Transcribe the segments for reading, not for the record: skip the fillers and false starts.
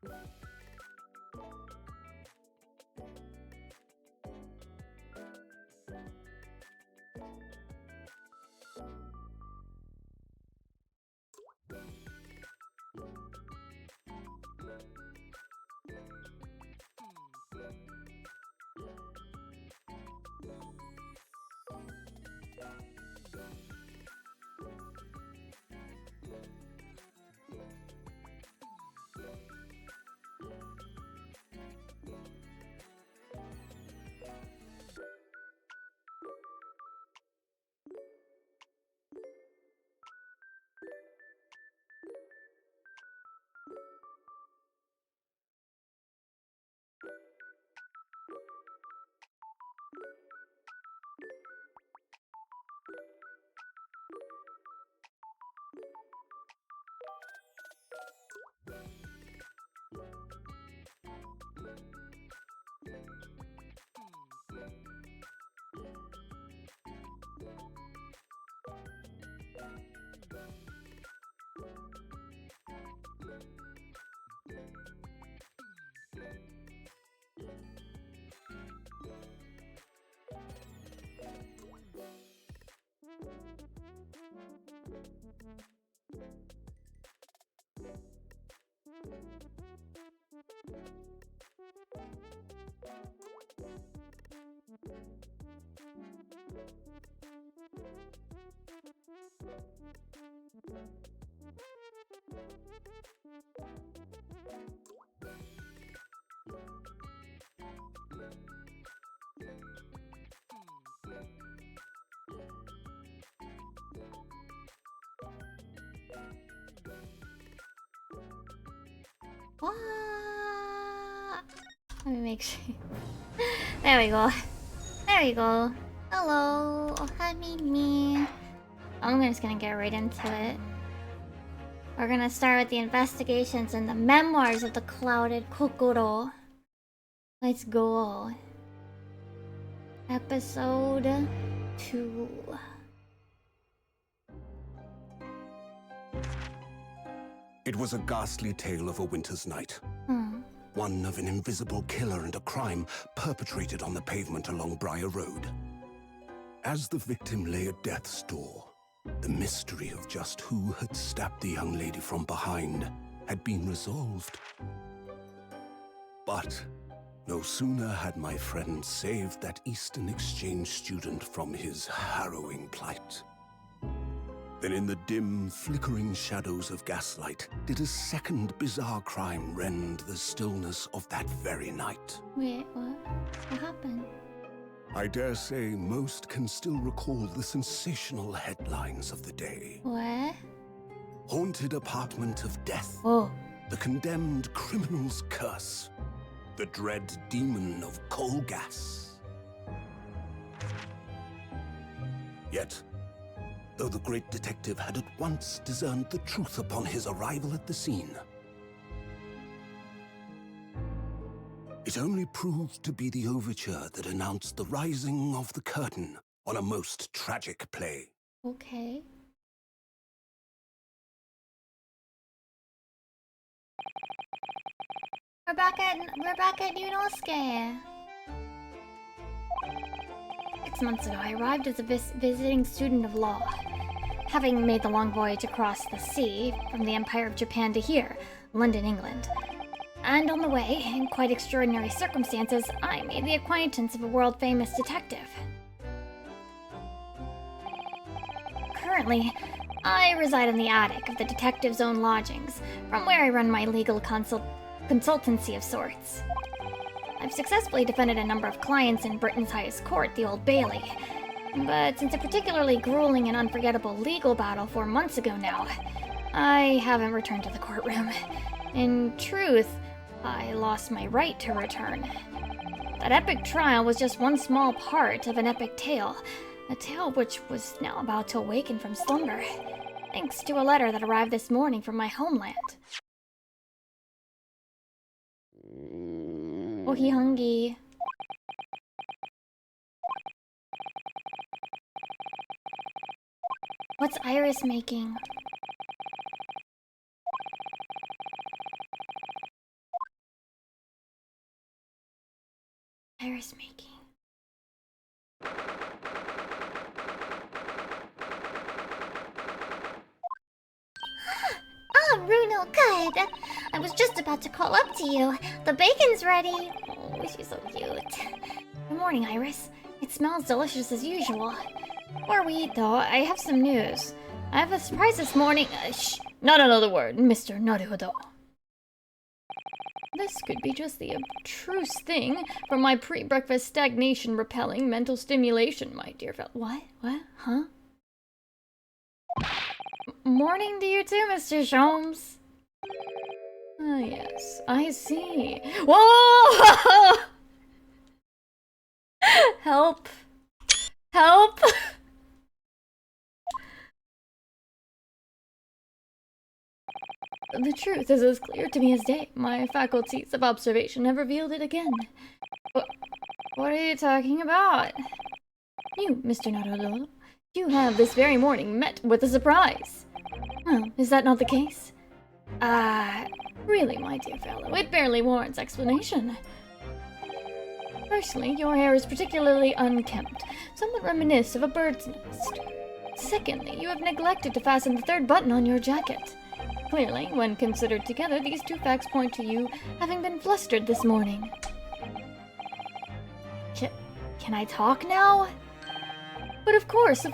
What? Let me make sure. There we go. There we go. Hello. Hi, me. I'm just gonna get right into it. We're gonna start with the investigations and the memoirs of the clouded Kokoro. Let's go. Episode 2. It was a ghastly tale of a winter's night. One of an invisible killer and a crime perpetrated on the pavement along Briar Road. As the victim lay at death's door, the mystery of just who had stabbed the young lady from behind had been resolved. But no sooner had my friend saved that Eastern exchange student from his harrowing plight, then in the dim, flickering shadows of gaslight did a second bizarre crime rend the stillness of that very night. Wait, what? What happened? I dare say most can still recall the sensational headlines of the day. What? Haunted apartment of death. Oh. The condemned criminal's curse. The dread demon of coal gas. Yet, though the great detective had at once discerned the truth upon his arrival at the scene, it only proved to be the overture that announced the rising of the curtain on a most tragic play. Okay. We're back at Yunosuke. 6 months ago, I arrived as a visiting student of law, having made the long voyage across the sea from the Empire of Japan to here, London, England. And on the way, in quite extraordinary circumstances, I made the acquaintance of a world-famous detective. Currently, I reside in the attic of the detective's own lodgings, from where I run my legal consultancy of sorts. I've successfully defended a number of clients in Britain's highest court, the Old Bailey. But since a particularly grueling and unforgettable legal battle 4 months ago now, I haven't returned to the courtroom. In truth, I lost my right to return. That epic trial was just one small part of an epic tale, a tale which was now about to awaken from slumber, thanks to a letter that arrived this morning from my homeland. Ohihangi. What's Iris making? Iris making? Ah, Bruno, good. I was just about to call up to you. The bacon's ready. Oh, she's so cute. Good morning, Iris. It smells delicious as usual. Before we eat, though, I have some news. I have a surprise this morning. Shh! Not another word, Mr. Naruhodo. This could be just the abstruse thing from my pre-breakfast stagnation-repelling mental stimulation, my dear fellow. What? What? Huh? Morning to you too, Mr. Sholmes. Ah, yes, I see. Whoa! Help! Help! The truth is as clear to me as day. My faculties of observation have revealed it again. What are you talking about? You, Mr. Naruto, you have this very morning met with a surprise. Well, is that not the case? Really, my dear fellow, it barely warrants explanation. Firstly, your hair is particularly unkempt, somewhat reminiscent of a bird's nest. Secondly, you have neglected to fasten the third button on your jacket. Clearly, when considered together, these two facts point to you having been flustered this morning. Can I talk now? But of course,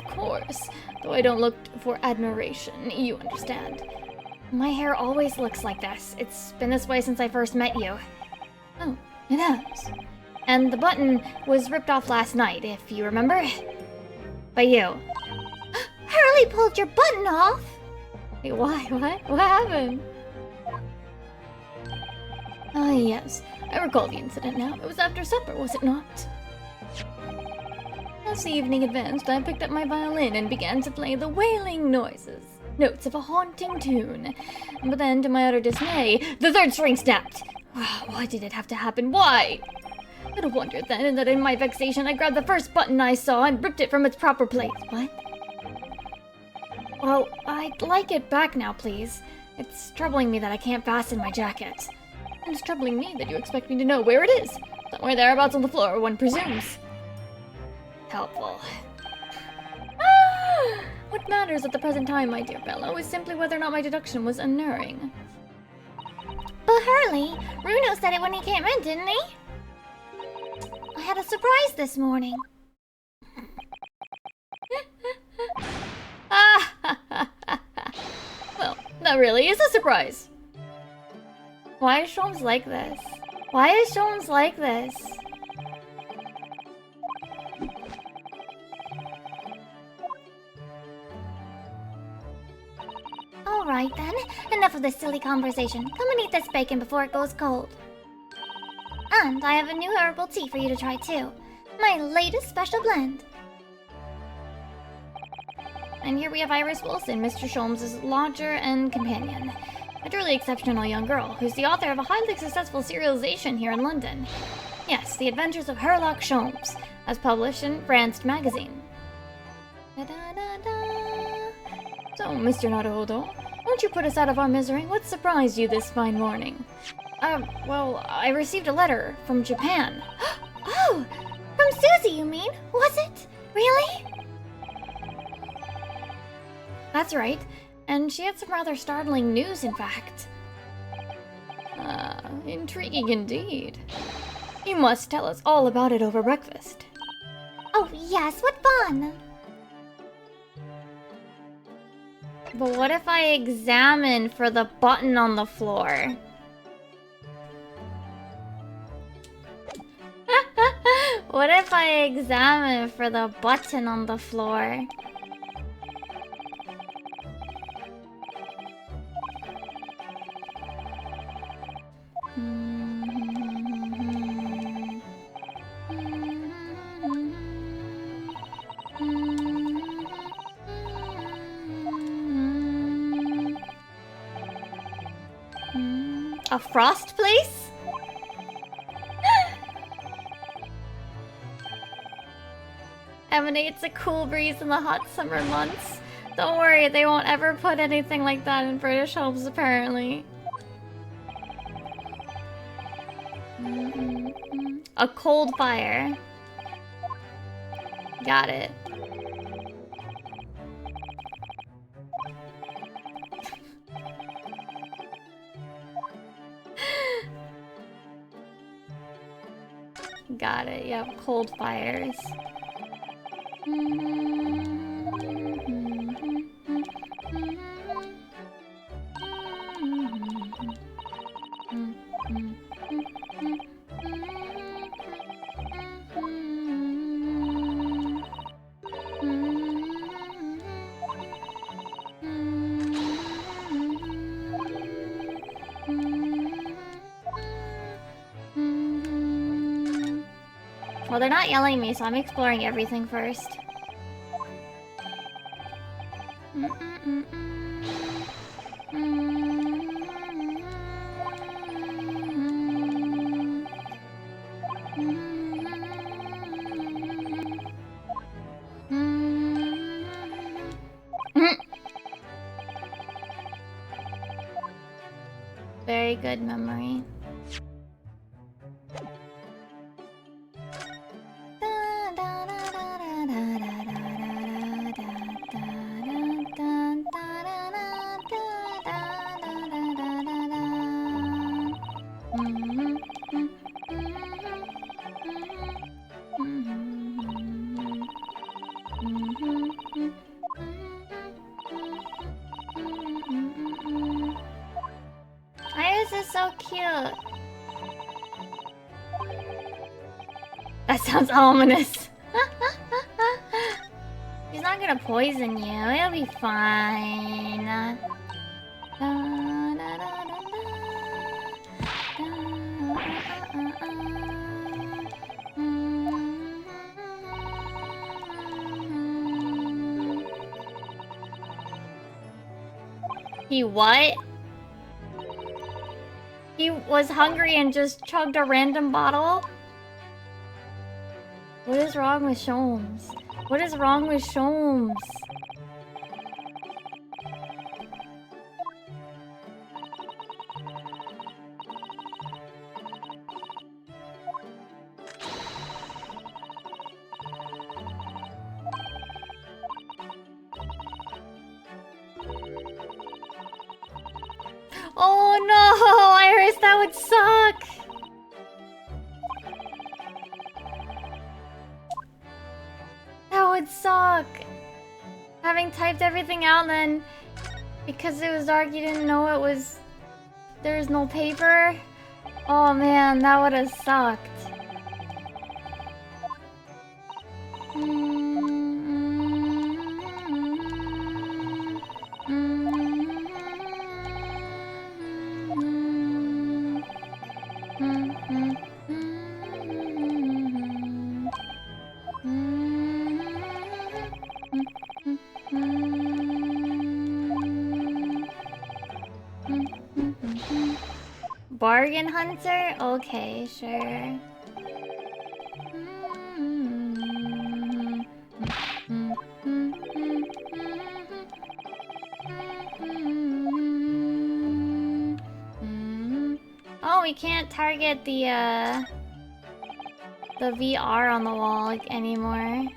though I don't look for admiration, you understand. My hair always looks like this. It's been this way since I first met you. Oh, it has. And the button was ripped off last night, if you remember. By you. Hurley pulled your button off! Wait, why? What happened? Ah, yes. I recall the incident now. It was after supper, was it not? As the evening advanced, I picked up my violin and began to play the wailing notes of a haunting tune. But then, to my utter dismay, the third string snapped. Why did it have to happen? Why? Little wonder then that in my vexation I grabbed the first button I saw and ripped it from its proper place. What? Well, I'd like it back now, please. It's troubling me that I can't fasten my jacket. And it's troubling me that you expect me to know where it is. Somewhere thereabouts on the floor, one presumes. Helpful. What matters at the present time, my dear fellow, is simply whether or not my deduction was unerring. But Hurley, Bruno said it when he came in, didn't he? I had a surprise this morning. Well, that really is a surprise. Why is Sholmes like this? Why is Sholmes like this? Alright then, enough of this silly conversation. Come and eat this bacon before it goes cold. And I have a new herbal tea for you to try too. My latest special blend. And here we have Iris Wilson, Mr. Sholmes' lodger and companion. A truly exceptional young girl, who's the author of a highly successful serialization here in London. Yes, The Adventures of Herlock Sholmes, as published in France Magazine. So, Mr. Naruhodo, won't you put us out of our misery? What surprised you this fine morning? Well, I received a letter from Japan. Oh! From Susie, you mean? Was it? Really? That's right. And she had some rather startling news, in fact. Intriguing indeed. You must tell us all about it over breakfast. Oh, yes, what fun! But what if I examine for the button on the floor? What if I examine for the button on the floor? A frost place? Emanates a cool breeze in the hot summer months. Don't worry, they won't ever put anything like that in British homes, apparently. A cold fire. Got it. Got it. Yep, cold fires. Well, they're not yelling at me, so I'm exploring everything first. Very good memory. Why is this so cute? That sounds ominous. He's not gonna poison you. It'll be fine. He what? He was hungry and just chugged a random bottle? What is wrong with Sholmes? What is wrong with Sholmes? Oh no, Iris, that would suck. That would suck. Having typed everything out, then because it was dark, you didn't know it was. There was no paper. Oh man, that would have sucked. Bargain hunter? Okay, sure. Oh, we can't target the VR on the wall anymore.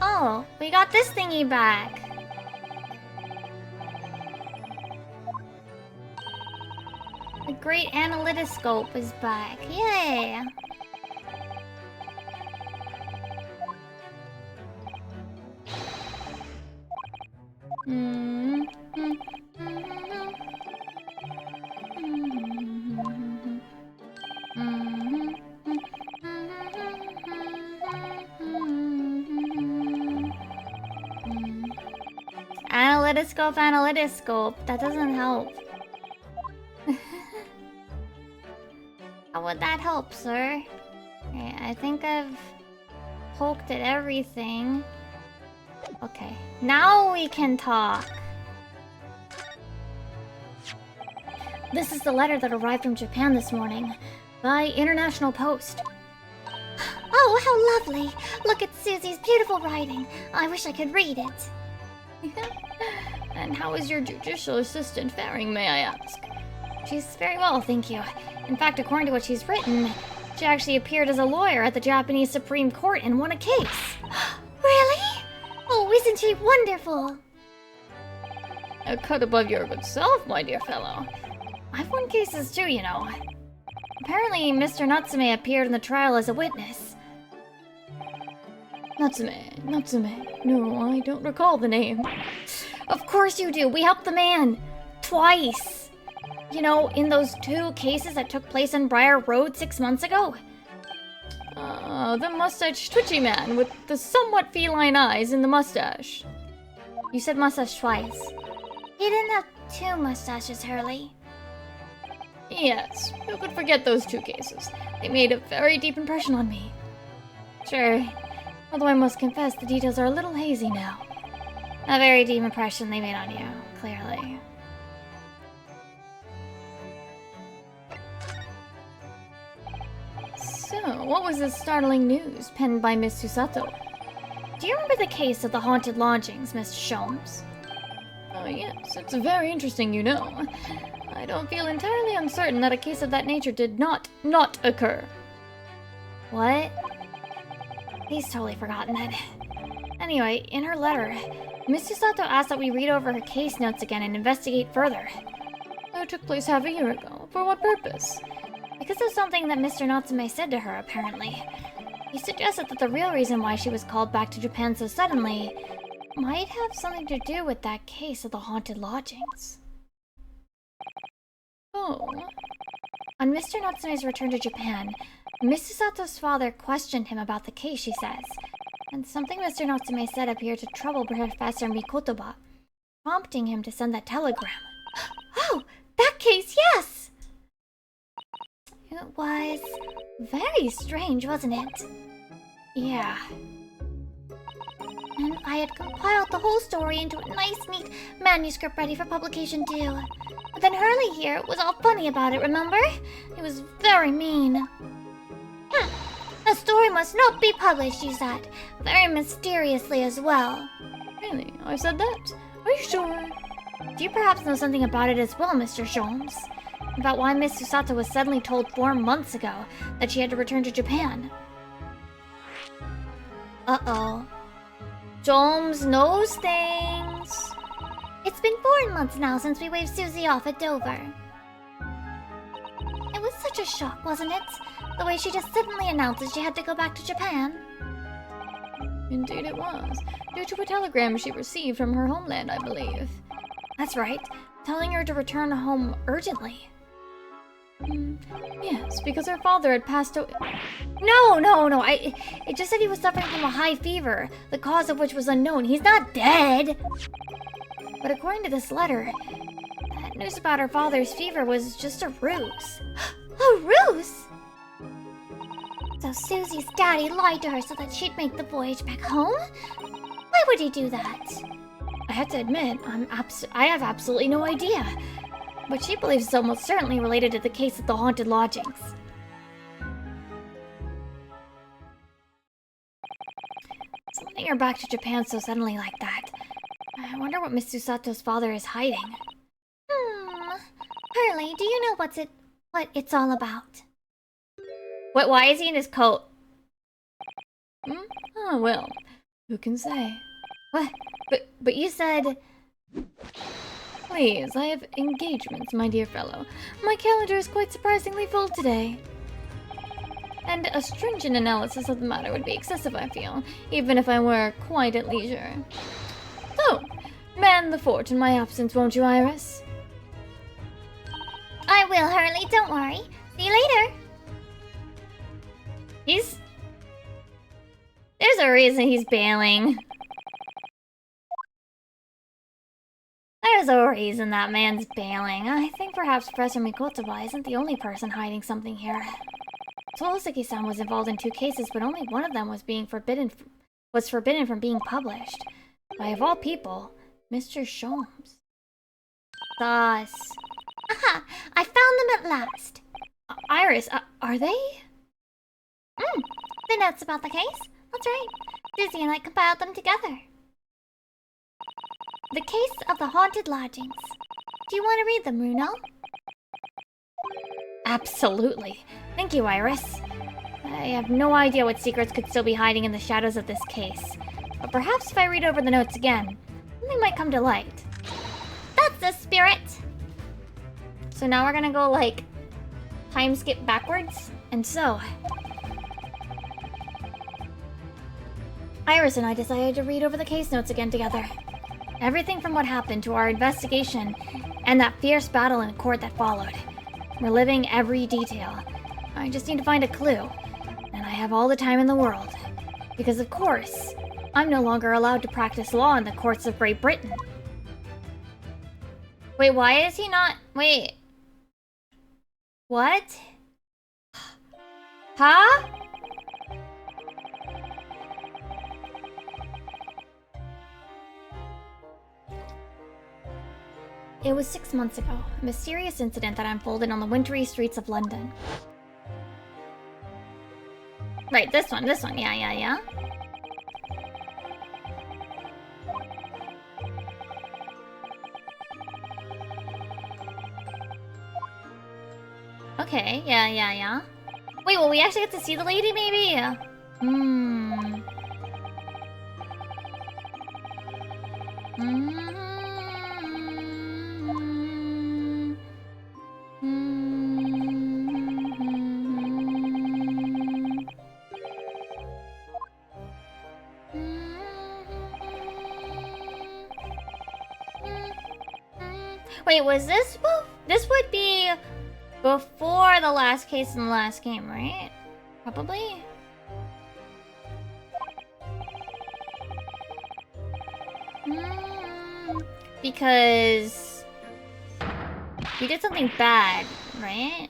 Oh, we got this thingy back. The great analytoscope is back. Yay! Analytoscope, analytoscope. That doesn't help. How would that help, sir? Okay, I think I've poked at everything. Okay, now we can talk. This is the letter that arrived from Japan this morning by international post. Oh, how lovely! Look at Susie's beautiful writing. I wish I could read it. And how is your judicial assistant faring, may I ask? She's very well, thank you. In fact, according to what she's written, she actually appeared as a lawyer at the Japanese Supreme Court and won a case. Really? Oh, isn't she wonderful? A cut above your good self, my dear fellow. I've won cases too, you know. Apparently, Mr. Natsume appeared in the trial as a witness. Natsume. No, I don't recall the name. Of course you do. We helped the man. Twice. You know, in those 2 cases that took place on Briar Road 6 months ago. The mustache twitchy man with the somewhat feline eyes and the mustache. You said mustache twice. He didn't have 2 mustaches, Hurley. Yes, who could forget those 2 cases? They made a very deep impression on me. Sure, although I must confess the details are a little hazy now. A very deep impression they made on you, clearly. So, what was this startling news penned by Miss Susato? Do you remember the case of the haunted lodgings, Mr. Sholmes? Oh yes, it's very interesting, you know. I don't feel entirely uncertain that a case of that nature did not occur. What? He's totally forgotten it. Anyway, in her letter, Miss Susato asked that we read over her case notes again and investigate further. It took place half a year ago. For what purpose? Because of something that Mr. Natsume said to her, apparently. He suggested that the real reason why she was called back to Japan so suddenly might have something to do with that case of the haunted lodgings. Oh. On Mr. Natsume's return to Japan, Miss Susato's father questioned him about the case, she says, and something Mr. Natsume said appeared to trouble Professor Mikotoba, prompting him to send that telegram. Oh, that case, yes! It was very strange, wasn't it? Yeah. And I had compiled the whole story into a nice, neat manuscript ready for publication too. But then Hurley here was all funny about it, remember? He was very mean. The story must not be published, she said. Very mysteriously as well. Really? I said that? Are you sure? Do you perhaps know something about it as well, Mr. Sholmes? About why Miss Susato was suddenly told 4 months ago that she had to return to Japan? Uh-oh. Sholmes knows things. It's been 4 months now since we waved Susie off at Dover. It was such a shock, wasn't it? The way she just suddenly announced that she had to go back to Japan. Indeed it was. Due to a telegram she received from her homeland, I believe. That's right. Telling her to return home urgently. Yes, because her father had passed away. No. It just said he was suffering from a high fever, the cause of which was unknown. He's not dead. But according to this letter, that news about her father's fever was just a ruse. A ruse? So Susie's daddy lied to her so that she'd make the voyage back home? Why would he do that? I have to admit, I have absolutely no idea. But she believes it's almost certainly related to the case of the haunted lodgings. Sending her back to Japan so suddenly like that. I wonder what Miss Susato's father is hiding. Hurley, do you know what it's all about? What? Why is he in his coat? Oh, well, who can say? What? But you said... Please, I have engagements, my dear fellow. My calendar is quite surprisingly full today. And a stringent analysis of the matter would be excessive, I feel, even if I were quite at leisure. So, man the fort in my absence, won't you, Iris? I will, Hurley, don't worry. See you later. There's a reason he's bailing. There's a reason that man's bailing. I think perhaps Professor Mikotoba isn't the only person hiding something here. Tsuosaki-san was involved in 2 cases, but only one of them was forbidden from being published. By of all people, Mr. Sholmes. Thus. Aha! I found them at last. Iris, are they? The notes about the case? That's right. Susie and I compiled them together. The case of the haunted lodgings. Do you want to read them, Runo? Absolutely. Thank you, Iris. I have no idea what secrets could still be hiding in the shadows of this case. But perhaps if I read over the notes again, something might come to light. That's the spirit! So now we're gonna go, like, time skip backwards? And so... Iris and I decided to read over the case notes again together. Everything from what happened to our investigation and that fierce battle in court that followed. We're living every detail. I just need to find a clue. And I have all the time in the world. Because of course, I'm no longer allowed to practice law in the courts of Great Britain. Wait, why is he not... Wait. What? Huh? It was 6 months ago, a mysterious incident that unfolded on the wintry streets of London. Right, this one, yeah. Okay, yeah. Wait, will we actually get to see the lady, maybe? Wait, was this... This would be before the last case in the last game, right? Probably? Because... you did something bad, right?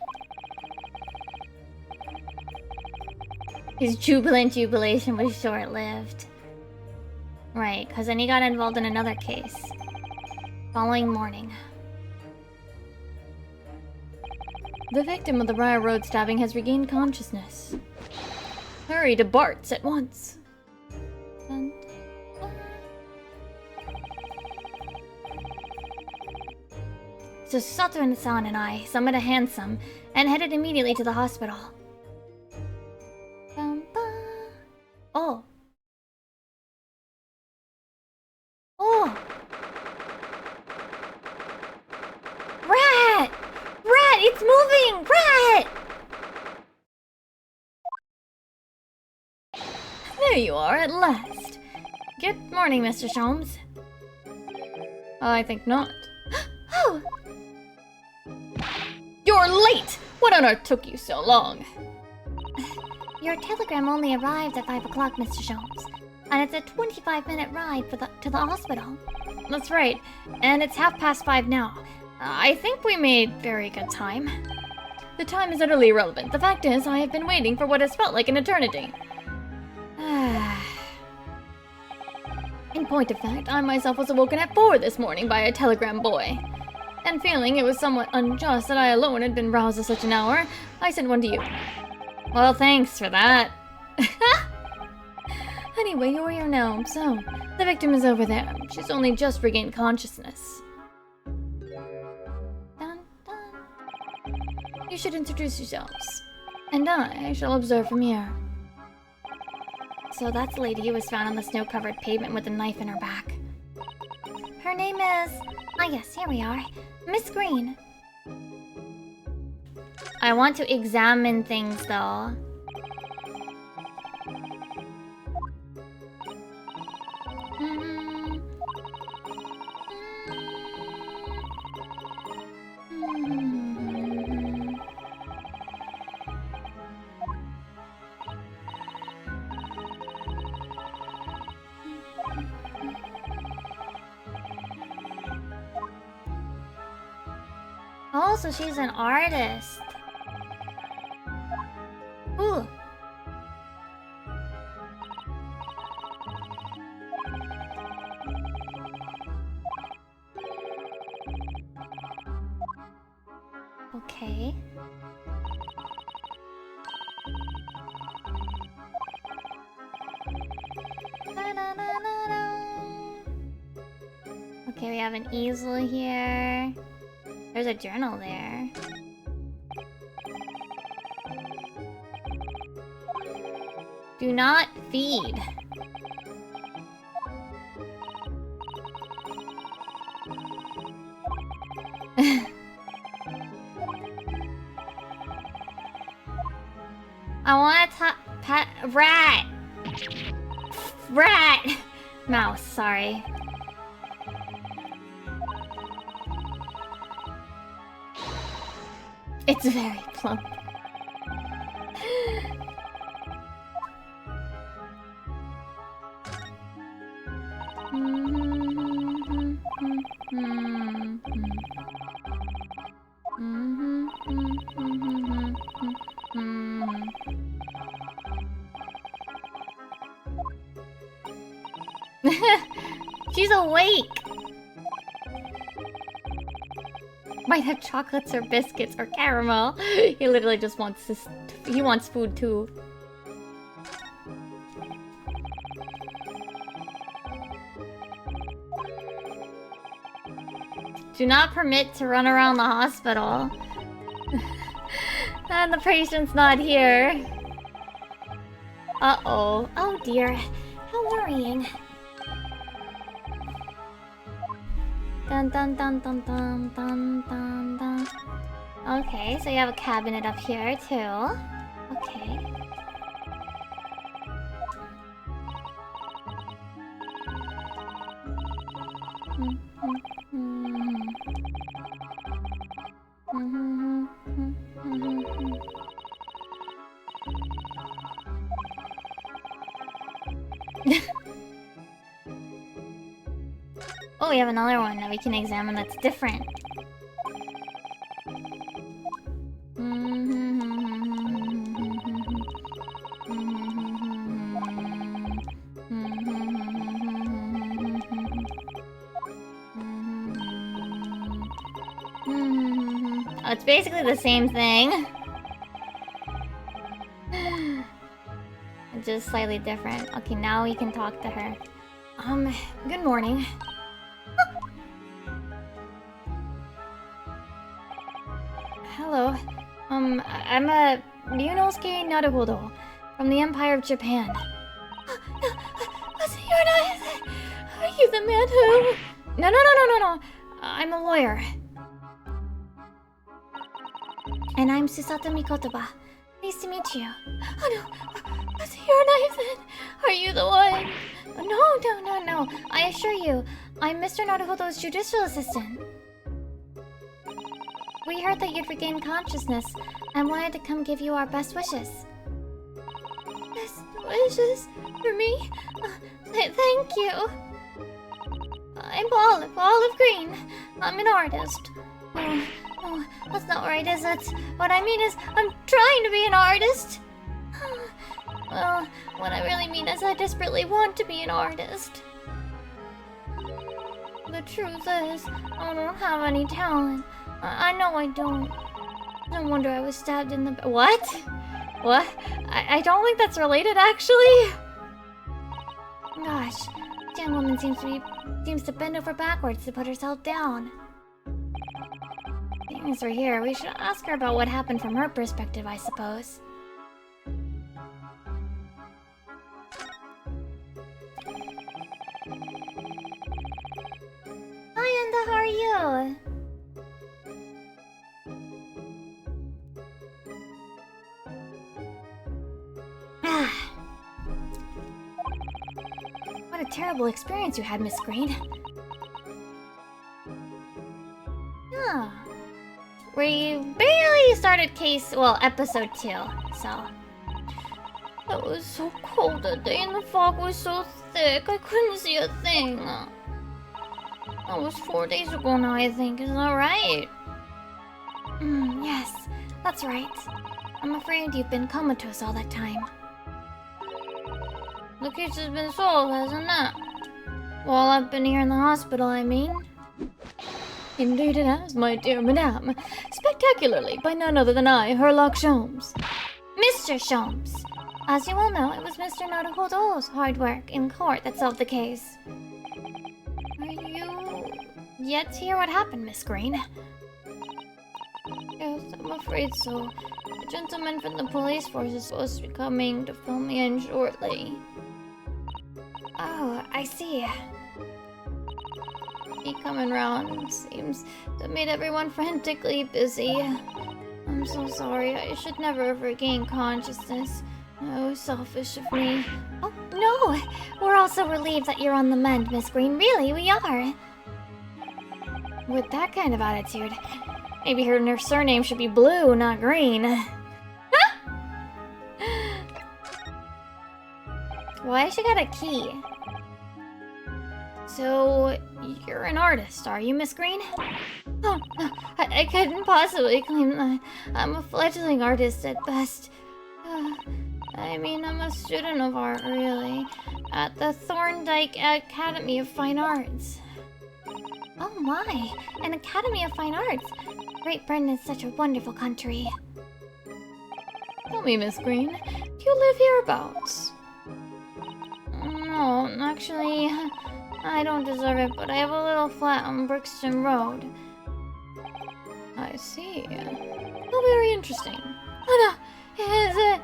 His jubilant jubilation was short-lived. Right, because then he got involved in another case. Following morning. The victim of the Briar Road stabbing has regained consciousness. Hurry to Bart's at once. Dun, dun. So Sato-san and I summoned a hansom and headed immediately to the hospital. Bum, bum. Oh. Rat! Rat! It's moving! Rat! There you are at last. Good morning, Mr. Sholmes. I think not. Oh! You're late! What on earth took you so long? Your telegram only arrived at 5 o'clock, Mr. Sholmes. And it's a 25-minute ride to the hospital. That's right. And it's 5:30 now. I think we made very good time. The time is utterly irrelevant. The fact is, I have been waiting for what has felt like an eternity. In point of fact, I myself was awoken at 4 this morning by a telegram boy. And feeling it was somewhat unjust that I alone had been roused at such an hour, I sent one to you. Well, thanks for that. Anyway, you're here now, so the victim is over there. She's only just regained consciousness. Dun, dun. You should introduce yourselves. And I shall observe from here. So that's the lady who was found on the snow-covered pavement with a knife in her back. Her name is... Ah yes, here we are. Miss Green. I want to examine things, though. Oh, so she's an artist. Ooh, Okay. Okay, we have an easel here. There's a journal there. Do not feed. I want to pet rat. Rat. Mouse, sorry. It's very plump. She's awake. Might have chocolates or biscuits or caramel. He literally just wants this. He wants food too. Do not permit to run around the hospital. And the patient's not here. Uh-oh. Oh dear. How worrying. Dun dun dun dun dun dun dun dun. Okay, so you have a cabinet up here too. Okay. Oh, we have another one that we can examine that's different. Oh, it's basically the same thing. Just slightly different. Okay, now we can talk to her. Good morning. Hello. I'm a Ryunosuke Naruhodo from the Empire of Japan. Are you the man who... No. I'm a lawyer. And I'm Susato Mikotoba. Nice to meet you. Oh no, was your knife then? Are you the one? No. I assure you, I'm Mr. Naruhodo's judicial assistant. We heard that you'd regained consciousness and wanted to come give you our best wishes. Best wishes for me? Thank you. I'm Olive Green. I'm an artist. Oh, that's not right, is it? What I mean is, I'm trying to be an artist. Well, what I really mean is I desperately want to be an artist. The truth is, I don't have any talent. I know I don't. No wonder I was stabbed in the... What? What? I don't think that's related, actually. Gosh, Jan woman seems to bend over backwards to put herself down. Seeing as we're here, we should ask her about what happened from her perspective, I suppose. Hi, Enda, how are you? What a terrible experience you had, Miss Green. Oh. We barely started episode 2, so... It was so cold that day and the fog was so thick, I couldn't see a thing. That was 4 days ago now, I think. Is that right? Yes, that's right. I'm afraid you've been comatose all that time. The case has been solved, hasn't it? While I've been here in the hospital, I mean. Indeed it has, my dear madame. Spectacularly, by none other than I, Herlock Sholmes. Mr. Sholmes! As you all know, it was Mr. Naruhodo's hard work in court that solved the case. Are you yet to hear what happened, Miss Green? Yes, I'm afraid so. A gentleman from the police force is supposed to be coming to fill me in shortly. Oh, I see. He coming round seems to have made everyone frantically busy. I'm so sorry. I should never have regained consciousness. That was selfish of me. Oh, no! We're all so relieved that you're on the mend, Miss Green. Really, we are. With that kind of attitude, maybe her surname should be Blue, not Green. Why she got a key? So, you're an artist, are you, Miss Green? Oh, I couldn't possibly claim that. I'm a fledgling artist at best. I mean, I'm a student of art, really, at the Thorndike Academy of Fine Arts. Oh my, an Academy of Fine Arts. Great Britain is such a wonderful country. Tell me, Miss Green, do you live hereabouts? No, actually, I don't deserve it, but I have a little flat on Brixton Road. I see. Oh, very interesting. Oh no, is it?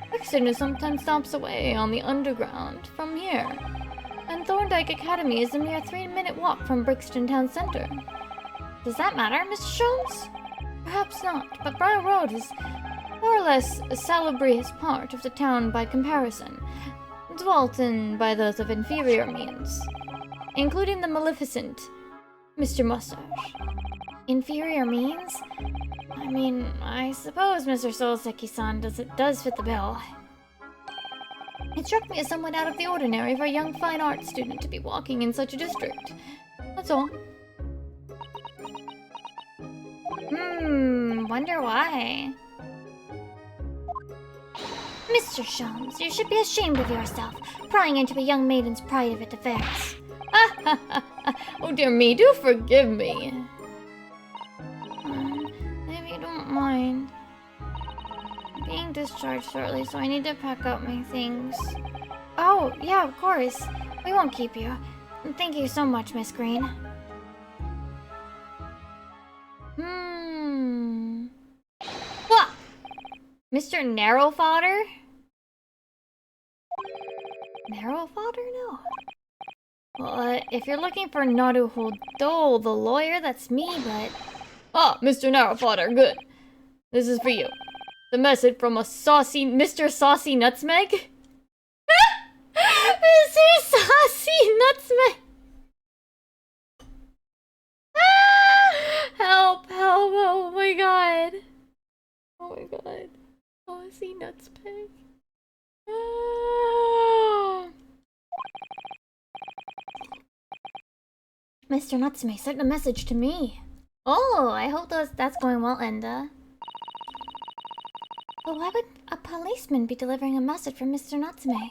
Brixton is sometimes stops away on the underground from here. And Thorndike Academy is a mere 3-minute walk from Brixton Town Centre. Does that matter, Mr. Sholmes? Perhaps not, but Briar Road is more or less a salubrious part of the town by comparison, dwelt in by those of inferior means, including the maleficent Mr. Mustache. Inferior means? I mean, I suppose Mr. Solseki-san does fit the bill. It struck me as somewhat out of the ordinary for a young fine arts student to be walking in such a district. That's all. Wonder why. Mr. Sholmes, you should be ashamed of yourself, prying into a young maiden's private affairs. Oh dear me, do forgive me. If you don't mind. I'm being discharged shortly, so I need to pack up my things. Oh, yeah, of course. We won't keep you. Thank you so much, Miss Green. What? Mr. Narrow Fodder? Narrow Fodder? No. Well, if you're looking for Naruhodo, the lawyer, that's me, but... Ah, Mr. Narrow Fodder, good. This is for you. The message from a saucy Mr. Saucy Nutsmeg? Mr. Saucy Nutsmeg! Help, help, oh my god. Oh my god. Saucy Nutsmeg. Mr. Natsume sent a message to me. Oh, I hope that's going well, Enda. But why would a policeman be delivering a message from Mr. Natsume?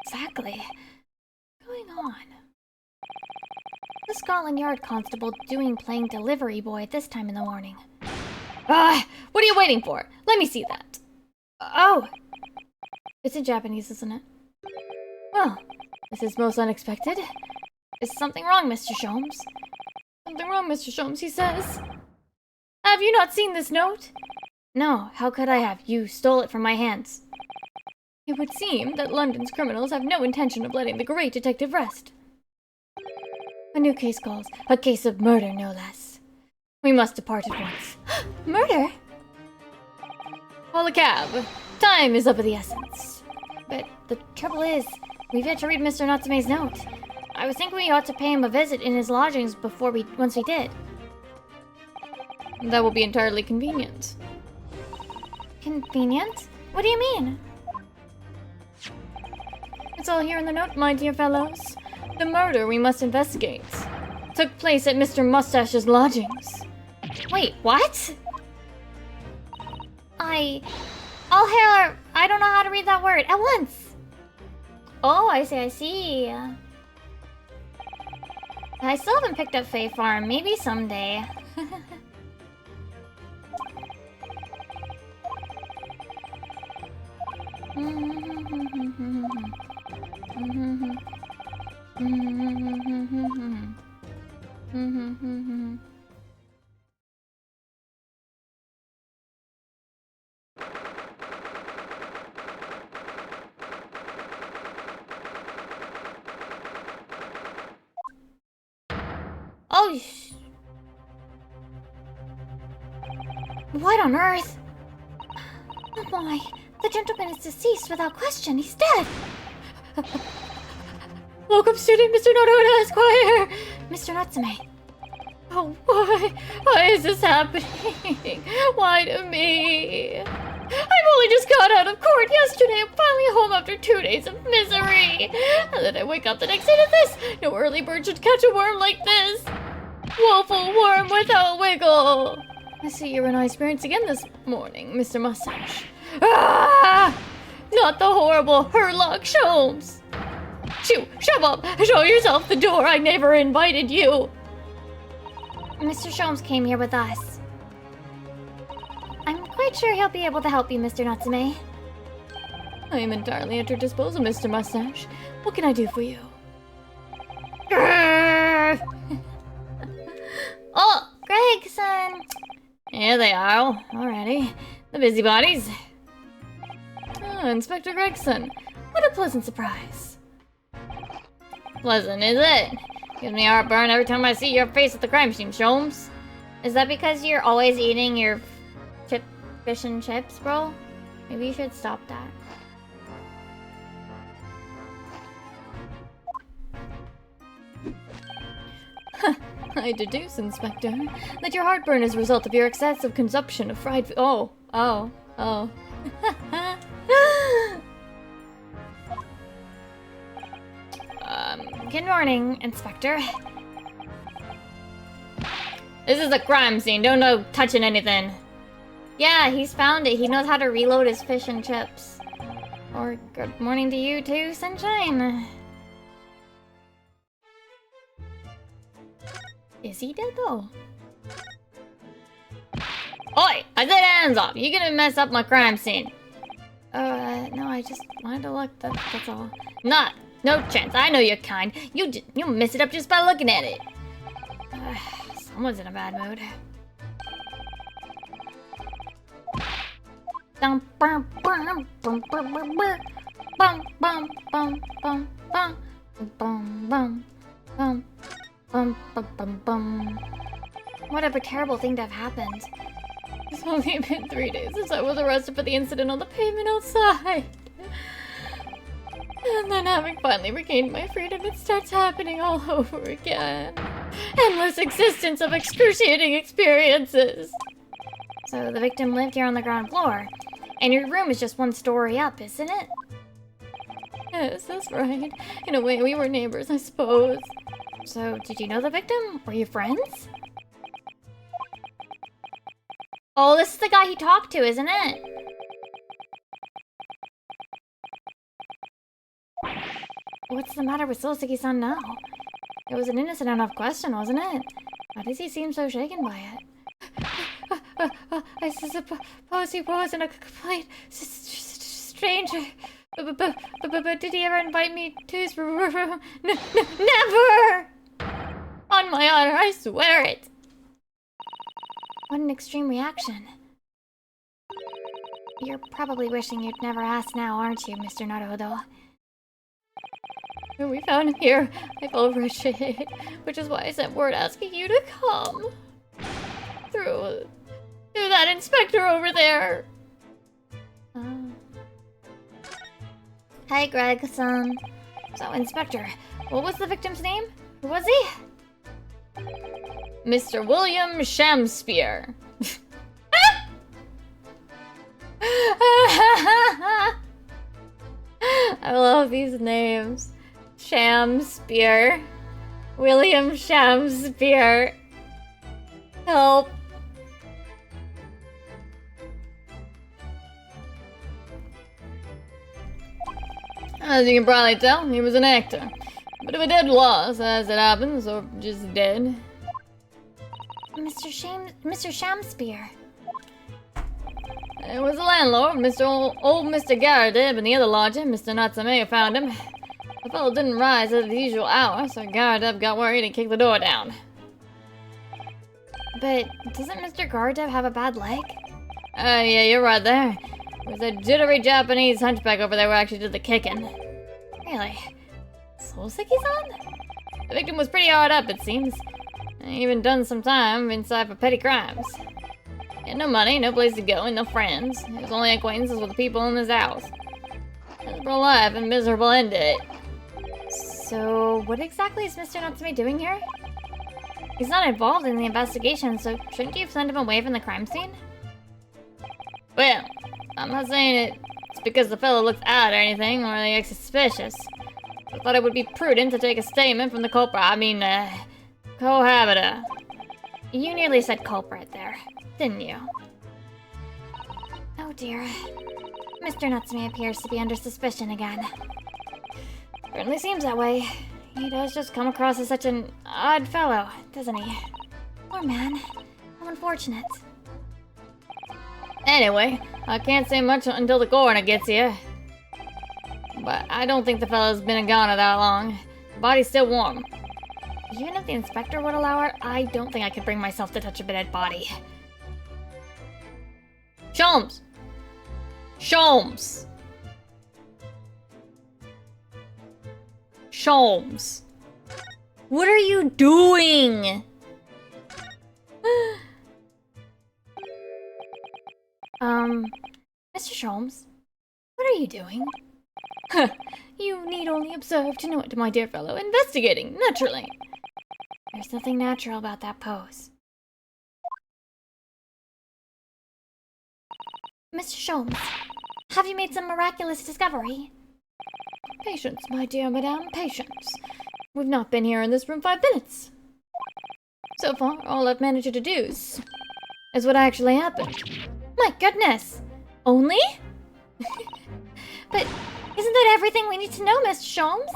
Exactly. What's going on? The Scotland Yard constable playing delivery boy at this time in the morning. What are you waiting for? Let me see that. Oh! It's in Japanese, isn't it? Well, this is most unexpected. Is something wrong, Mr. Sholmes? Something wrong, Mr. Sholmes, he says. Have you not seen this note? No, how could I have? You stole it from my hands. It would seem that London's criminals have no intention of letting the great detective rest. A new case calls. A case of murder, no less. We must depart at once. Murder? Call a cab. Time is of the essence. But the trouble is, we've yet to read Mr. Natsume's note. I was thinking we ought to pay him a visit in his lodgings once we did. That will be entirely convenient. Convenient? What do you mean? It's all here in the note, my dear fellows. The murder we must investigate took place at Mr. Mustache's lodgings. Wait, what? I don't know how to read that word. At once! Oh, I see. I still haven't picked up Fae Farm. Maybe someday. Oh, what on earth? Oh my, the gentleman is deceased without question. He's dead. Welcome, student Mr. Naruto Esquire! Mr. Natsume. Oh, why? Why is this happening? Why to me? I've only just got out of court yesterday. I'm finally home after 2 days of misery. And then I wake up the next day to this. No early bird should catch a worm like this. Woeful worm without wiggle. I see you're in high spirits again this morning, Mr. Mustache. Ah! Not the horrible Herlock Sholmes. Shoo! Shove up! Show yourself the door! I never invited you! Mr. Sholmes came here with us. I'm quite sure he'll be able to help you, Mr. Natsume. I am entirely at your disposal, Mr. Mustache. What can I do for you? Oh, Gregson! Here they are, already. The busybodies. Oh, Inspector Gregson. What a pleasant surprise. Pleasant, is it? Gives me heartburn every time I see your face at the crime scene, Sholmes. Is that because you're always eating your fish and chips, bro? Maybe you should stop that. I deduce, Inspector, that your heartburn is a result of your excessive consumption of fried food. Oh. Good morning, Inspector. This is a crime scene. Don't know touching anything. Yeah, he's found it. He knows how to reload his fish and chips. Or good morning to you too, Sunshine. Is he dead though? Oi! I said hands off! You're gonna mess up my crime scene. No, I just wanted to look. That's all. No chance. I know you're kind. You'll mess it up just by looking at it. Someone's in a bad mood. What a terrible thing to have happened. It's only been 3 days since I was arrested for the incident on the pavement outside. And then having finally regained my freedom, it starts happening all over again. Endless existence of excruciating experiences. So the victim lived here on the ground floor, and your room is just 1 story up, isn't it? Yes, that's right. In a way, we were neighbors, I suppose. So, did you know the victim? Were you friends? Oh, this is the guy he talked to, isn't it? What's the matter with Soseki-san now? It was an innocent enough question, wasn't it? Why does he seem so shaken by it? I suppose he wasn't a complete stranger. But did he ever invite me to his room? Never! On my honor, I swear it. What an extreme reaction. You're probably wishing you'd never asked now, aren't you, Mr. Naruhodo? When we found him here, I felt wretched, which is why I sent word asking you to come. Through that inspector over there. Hi, Greg-san. So, Inspector, what was the victim's name? Who was he? Mr. William Shamspeare. I love these names. Shamspeare. William Shamspeare. Help. As you can probably tell, he was an actor. But Bit of a dead loss, as it happens, or just dead. Mr. Shamspeare. It was the landlord, old Mr. Garadib, and the other lodger, Mr. Natsume, who found him. The fellow didn't rise at the usual hour, so Garadib got worried and kicked the door down. But doesn't Mr. Garadib have a bad leg? Yeah, you're right there. It was a jittery Japanese hunchback over there who actually did the kicking. Really? Soulsicky's-san? The victim was pretty hard up, it seems. Even done some time inside for petty crimes. He had no money, no place to go, and no friends. He was only acquaintances with the people in his house. Miserable life and miserable end to it. So, what exactly is Mr. Natsume doing here? He's not involved in the investigation, so shouldn't you have sent him away from the crime scene? Well, I'm not saying it's because the fellow looks odd or anything, or they act suspicious. I thought it would be prudent to take a statement from the cohabiter. You nearly said culprit there, didn't you? Oh dear. Mr. Natsume appears to be under suspicion again. Certainly seems that way. He does just come across as such an odd fellow, doesn't he? Poor man. How unfortunate. Anyway, I can't say much until the coroner gets here. But I don't think the fellow's been gone that long. The body's still warm. Even if the inspector would allow it, I don't think I could bring myself to touch a dead body. Sholmes! Sholmes! Sholmes! What are you doing? Mr. Sholmes, what are you doing? You need only observe to know it, my dear fellow. Investigating, naturally. There's nothing natural about that pose. Mr. Sholmes, have you made some miraculous discovery? Patience, my dear madame, patience. We've not been here in this room 5 minutes. So far, all I've managed to deduce is what actually happened. My goodness! Only? But isn't that everything we need to know, Mr. Sholmes?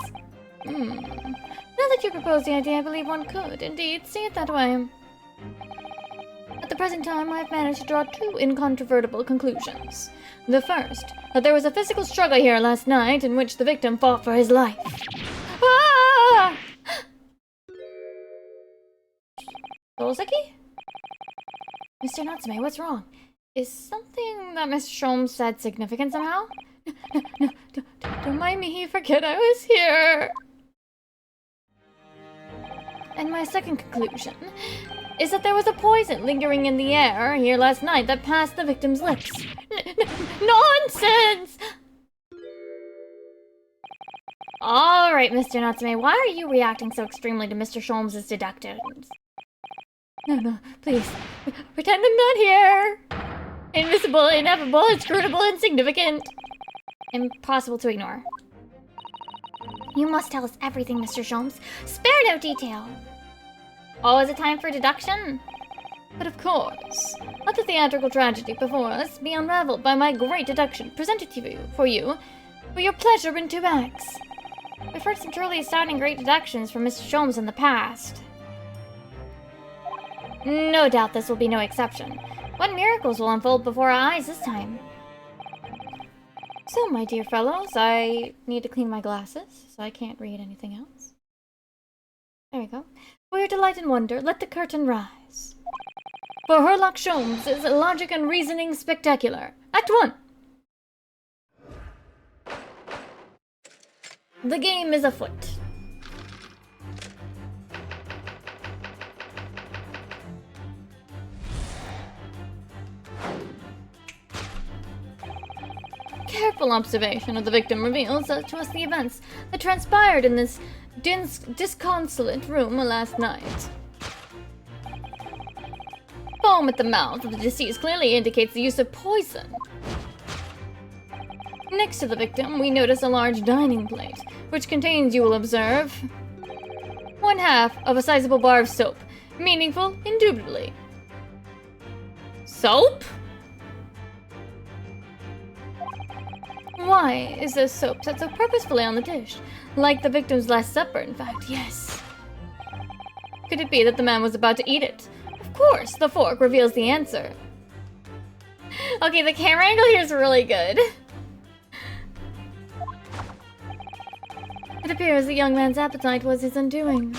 Now that you propose the idea, I believe one could, indeed, see it that way. At the present time, I have managed to draw 2 incontrovertible conclusions. The first, that there was a physical struggle here last night in which the victim fought for his life. Ah! Soulsiki? Mr. Natsume, what's wrong? Is something that Miss Sholmes said significant somehow? No, don't mind me, forget I was here. And my second conclusion is that there was a poison lingering in the air here last night that passed the victim's lips. Nonsense! Alright, Mr. Natsume, why are you reacting so extremely to Mr. Sholmes' deductions? No, please. Pretend I'm not here. Invisible, ineffable, inscrutable, insignificant. Impossible to ignore. You must tell us everything, Mr. Sholmes. Spare no detail. Oh, is it time for deduction? But of course. Let the theatrical tragedy before us be unraveled by my great deduction presented to you, for your pleasure in 2 acts. We've heard some truly astounding great deductions from Mr. Sholmes in the past. No doubt this will be no exception. What miracles will unfold before our eyes this time? So, my dear fellows, I need to clean my glasses, so I can't read anything else. There we go. For your delight and wonder, let the curtain rise. For Herlock Sholmes is logic and reasoning spectacular. Act 1. The game is afoot. Careful observation of the victim reveals to us the events that transpired in this disconsolate room last night. Foam at the mouth of the deceased clearly indicates the use of poison. Next to the victim, we notice a large dining plate, which contains, you will observe, 1/2 of a sizable bar of soap. Meaningful, indubitably. Soap? Why is there soap set so purposefully on the dish? Like the victim's Last Supper, in fact, yes. Could it be that the man was about to eat it? Of course, the fork reveals the answer. Okay, the camera angle here is really good. It appears the young man's appetite was his undoing.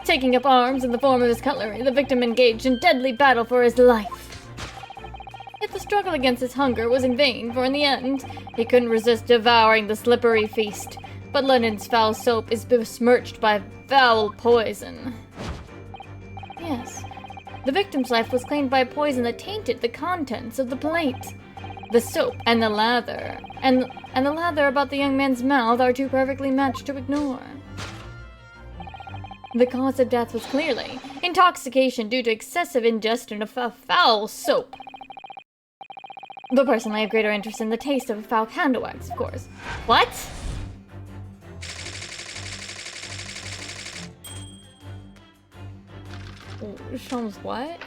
Taking up arms in the form of his cutlery, the victim engaged in deadly battle for his life. Yet the struggle against his hunger was in vain, for in the end, he couldn't resist devouring the slippery feast. But London's foul soap is besmirched by foul poison. Yes, the victim's life was claimed by poison that tainted the contents of the plate. The soap and the lather, and the lather about the young man's mouth are too perfectly matched to ignore. The cause of death was clearly intoxication due to excessive ingestion of foul soap. But personally, I have greater interest in the taste of foul candle wax, of course. What? Sholmes what?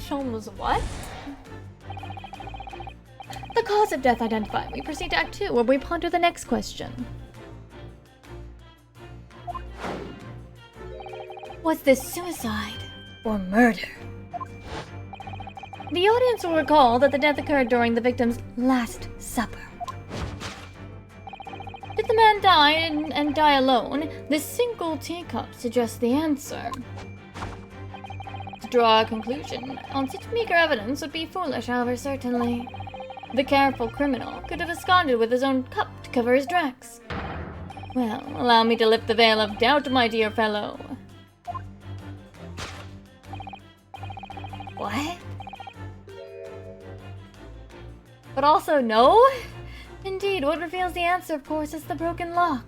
Sholmes what? The cause of death identified. We proceed to Act 2, where we ponder the next question. Was this suicide or murder? The audience will recall that the death occurred during the victim's Last Supper. Did the man die and die alone? This single teacup suggests the answer. To draw a conclusion on such meager evidence would be foolish, however, certainly. The careful criminal could have absconded with his own cup to cover his tracks. Well, allow me to lift the veil of doubt, my dear fellow. What? But also no? Indeed, what reveals the answer, of course, is the broken lock.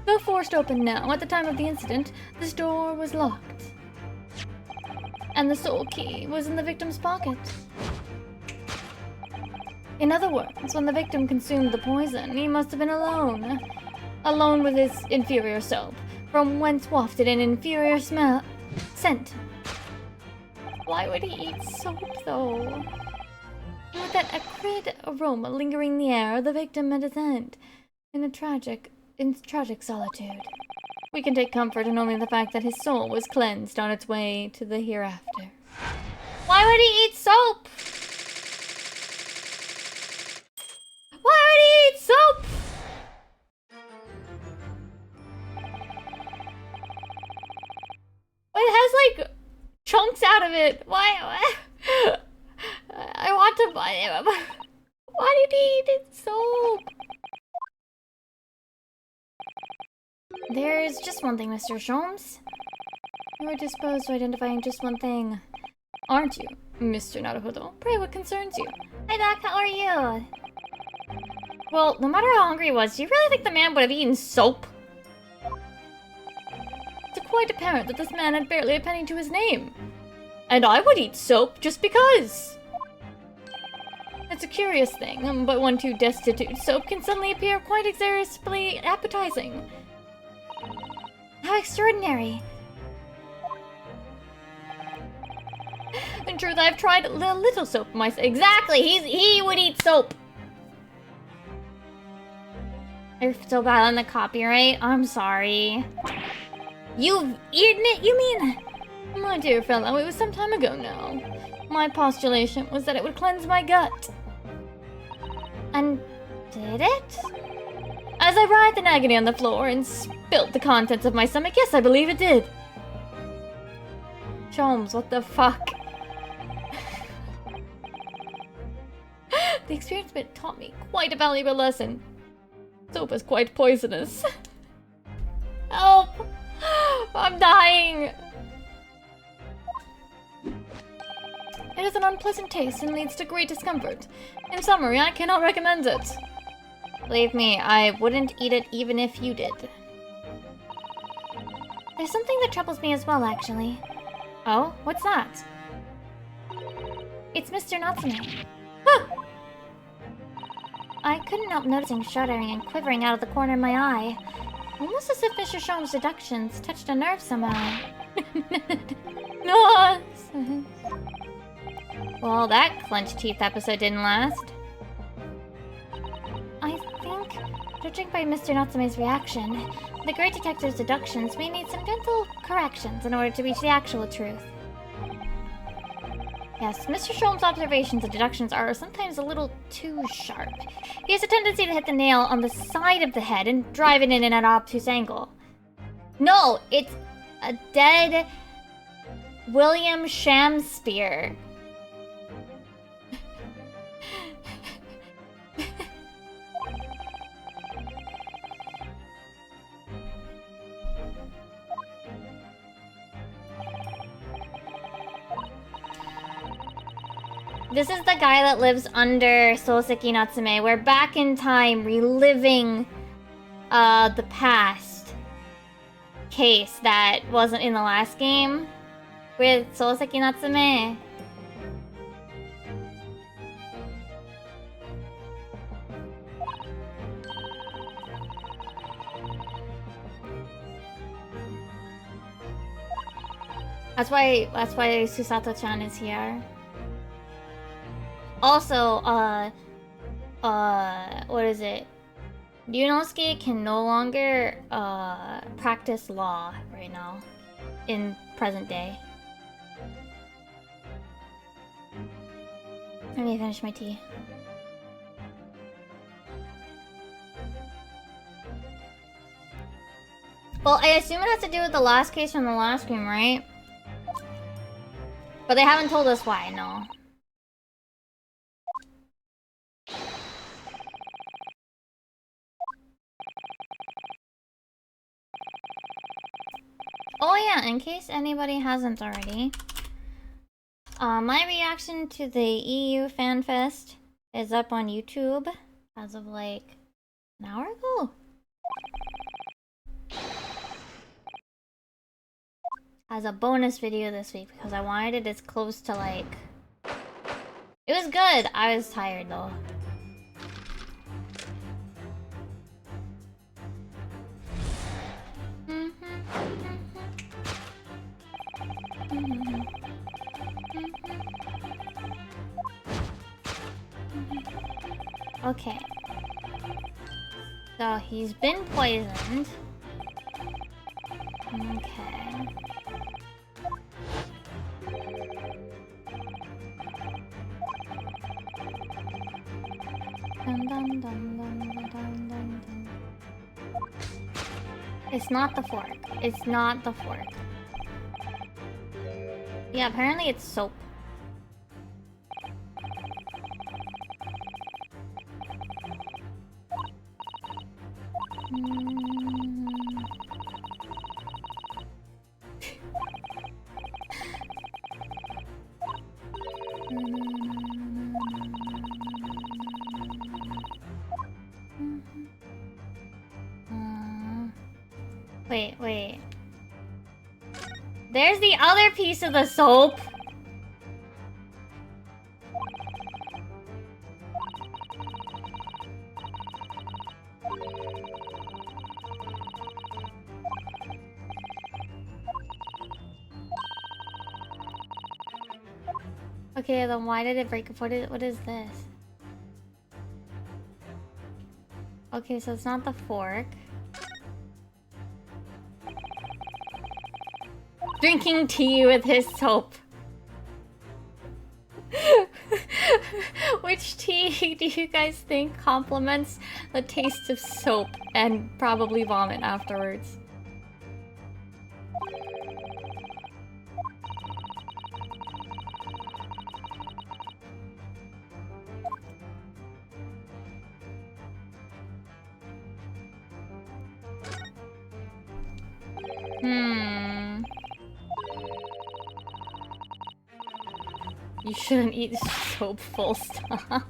Though forced open now, at the time of the incident, this door was locked. And the sole key was in the victim's pocket. In other words, when the victim consumed the poison, he must have been alone. Alone with his inferior soap, from whence wafted an inferior scent. Why would he eat soap, though? With that acrid aroma lingering in the air, the victim met his end in tragic solitude. We can take comfort in only the fact that his soul was cleansed on its way to the hereafter. Why would he eat soap? Why would he eat soap? It has like chunks out of it. Why? I want to buy him. Why did he eat soap? There's just one thing, Mr. Sholmes. You are disposed to identifying just one thing, aren't you, Mr. Naruhodo? Pray, what concerns you? Hi, Doc. How are you? Well, no matter how hungry he was, do you really think the man would have eaten soap? It's quite apparent that this man had barely a penny to his name. And I would eat soap just because. It's a curious thing, but one too destitute, soap can suddenly appear quite irresistibly appetizing. How extraordinary. In truth, I've tried a little soap myself. Exactly, he would eat soap. You're so bad on the copyright. I'm sorry. You've eaten it, you mean? My dear fellow, it was some time ago now. My postulation was that it would cleanse my gut. And did it? As I writhed in agony on the floor and spilt the contents of my stomach, yes, I believe it did. Sholmes, what the fuck? The experience taught me quite a valuable lesson. Soap is quite poisonous. Help! I'm dying! It has an unpleasant taste and leads to great discomfort. In summary, I cannot recommend it. Believe me, I wouldn't eat it even if you did. There's something that troubles me as well, actually. Oh? What's that? It's Mr. Natsume. Ah! I couldn't help noticing shuddering and quivering out of the corner of my eye. Almost as if Mr. Sholmes' deductions touched a nerve somehow. No, Well, that clenched teeth episode didn't last. I think, judging by Mr. Natsume's reaction, the great detective's deductions may need some gentle corrections in order to reach the actual truth. Yes, Mr. Sholm's observations and deductions are sometimes a little too sharp. He has a tendency to hit the nail on the side of the head and drive it in at an obtuse angle. No, it's a dead William Shakespeare. This is the guy that lives under Souseki Natsume. We're back in time, reliving the past case that wasn't in the last game with Souseki Natsume. That's why Susato-chan is here. Also, what is it? Ryunosuke can no longer, practice law right now. In present day. Let me finish my tea. Well, I assume it has to do with the last case from the last game, right? But they haven't told us why, no. Oh yeah, in case anybody hasn't already. My reaction to the EU Fan Fest is up on YouTube as of like an hour ago. As a bonus video this week because I wanted it as close to like... It was good, I was tired though. Okay. So he's been poisoned. Okay. Dun, dun, dun, dun, dun, dun, dun. It's not the fork. It's not the fork. Yeah, apparently it's soap. Wait. There's the other piece of the soap. Okay, then why did it break? What is this? Okay, so it's not the fork. Drinking tea with his soap. Which tea do you guys think complements the taste of soap and probably vomit afterwards? You shouldn't eat soap, full stop.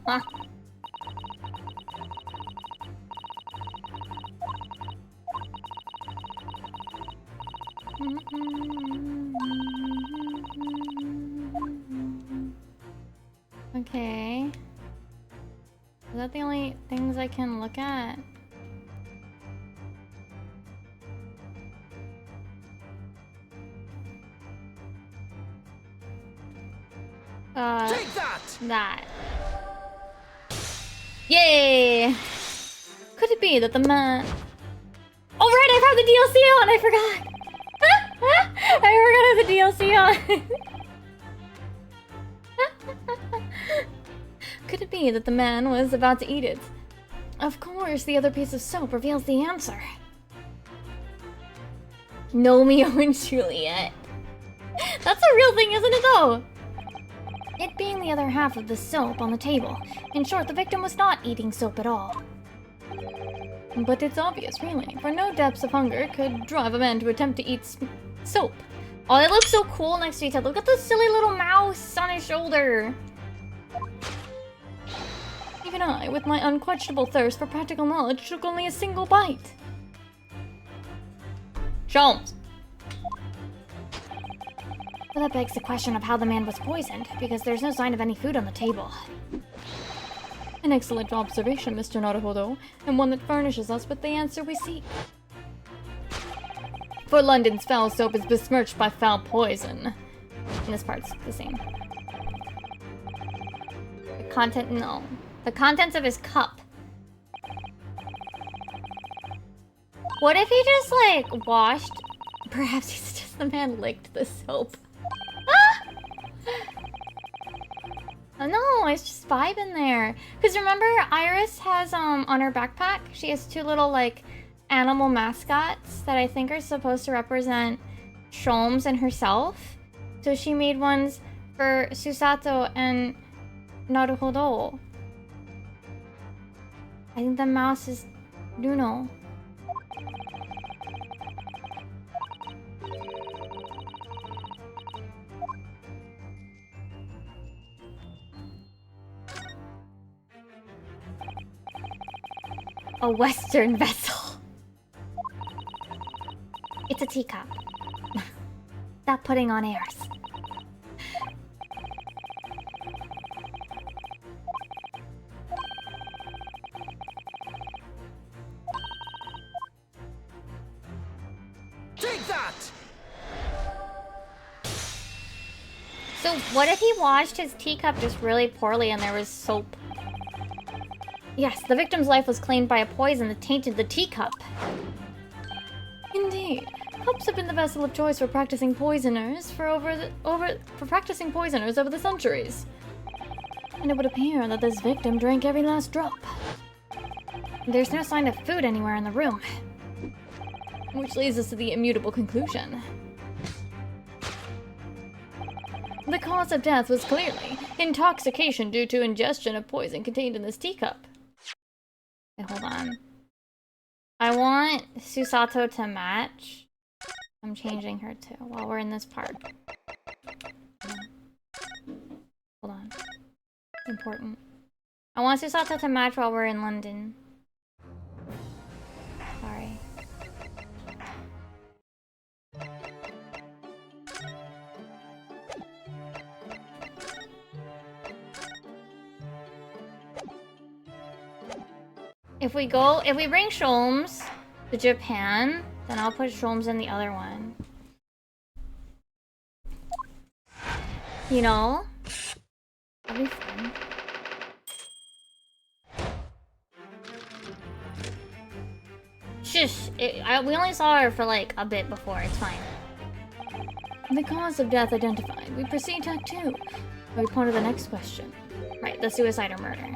Okay. Is that the only things I can look at? Take that! That. Yay! Could it be that the man... Oh right, I have the DLC on! I forgot! I forgot I have the DLC on! Could it be that the man was about to eat it? Of course, the other piece of soap reveals the answer. Romeo and Juliet. That's a real thing, isn't it though? It being the other half of the soap on the table. In short, the victim was not eating soap at all. But it's obvious, really, for no depths of hunger could drive a man to attempt to eat soap. Oh, they look so cool next to each other. Look at the silly little mouse on his shoulder. Even I, with my unquenchable thirst for practical knowledge, took only a single bite. Sholmes. Well, that begs the question of how the man was poisoned, because there's no sign of any food on the table. An excellent observation, Mr. Naruhodo, and one that furnishes us with the answer we seek. For London's foul soap is besmirched by foul poison. And this part's the same. The content, no. The contents of his cup. What if he just, like, washed? Perhaps he's just the man licked the soap. Oh no, it's just vibing there. Because remember, Iris has, on her backpack, she has two little, like, animal mascots that I think are supposed to represent Sholmes and herself. So she made ones for Susato and Naruhodo. I think the mouse is Luno. A Western vessel. It's a teacup. Stop putting on airs. Take that! So what if he washed his teacup just really poorly and there was soap? Yes, the victim's life was claimed by a poison that tainted the teacup. Indeed, cups have been the vessel of choice for practicing poisoners over the centuries. And it would appear that this victim drank every last drop. There's no sign of food anywhere in the room. Which leads us to the immutable conclusion. The cause of death was clearly intoxication due to ingestion of poison contained in this teacup. Okay, hold on. I want Susato to match. I'm changing her to while we're in this part. Hold on. Important. I want Susato to match while we're in London. Sorry. If we bring Sholmes to Japan, then I'll put Sholmes in the other one. You know? That'd be fun. Shush! We only saw her for like a bit before, it's fine. The cause of death identified. We proceed to Act 2. We ponder the next question. Right, the suicide or murder.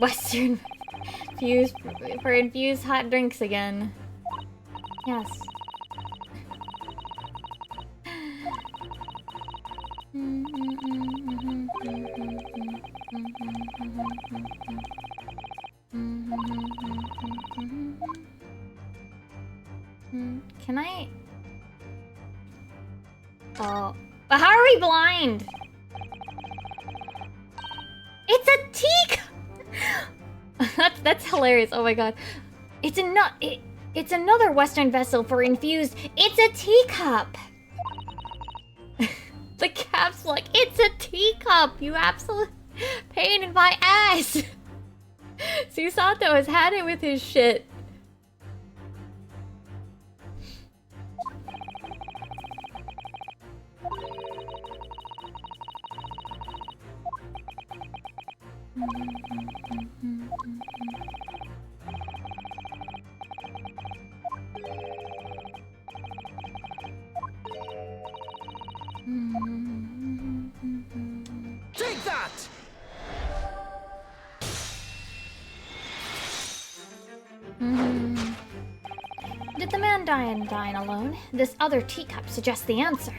Western fuse for infused hot drinks again. Yes. Can I? Oh, but how are we blind? It's a teacup. That's hilarious. Oh my god. It's another Western vessel for infused. It's a teacup. The caps lock. It's a teacup. You absolute. pain in my ass! Susato has had it with his shit. Take that! Did the man dine alone? This other teacup suggests the answer.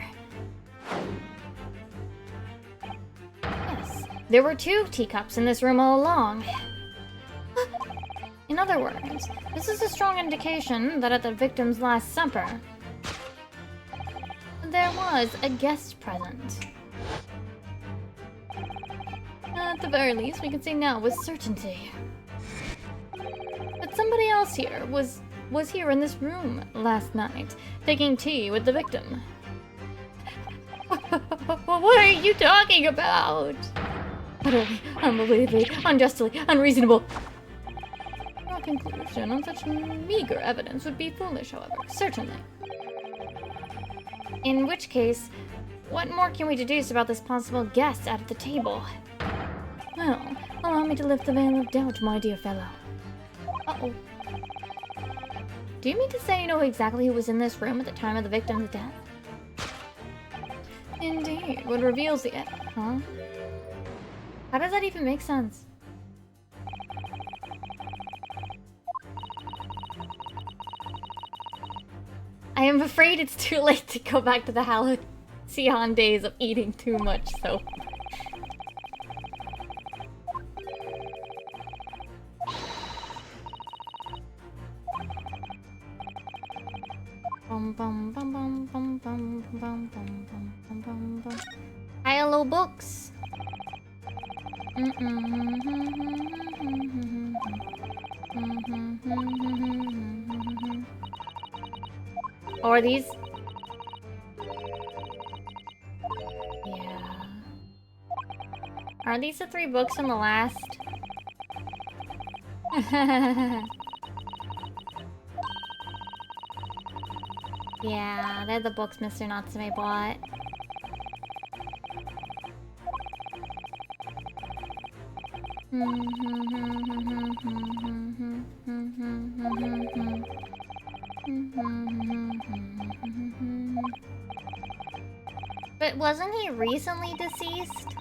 Yes, there were 2 teacups in this room all along. In other words, this is a strong indication that at the victim's Last Supper, there was a guest present. At the very least, we can say now with certainty that somebody else here was here in this room last night, taking tea with the victim. What are you talking about? Utterly, unbelievably, unjustly, unreasonable. Your conclusion on such meager evidence would be foolish, however, certainly. In which case, what more can we deduce about this possible guest at the table? Well, allow me to lift the veil of doubt, my dear fellow. Uh-oh. Do you mean to say you know exactly who was in this room at the time of the victim's death? Indeed, what reveals the... Huh? How does that even make sense? I am afraid it's too late to go back to the halcyon days of eating too much soap. Hello, books. Or these? Yeah. Are these the 3 books from the last? Yeah, they're the books Mr. Natsume bought. But wasn't he recently deceased?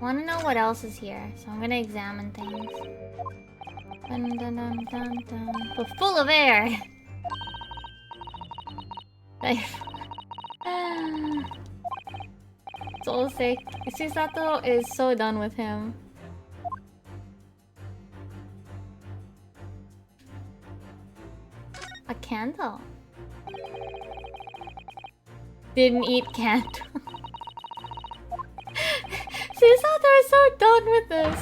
Want to know what else is here, so I'm gonna examine things. Dun, dun, dun, dun, dun. But full of air! Soul sake, Susato is so done with him. A candle. Didn't eat candle. Susato is so done with this.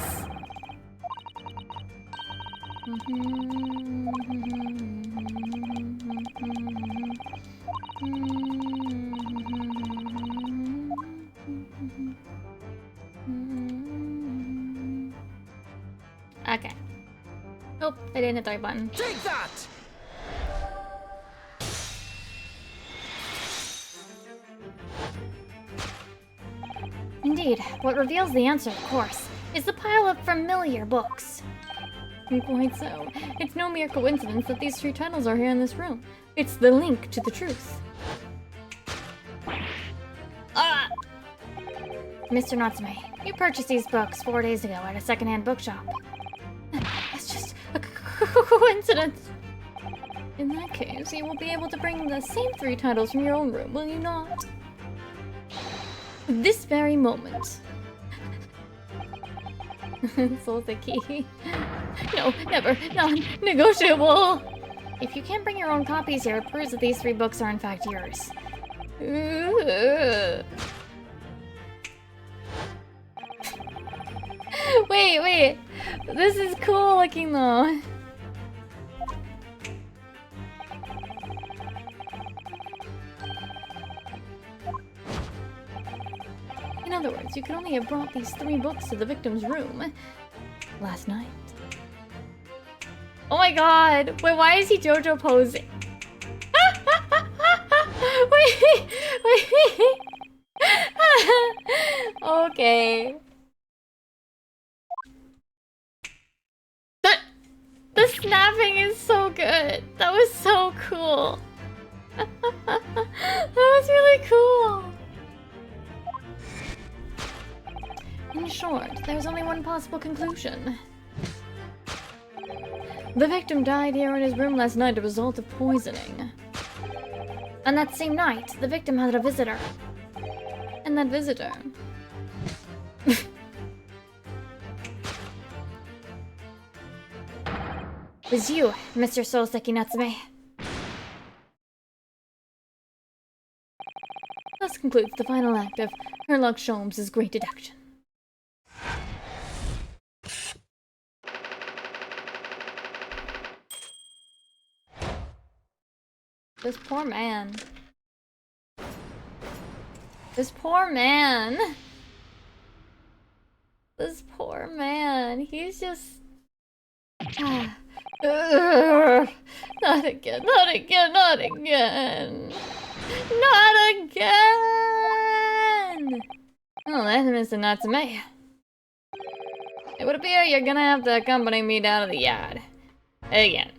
Okay. Oh, I didn't hit the right button. Take that! Indeed, what reveals the answer, of course, is the pile of familiar books. Quite so. It's no mere coincidence that these 3 titles are here in this room. It's the link to the truth. Ah! Mr. Natsume, you purchased these books 4 days ago at a secondhand bookshop. It's just a coincidence. In that case, you will be able to bring the same 3 titles from your own room, will you not? This very moment. Soseki. No, never. Non-negotiable. If you can't bring your own copies here, it proves that these 3 books are in fact yours. Wait. This is cool looking though. other words, you could only have brought these 3 books to the victim's room last night. Oh my god! Wait, why is he JoJo posing? Wait! Okay. The snapping is so good. That was so cool. That was really cool. In short, there's only one possible conclusion. The victim died here in his room last night as a result of poisoning. And that same night, the victim had a visitor. And that visitor... was you, Mr. Souseki Natsume. Thus concludes the final act of Sherlock Holmes' great deduction. This poor man. This poor man. This poor man. He's just... not again, not again, not again. Not again! Oh, that's Mr. Natsume. It would appear you're gonna have to accompany me down to the yard. Again.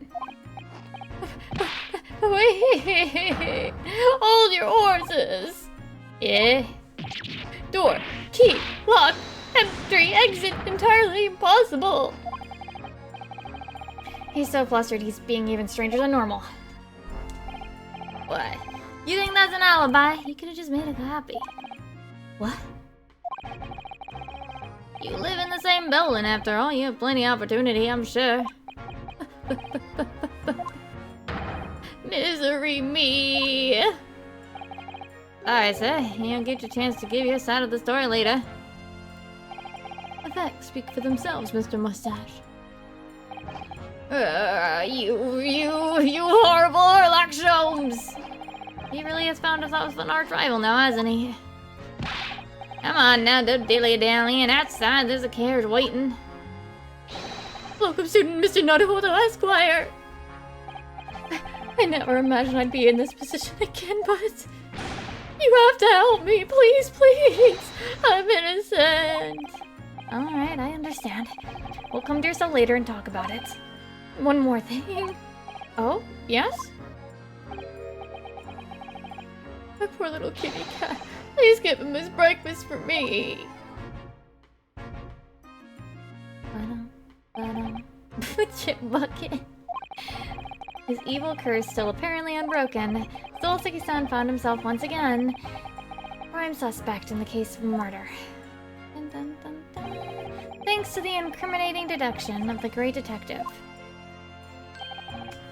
Wait! Hold your horses! Yeah? Door, key, lock, entry, exit, entirely impossible. He's so flustered he's being even stranger than normal. What? You think that's an alibi? You could have just made a copy. What? You live in the same building after all. You have plenty of opportunity, I'm sure. Misery me. Alright, sir. You'll get your chance to give your side of the story later. The facts speak for themselves, Mr. Mustache. You horrible Sherlock Holmes! He really has found himself an arch rival now, hasn't he? Come on now, don't dilly-dallying. Outside, there's a carriage waiting. Welcome, student Mr. Naruhodo Esquire. I never imagined I'd be in this position again, but... you have to help me, please, please! I'm innocent! Alright, I understand. We'll come to yourself later and talk about it. One more thing. Oh, yes? My poor little kitty cat. Please give him his breakfast for me. Chip bucket. His evil curse still apparently unbroken, Souseki-san found himself once again prime suspect in the case of murder. Dun, dun, dun, dun. Thanks to the incriminating deduction of the great detective.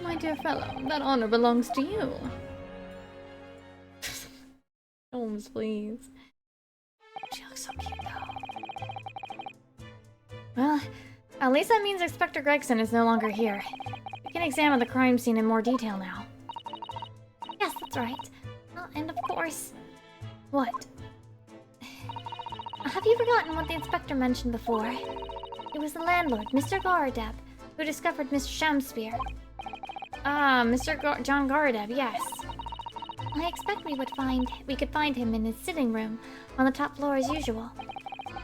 My dear fellow, that honor belongs to you. Holmes, please. She looks so cute, though. Well, at least that means Inspector Gregson is no longer here. We can examine the crime scene in more detail now. Yes, that's right. Oh, and of course... What? Have you forgotten what the inspector mentioned before? It was the landlord, Mr. Garadeb, who discovered Mr. Shamspear. Ah, John Garadeb, yes. I expect we could find him in his sitting room on the top floor as usual.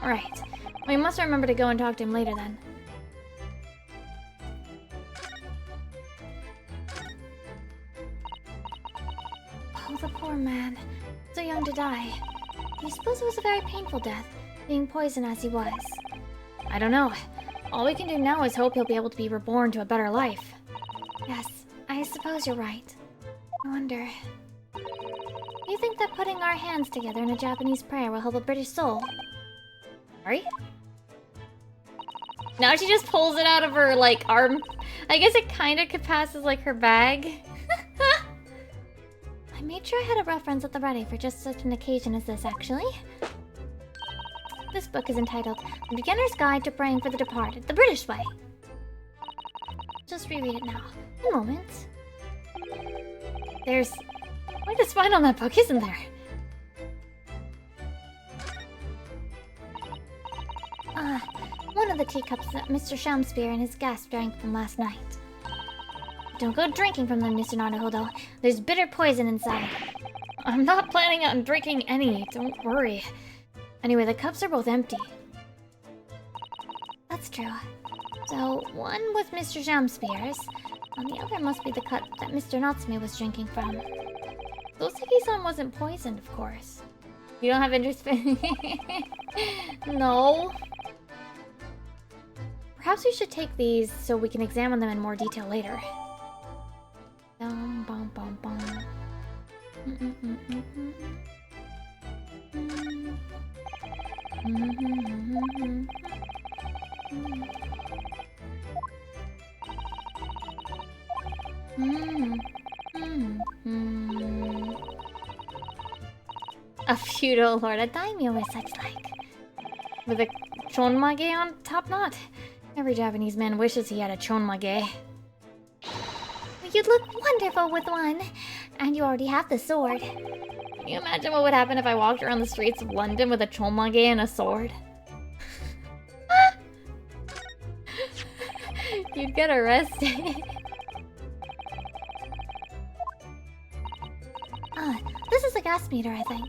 Right. We must remember to go and talk to him later then. Oh, the poor man. So young to die. Do you suppose it was a very painful death, being poisoned as he was? I don't know. All we can do now is hope he'll be able to be reborn to a better life. Yes, I suppose you're right. I wonder... Do you think that putting our hands together in a Japanese prayer will help a British soul? Sorry? Now she just pulls it out of her, like, arm. I guess it kinda could pass as, like, her bag. I made sure I had a reference at the ready for just such an occasion as this, actually. This book is entitled The Beginner's Guide to Praying for the Departed, the British Way. Just reread it now. A moment. There's quite a spine on that book, isn't there? one of the teacups that Mr. Shamspeare and his guests drank from last night. Don't go drinking from them, Mr. Naruhodo. There's bitter poison inside. I'm not planning on drinking any, don't worry. Anyway, the cups are both empty. That's true. So, one was Mr. Shamspeare's, and the other must be the cup that Mr. Natsume was drinking from. Doseki-san wasn't poisoned, of course. You don't have interest in... No. Perhaps we should take these so we can examine them in more detail later. Bum, bum, bum, bum. A feudal lord, a daimyo or such like. With a chonmage on top knot. Every Japanese man wishes he had a chonmage. You'd look wonderful with one, and you already have the sword. Can you imagine what would happen if I walked around the streets of London with a chonmage and a sword? You'd get arrested. This is a gas meter, I think.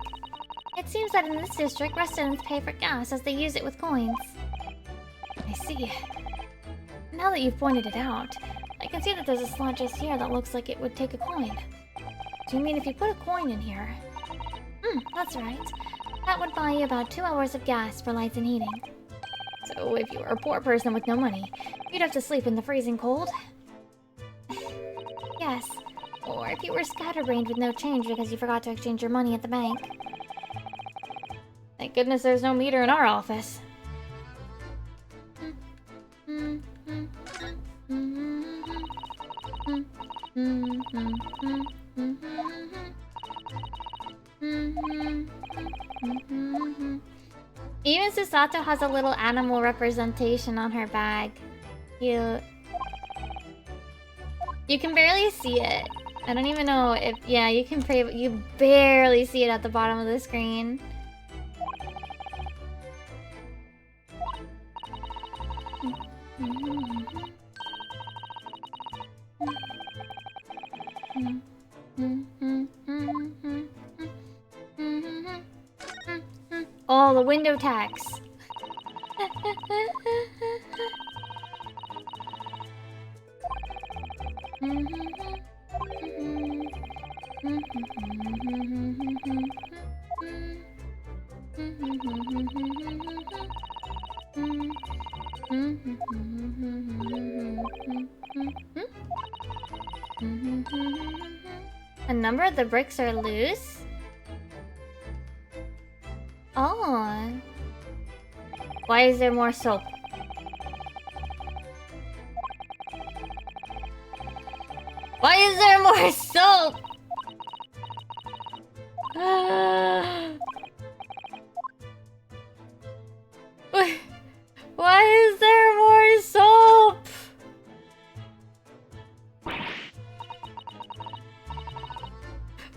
It seems that in this district, residents pay for gas as they use it with coins. I see. Now that you've pointed it out, I can see that there's a slot just here that looks like it would take a coin. Do you mean if you put a coin in here? That's right. That would buy you about 2 hours of gas for lights and heating. So if you were a poor person with no money, you'd have to sleep in the freezing cold? Yes. Or if you were scatterbrained with no change because you forgot to exchange your money at the bank. Thank goodness there's no meter in our office. Even Susato has a little animal representation on her bag. Cute. You can barely see it. I don't even know if... Yeah, you can pray, but you barely see it at the bottom of the screen. Oh, the window tax. A number of the bricks are loose? Oh. Why is there more soap? Why is there more soap? Why is there more soap?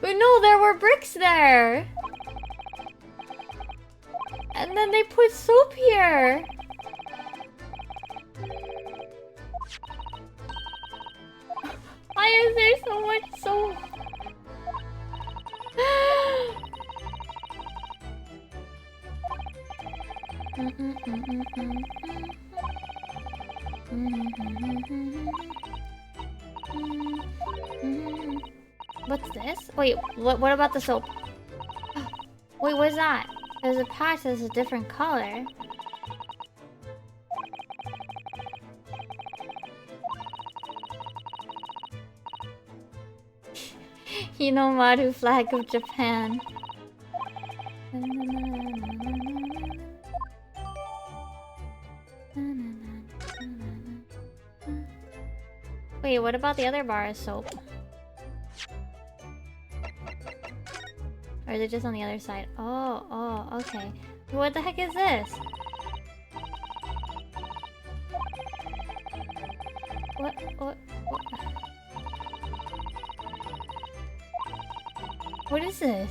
But no, there were bricks there. And then they put soap here. Why is there so much soap? What's this? Wait, what about the soap? Wait, what's that? There's a patch that's a different color. Hinomaru flag of Japan. Wait, what about the other bar of soap? Or is it just on the other side? Oh, okay. What the heck is this? What? What is this?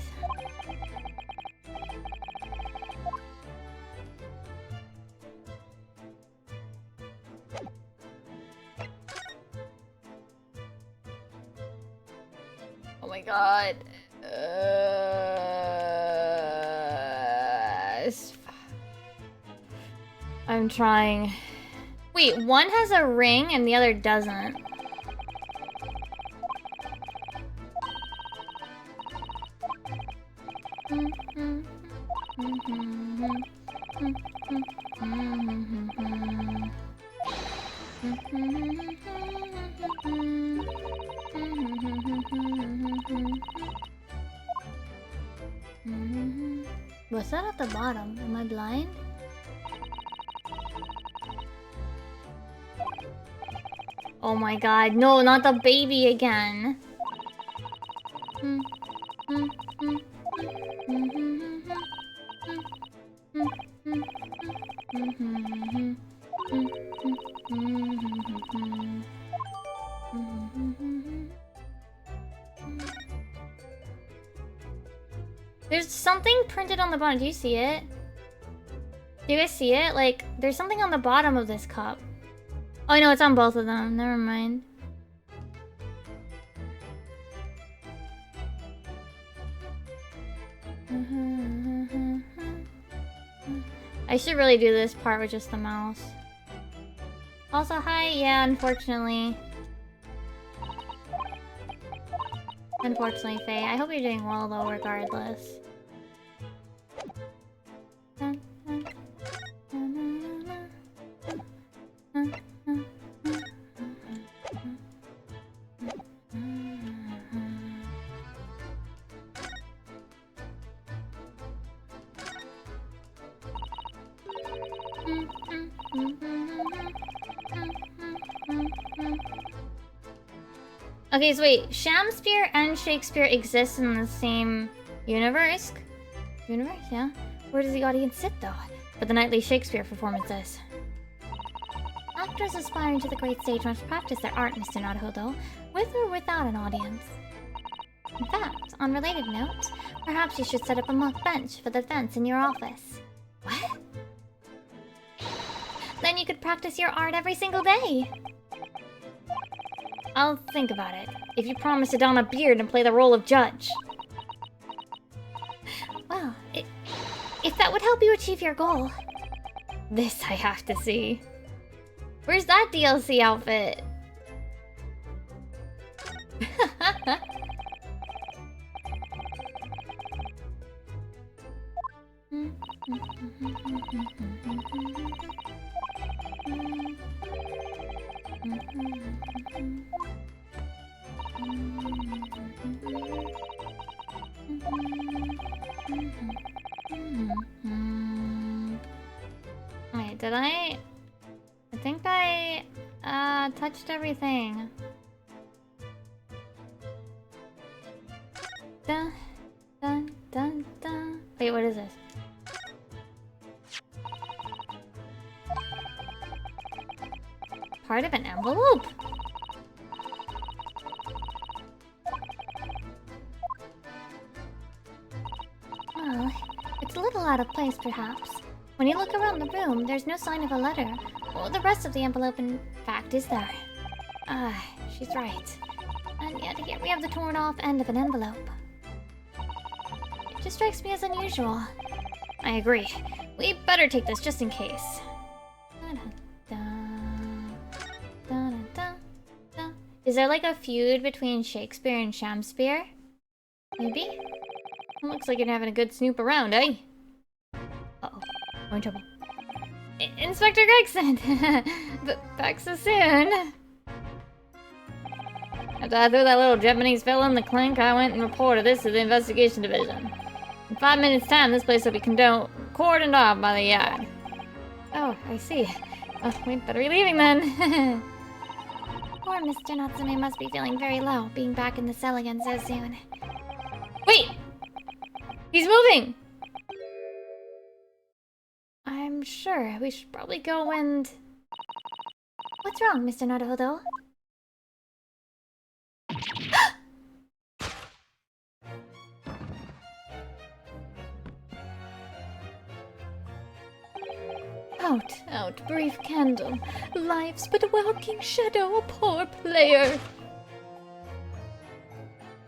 god. I'm trying. Wait, one has a ring and the other doesn't. What's that at the bottom? Am I blind? Oh my god, no, not the baby again. There's something printed on the bottom. Do you see it? Do you guys see it? Like, there's something on the bottom of this cup. Oh, no, it's on both of them. Never mind. I should really do this part with just the mouse. Also, hi. Yeah, unfortunately. Unfortunately, Faye. I hope you're doing well, though, regardless. Okay, so wait, Shakespeare and Shakespeare exist in the same universe? Universe, yeah? Where does the audience sit, though, for the nightly Shakespeare performances? Actors aspiring to the great stage must practice their art, Mr. Naruhodo, with or without an audience. In fact, on related note, perhaps you should set up a mock bench for the fence in your office. What? Then you could practice your art every single day! I'll think about it, if you promise to don a beard and play the role of judge. Well, if that would help you achieve your goal. This I have to see. Where's that DLC outfit? Wait, did I think I touched everything. Dun, dun, dun, dun. Wait, what is this? Part of an envelope? Well, it's a little out of place, perhaps. When you look around the room, there's no sign of a letter. Well, the rest of the envelope, in fact, is there. She's right. And yet here we have the torn off end of an envelope. It just strikes me as unusual. I agree. We better take this just in case. Is there like a feud between Shakespeare and Shamspeare? Maybe? Looks like you're having a good snoop around, eh? Uh-oh. We're in trouble. Inspector Gregson! Back so soon! After I threw that little Japanese fellow in the clink, I went and reported this to the investigation division. In 5 minutes' time, this place will be cordoned off by the yard. Oh, I see. Oh, we'd better be leaving then. Poor Mr. Natsume must be feeling very low, being back in the cell again so soon. Wait! He's moving! I'm sure we should probably go and... What's wrong, Mr. Naruhodo? Out, brief candle. Life's but a walking shadow, a poor player.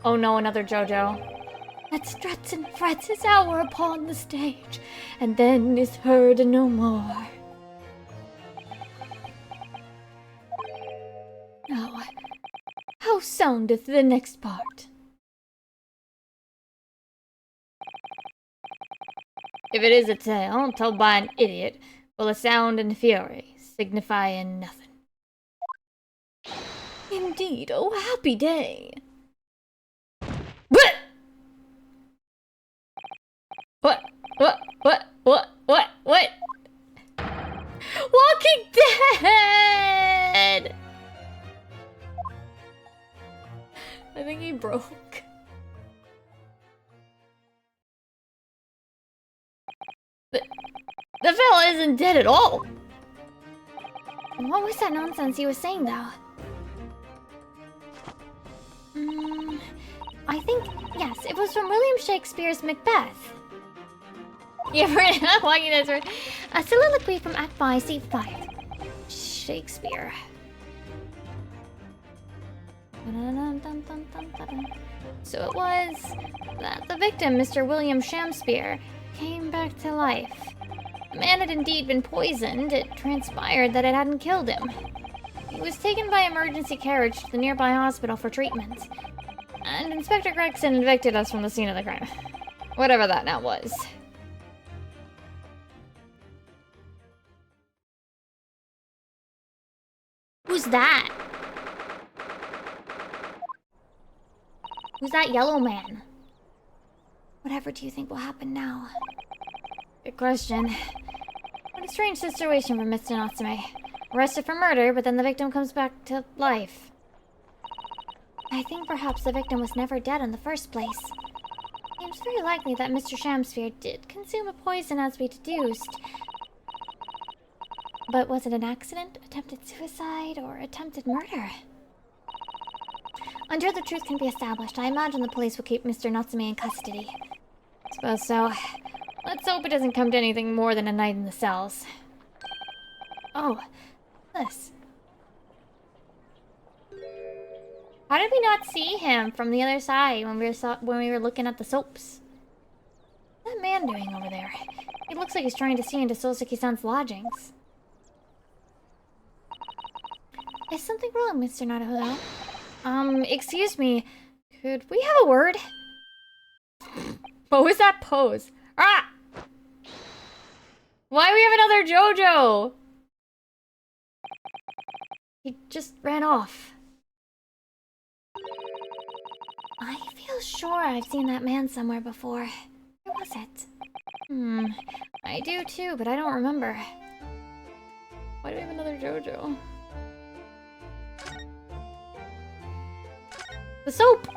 Oh no, another JoJo. That struts and frets his hour upon the stage, and then is heard no more. Now, how soundeth the next part? If it is a tale told by an idiot, full of sound and fury, signifying nothing. Indeed, oh happy day! What? What? What? Walking Dead! I think he broke. The fella isn't dead at all! What was that nonsense he was saying, though? I think, yes, it was from William Shakespeare's Macbeth. Yeah, right. Walking Dead's right. A soliloquy from Act 5, Scene 5. Shakespeare. So it was that the victim, Mr. William Shakespeare, came back to life. The man had indeed been poisoned. It transpired that it hadn't killed him. He was taken by emergency carriage to the nearby hospital for treatment. And Inspector Gregson evicted us from the scene of the crime. Whatever that now was. Who's that? Who's that yellow man? Whatever do you think will happen now? Good question. What a strange situation for Mr. Natsume. Arrested for murder, but then the victim comes back to life. I think perhaps the victim was never dead in the first place. Seems very likely that Mr. Shamsphere did consume a poison as we deduced. But was it an accident, attempted suicide, or attempted murder? Until the truth can be established, I imagine the police will keep Mr. Natsume in custody. Suppose so. Let's hope it doesn't come to anything more than a night in the cells. Oh, this. How did we not see him from the other side when we were looking at the soaps? What's that man doing over there? It looks like he's trying to see into Soseki-san's lodgings. Is something wrong, Mr. Naruto? Excuse me. Could we have a word? What was that pose? Ah! Why do we have another JoJo? He just ran off. I feel sure I've seen that man somewhere before. Where was it? I do too, but I don't remember. Why do we have another JoJo? The soap!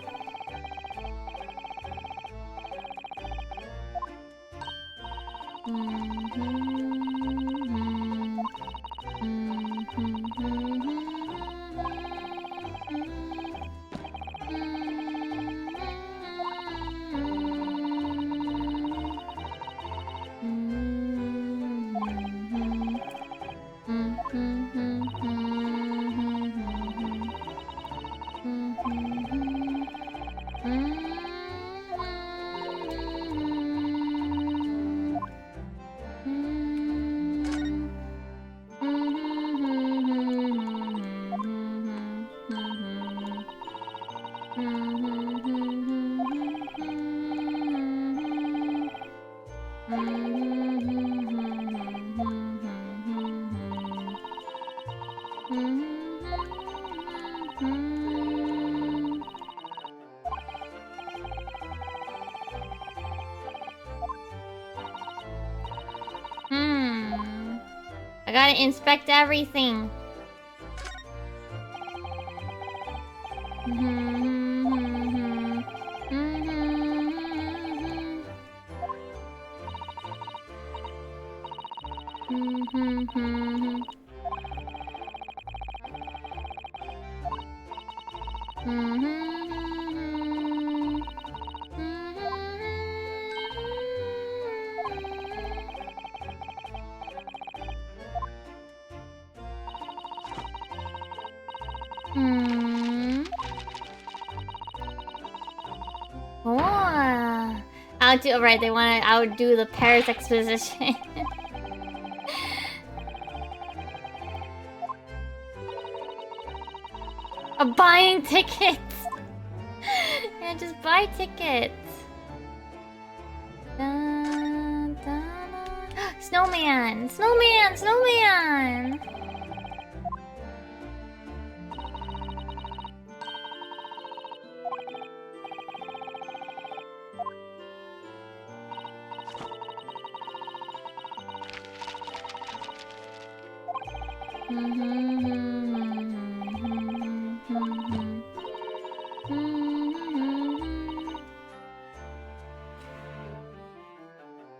I gotta inspect everything. how to. Right, they want to outdo the Paris exposition. Buying tickets. Yeah, just buy tickets. Dun, dun, dun. Snowman! Snowman! Snowman!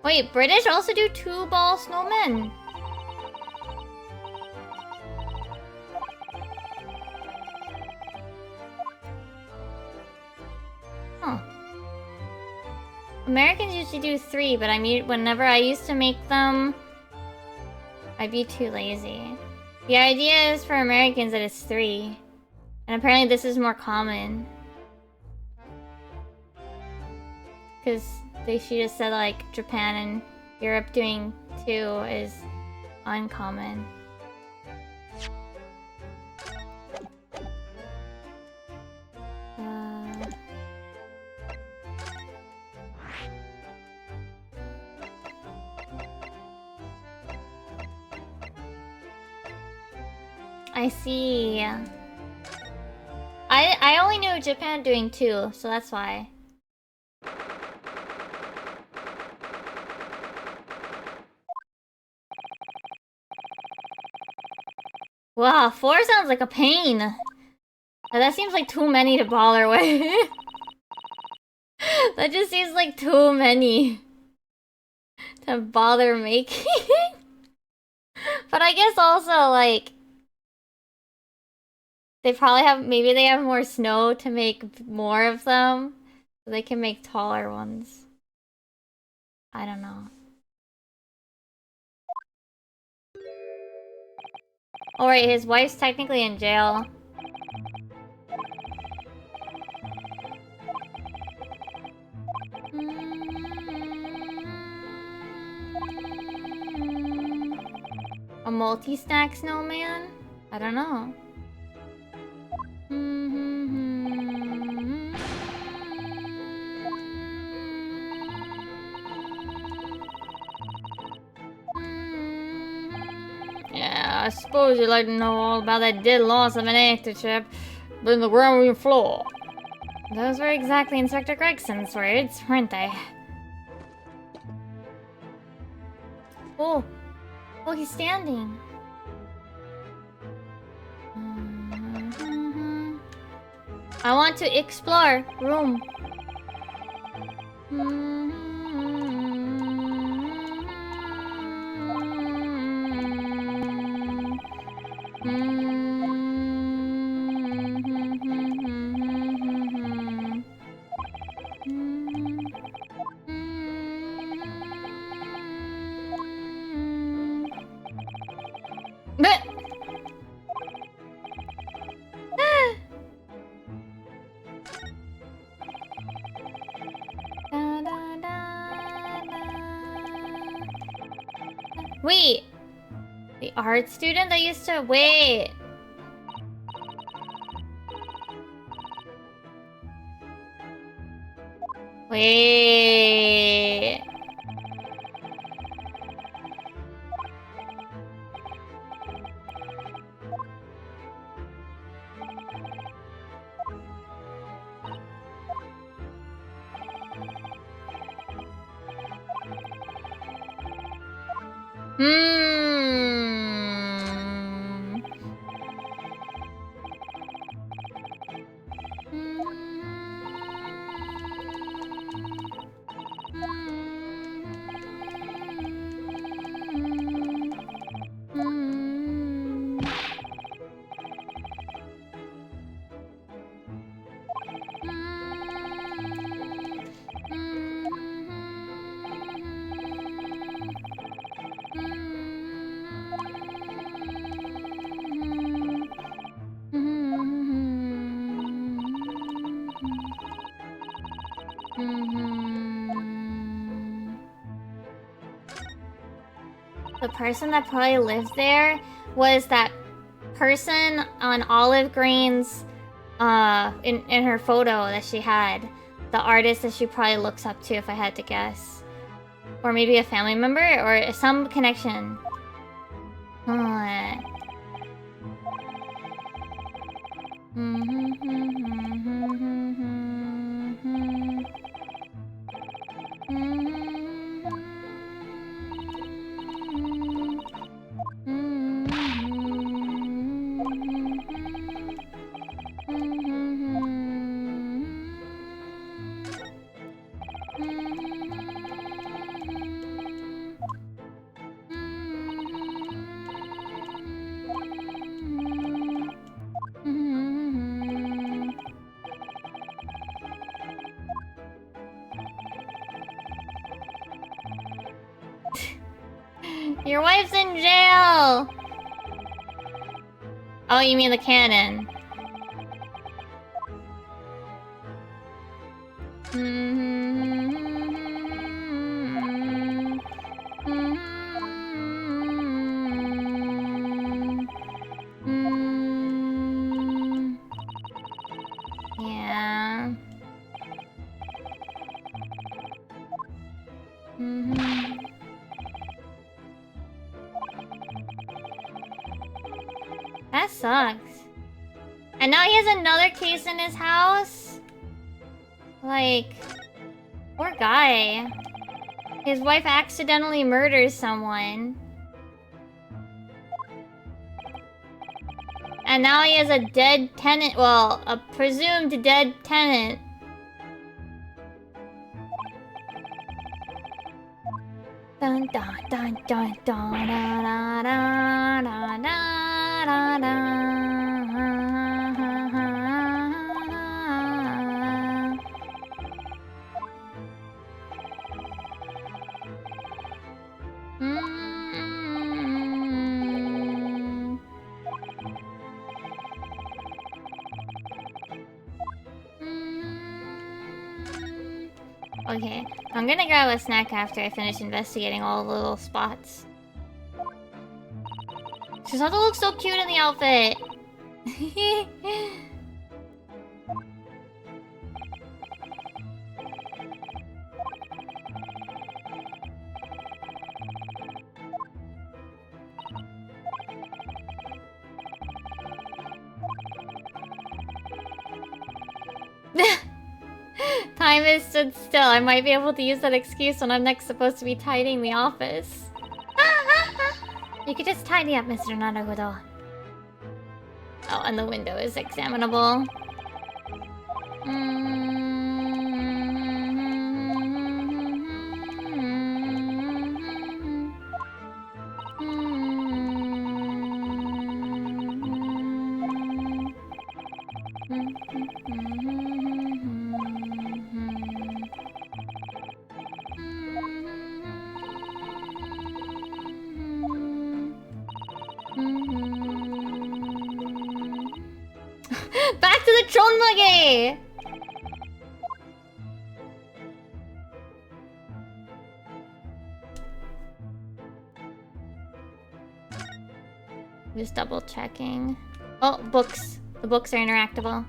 Wait, British also do 2-ball snowmen? Huh. Americans usually do 3, but whenever I used to make them, I'd be too lazy. The idea is for Americans that it's 3. And apparently this is more common. Because she just said like Japan and Europe doing 2 is uncommon. I see. I only knew Japan doing 2, so that's why. Wow, 4 sounds like a pain. That seems like too many to bother with. That just seems like too many to bother making. But I guess also, like, maybe they have more snow to make more of them. So they can make taller ones. I don't know. Oh right, his wife's technically in jail. A multi-snack snowman? I don't know. Yeah, I suppose you'd like to know all about that dead loss of an actor chip in the ground room floor. Those were exactly Inspector Gregson's words, weren't they? Oh. Oh, he's standing. I want to explore room. Wait! The art student that used to... Wait! Wait... the person that probably lived there was that person on Olive Green's, in her photo that she had. The artist that she probably looks up to, if I had to guess. Or maybe a family member, or some connection. Your wife's in jail! Oh, you mean the cannon. Yeah. That sucks. And now he has another case in his house? Like... Poor guy. His wife accidentally murders someone. And now he has a dead tenant, well, a presumed dead tenant. Dun dun dun dun dun da da da da da da. Okay, I'm gonna grab a snack after I finish investigating all the little spots. She's about to look so cute in the outfit. Time has stood still. I might be able to use that excuse when I'm next supposed to be tidying the office. You could just tidy up, Mr. Naruhodo. Oh, and the window is examinable. Back to the Chonmage! Just double checking. Oh, books. The books are interactable.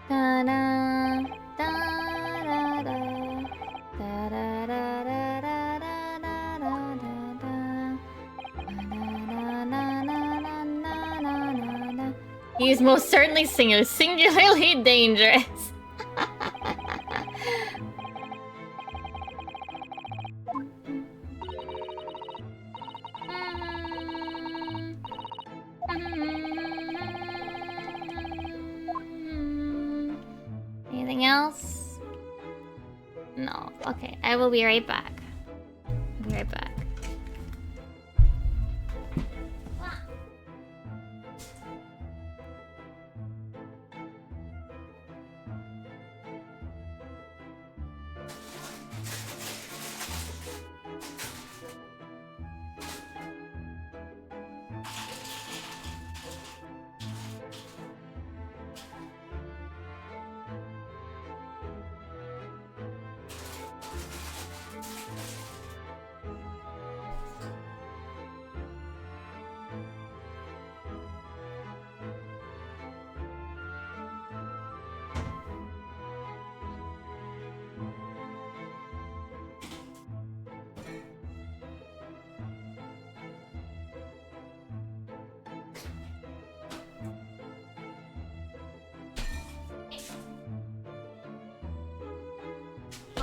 Da-da, da-da-da, da-da-da-da-da-da-da-da-da, da-da-da-da-da-da-da-da-da. He is most certainly singularly dangerous. Anything else? No. Okay, I will be right back. I'll be right back.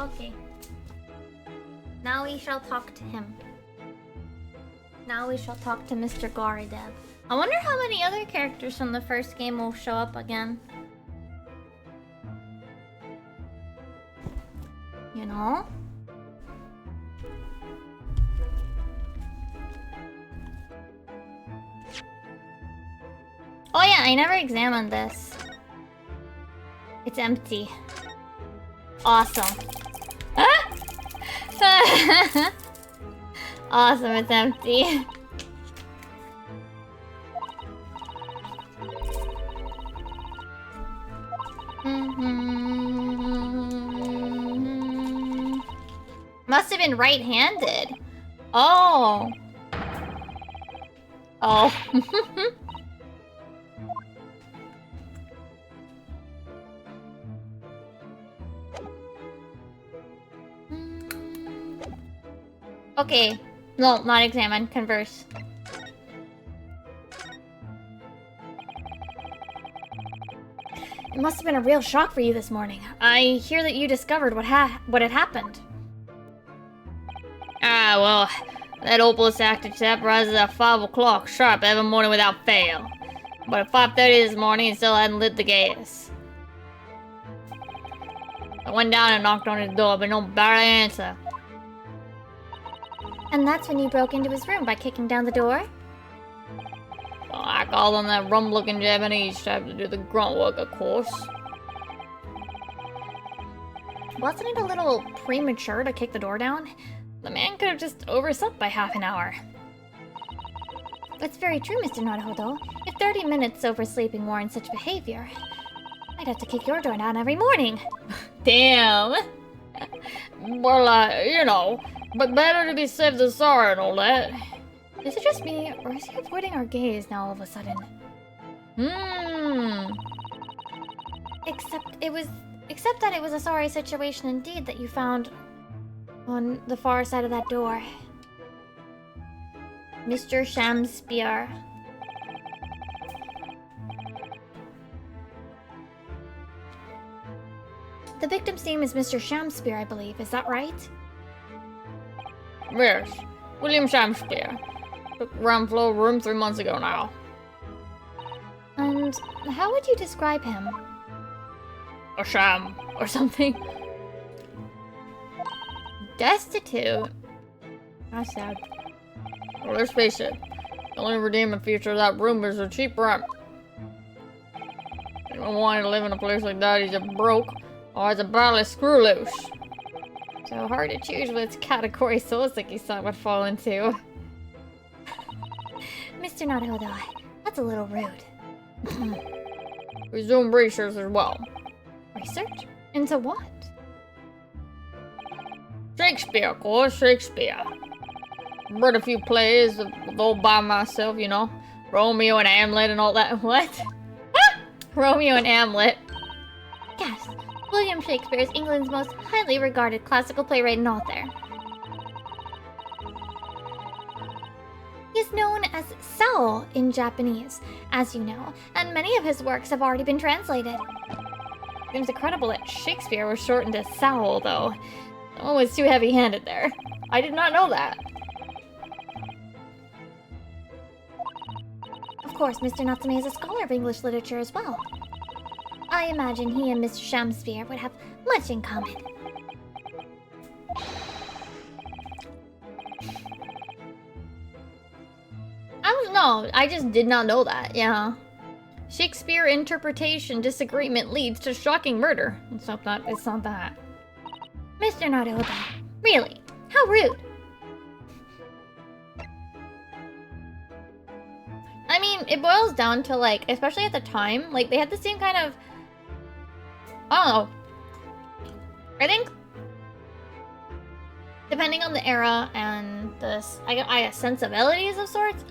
Okay. Now we shall talk to him. Now we shall talk to Mr. Goridev. I wonder how many other characters from the first game will show up again. You know? Oh yeah, I never examined this. It's empty. Awesome. Awesome, it's empty. Must have been right-handed. Oh. Oh. Okay. No, not examine. Converse. It must have been a real shock for you this morning. I hear that you discovered what had happened. Ah, well, that opalist actor chap rises at 5 o'clock sharp every morning without fail. But at 5:30 this morning, he still hadn't lit the gas. I went down and knocked on his door, but no barely answer. And that's when you broke into his room by kicking down the door? Well, I called on that rum-looking Japanese chap to do the grunt work, of course. Wasn't it a little premature to kick the door down? The man could have just overslept by half an hour. That's very true, Mr. Naruhodo. If 30 minutes oversleeping warrants such behavior, I'd have to kick your door down every morning. Damn. Well, you know, but better to be safe than sorry and all that. Is it just me, or is he avoiding our gaze now all of a sudden? Except that it was a sorry situation indeed that you found on the far side of that door. Mr. Shamspear. The victim's name is Mr. Shamspear, I believe. Is that right? Yes. William Shamspear. Took ground floor room 3 months ago now. And how would you describe him? A sham, or something. Destitute? That's sad. Well, let's face it. The only redeeming feature of that room is the cheap rent. Anyone wanting to live in a place like that, he's a broke, or has a badly screw loose. So hard to choose which category Souseki-san would fall into. Mr. Naruhodo, that's a little rude. Resume research as well. Research? Into what? Shakespeare, of course, Shakespeare. Read a few plays all by myself, you know. Romeo and Hamlet and all that. What? Romeo and Hamlet. Yes, William Shakespeare is England's most highly regarded classical playwright and author. He is known as Sao in Japanese, as you know, and many of his works have already been translated. Seems incredible that Shakespeare was shortened to Sao, though. Someone was too heavy-handed there. I did not know that. Of course, Mr. Natsume is a scholar of English literature as well. I imagine he and Mr. Shamspear would have much in common. I don't know, I just did not know that, yeah. Shakespeare interpretation disagreement leads to shocking murder. It's not that. Mr. Naruhodo, really? How rude. I mean, it boils down to, like, especially at the time, like, they had the same kind of... I don't know. I think... depending on the era and the, I guess, sensibilities of sorts,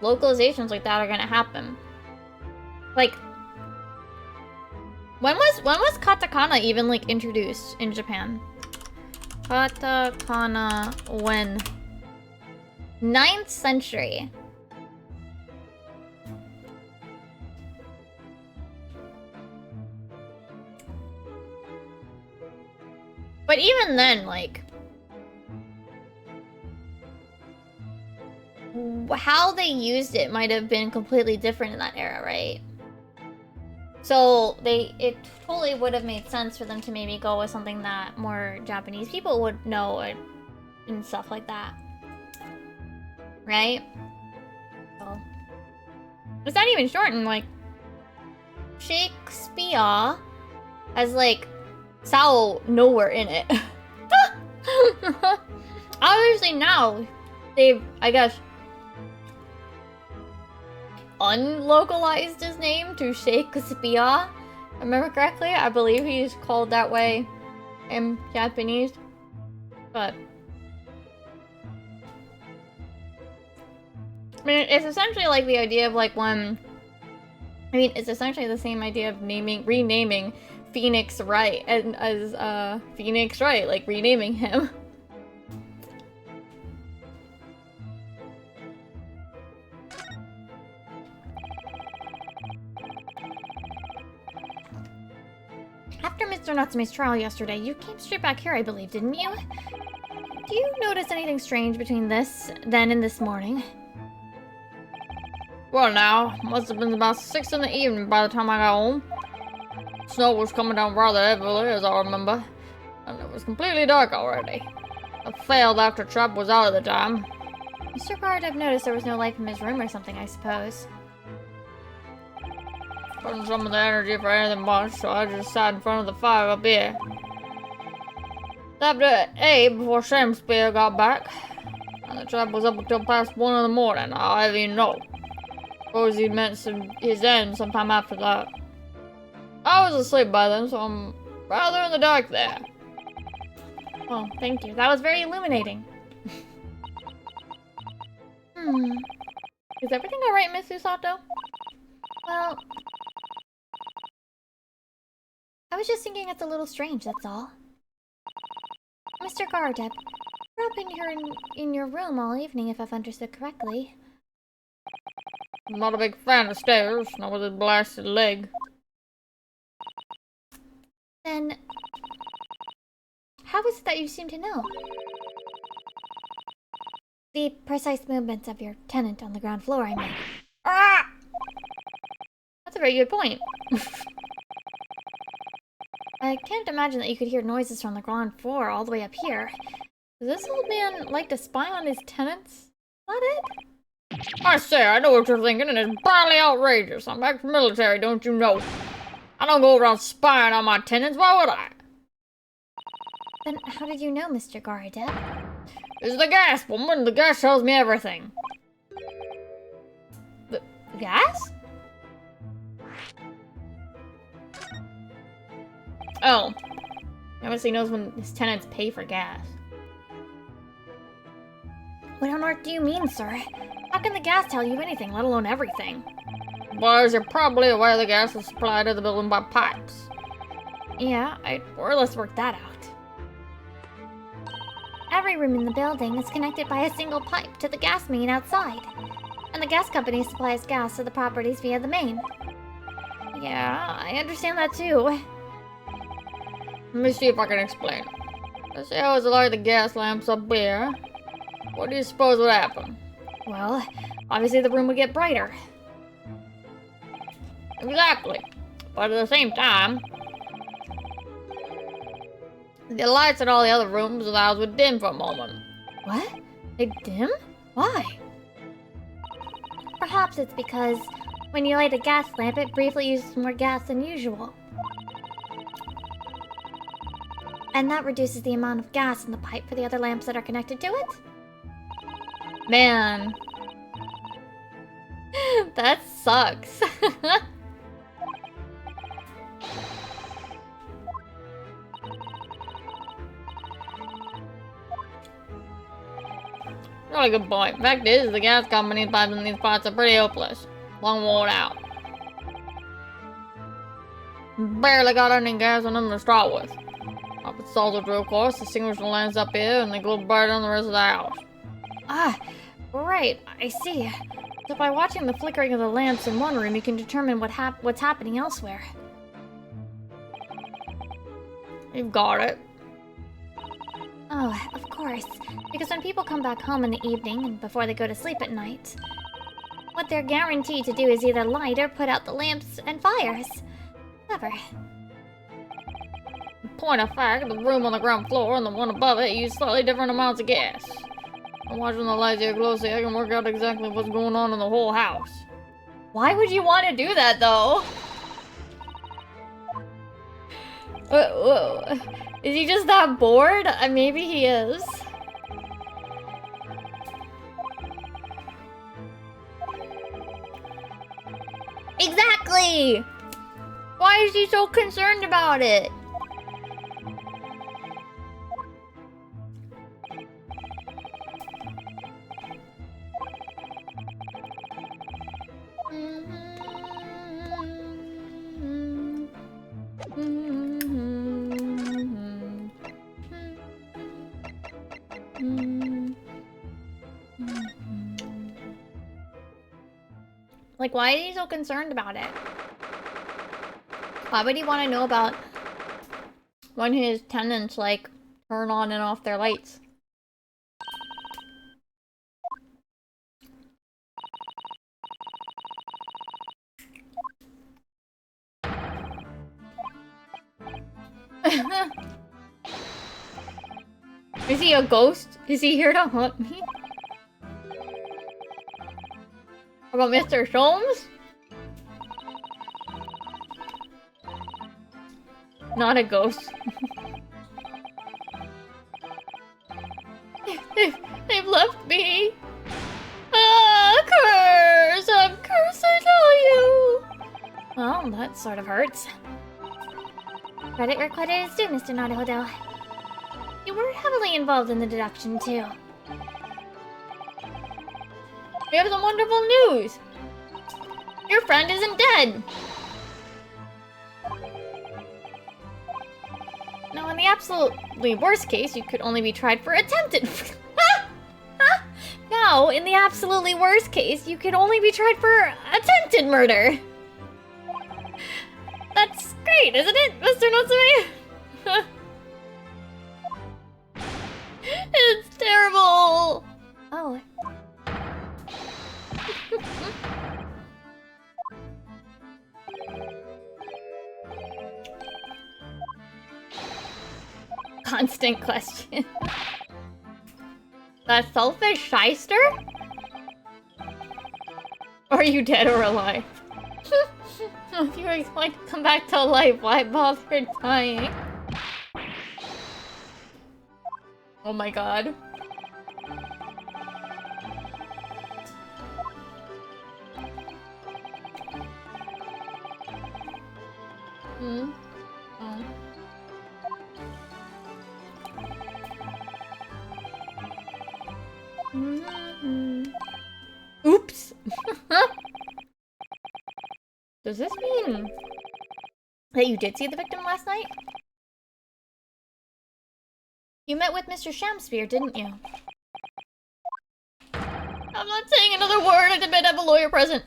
localizations like that are gonna happen. Like... When was katakana even, like, introduced in Japan? Katakana when? 9th century. But even then, like, how they used it might have been completely different in that era, right? So it totally would have made sense for them to maybe go with something that more Japanese people would know and stuff like that. Right? So, it's not even shortened, like, Shakespeare has, like, Sao nowhere in it. Obviously now, they've, I guess, unlocalized his name to Shakespeare. If I remember correctly, I believe he's called that way in Japanese. But I mean, it's essentially like the idea of like when it's essentially the same idea of renaming Phoenix Wright as Phoenix Wright, like renaming him. After Mr. Natsume's trial yesterday, you came straight back here, I believe, didn't you? Do you notice anything strange between then and this morning? Well now, must have been about 6 in the evening by the time I got home. Snow was coming down rather heavily, as I remember, and it was completely dark already. I failed after Trap was out at the time. Mr. Guard, I've noticed there was no light in his room or something, I suppose. Couldn't summon the energy for anything much, so I just sat in front of the fire up here. Slept at 8 before Shakespeare got back, and the Trap was up until past 1 in the morning, I'll even know. Suppose he meant his end sometime after that. I was asleep by then, so I'm rather in the dark there. Well, thank you. That was very illuminating. Is everything alright, Miss Usato? Well, I was just thinking it's a little strange, that's all. Mr. Gardep, you're up in your room all evening, if I've understood correctly. I'm not a big fan of stairs, not with his blasted leg. Then, how is it that you seem to know? The precise movements of your tenant on the ground floor, I mean. Ah! That's a very good point. I can't imagine that you could hear noises from the ground floor all the way up here. Does this old man like to spy on his tenants? Is that it? I say, I know what you're thinking, and it's barely outrageous. I'm ex-military, don't you know? I don't go around spying on my tenants, why would I? Then how did you know, Mr. Garadep? It's the gas, woman. The gas tells me everything. The gas? Oh. He obviously knows when his tenants pay for gas. What on earth do you mean, sir? How can the gas tell you anything, let alone everything? Boys, you're probably aware the gas is supplied to the building by pipes. Yeah, I'd more or less worked that out. Every room in the building is connected by a single pipe to the gas main outside. And the gas company supplies gas to the properties via the main. Yeah, I understand that too. Let me see if I can explain. Let's say I was to light the gas lamps up here. What do you suppose would happen? Well, obviously the room would get brighter. Exactly. But at the same time, the lights in all the other rooms of the house would dim for a moment. What? They'd dim? Why? Perhaps it's because when you light a gas lamp, it briefly uses more gas than usual. And that reduces the amount of gas in the pipe for the other lamps that are connected to it. Man. That sucks. Really good point. Fact is, the gas company's pipes in these parts are pretty hopeless. Long worn out. Barely got any gas in them to start with. Up at Salter, of course, the extinguisher lands up here and they glow brighter than the rest of the house. Ah, right, I see. So by watching the flickering of the lamps in one room, you can determine what's happening elsewhere. You've got it. Oh, of course. Because when people come back home in the evening and before they go to sleep at night, what they're guaranteed to do is either light or put out the lamps and fires. Clever. Point of fact, the room on the ground floor and the one above it use slightly different amounts of gas. I'm watching the lights here closely. I can work out exactly what's going on in the whole house. Why would you want to do that, though? Whoa. Is he just that bored? Maybe he is. Exactly! Why is he so concerned about it? Like, why is he so concerned about it? Why would he want to know about when his tenants, like, turn on and off their lights? Is he a ghost? Is he here to haunt me? About Mr. Sholmes? Not a ghost. They've left me. Ah, curse! I'm cursed, I tell you! Well, that sort of hurts. Credit where credit is due, Mr. Naruhodo. You were heavily involved in the deduction, too. We have some wonderful news! Your friend isn't dead! Now, in the absolutely worst case, you could only be tried for attempted... Now, in the absolutely worst case, you could only be tried for attempted murder! That's great, isn't it, Mr. Natsume? It's terrible! Oh. Constant question. That selfish shyster? Are you dead or alive? If you were going to come back to life, why bother dying? Oh my god. Hmm? Oh. Oops! Does this mean that you did see the victim last night? You met with Mr. Shamspear, didn't you? I'm not saying another word. I demand to have a lawyer present.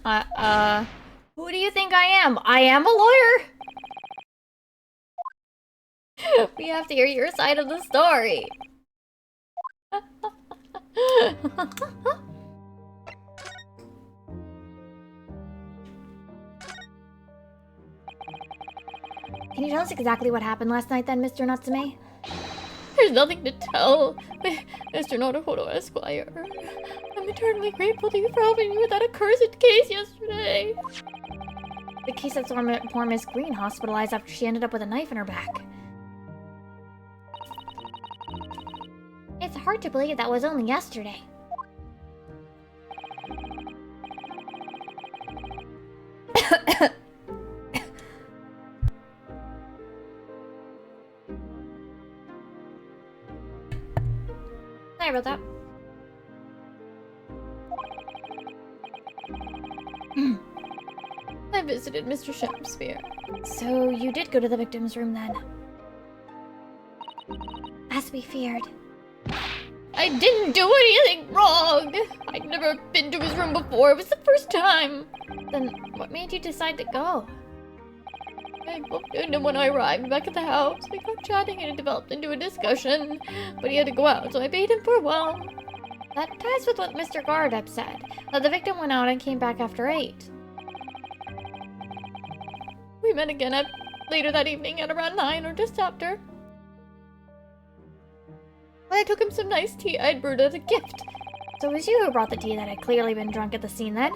Who do you think I am? I am a lawyer? We have to hear your side of the story. Can you tell us exactly what happened last night then, Mr. Natsume? There's nothing to tell, Mr. Naruhodo Esquire. I'm eternally grateful to you for helping me with that accursed case yesterday. The case that saw poor Miss Green hospitalized after she ended up with a knife in her back. It's hard to believe that was only yesterday. Sorry about that. I visited Mr. Shamspear. So you did go to the victim's room then? As we feared. I didn't do anything wrong! I'd never been to his room before. It was the first time. Then what made you decide to go? I bumped into him when I arrived back at the house. We got chatting and it developed into a discussion, but he had to go out, so I bade him farewell. That ties with what Mr. Gardep said, that the victim went out and came back after 8. We met again later that evening at around 9 or just after. When I took him some nice tea I'd brewed as a gift. So it was you who brought the tea that had clearly been drunk at the scene then?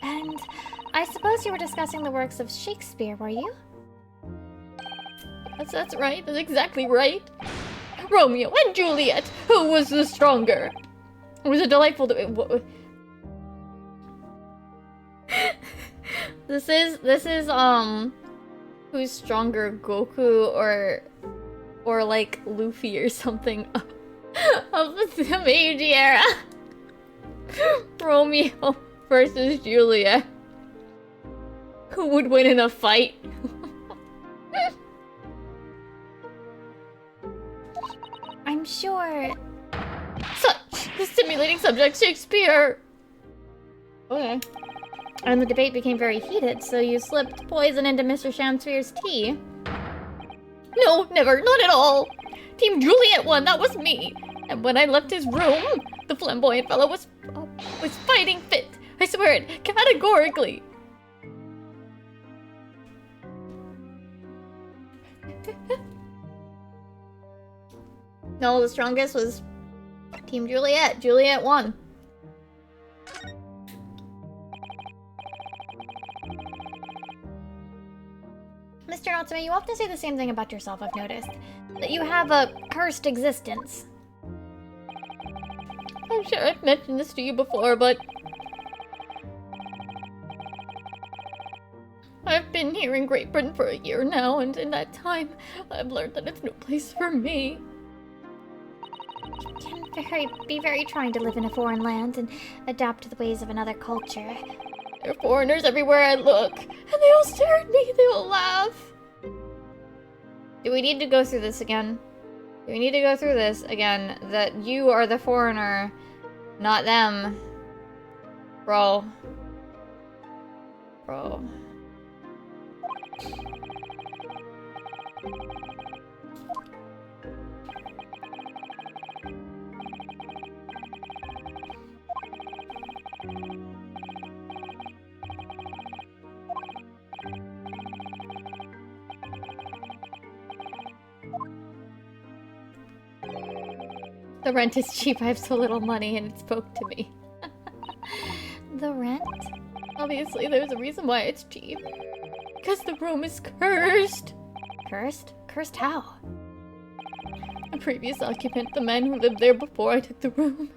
And I suppose you were discussing the works of Shakespeare, were you? That's right. That's exactly right. Romeo and Juliet! Who was the stronger? It was a delightful... This is, who's stronger, Goku or like Luffy or something of the Meiji era? Romeo versus Juliet. Who would win in a fight? I'm sure... Such the stimulating subject, Shakespeare! Okay. And the debate became very heated, so you slipped poison into Mr. Shamsphere's tea. No, never, not at all! Team Juliet won, that was me! And when I left his room, the flamboyant fellow was fighting fit. I swear it, categorically! No, the strongest was Team Juliet. Juliet won. Mr. Natsume, you often say the same thing about yourself, I've noticed. That you have a cursed existence. I'm sure I've mentioned this to you before, but... I've been here in Great Britain for a year now, and in that time, I've learned that it's no place for me. It can be very trying to live in a foreign land and adapt to the ways of another culture. There are foreigners everywhere I look, and they all stare at me, they all laugh. Do we need to go through this again? Do we need to go through this again? That you are the foreigner, not them. Bro. Bro. The rent is cheap, I have so little money, and it spoke to me. The rent? Obviously, there's a reason why it's cheap. Because the room is cursed. Cursed? Cursed how? The previous occupant, the man who lived there before I took the room,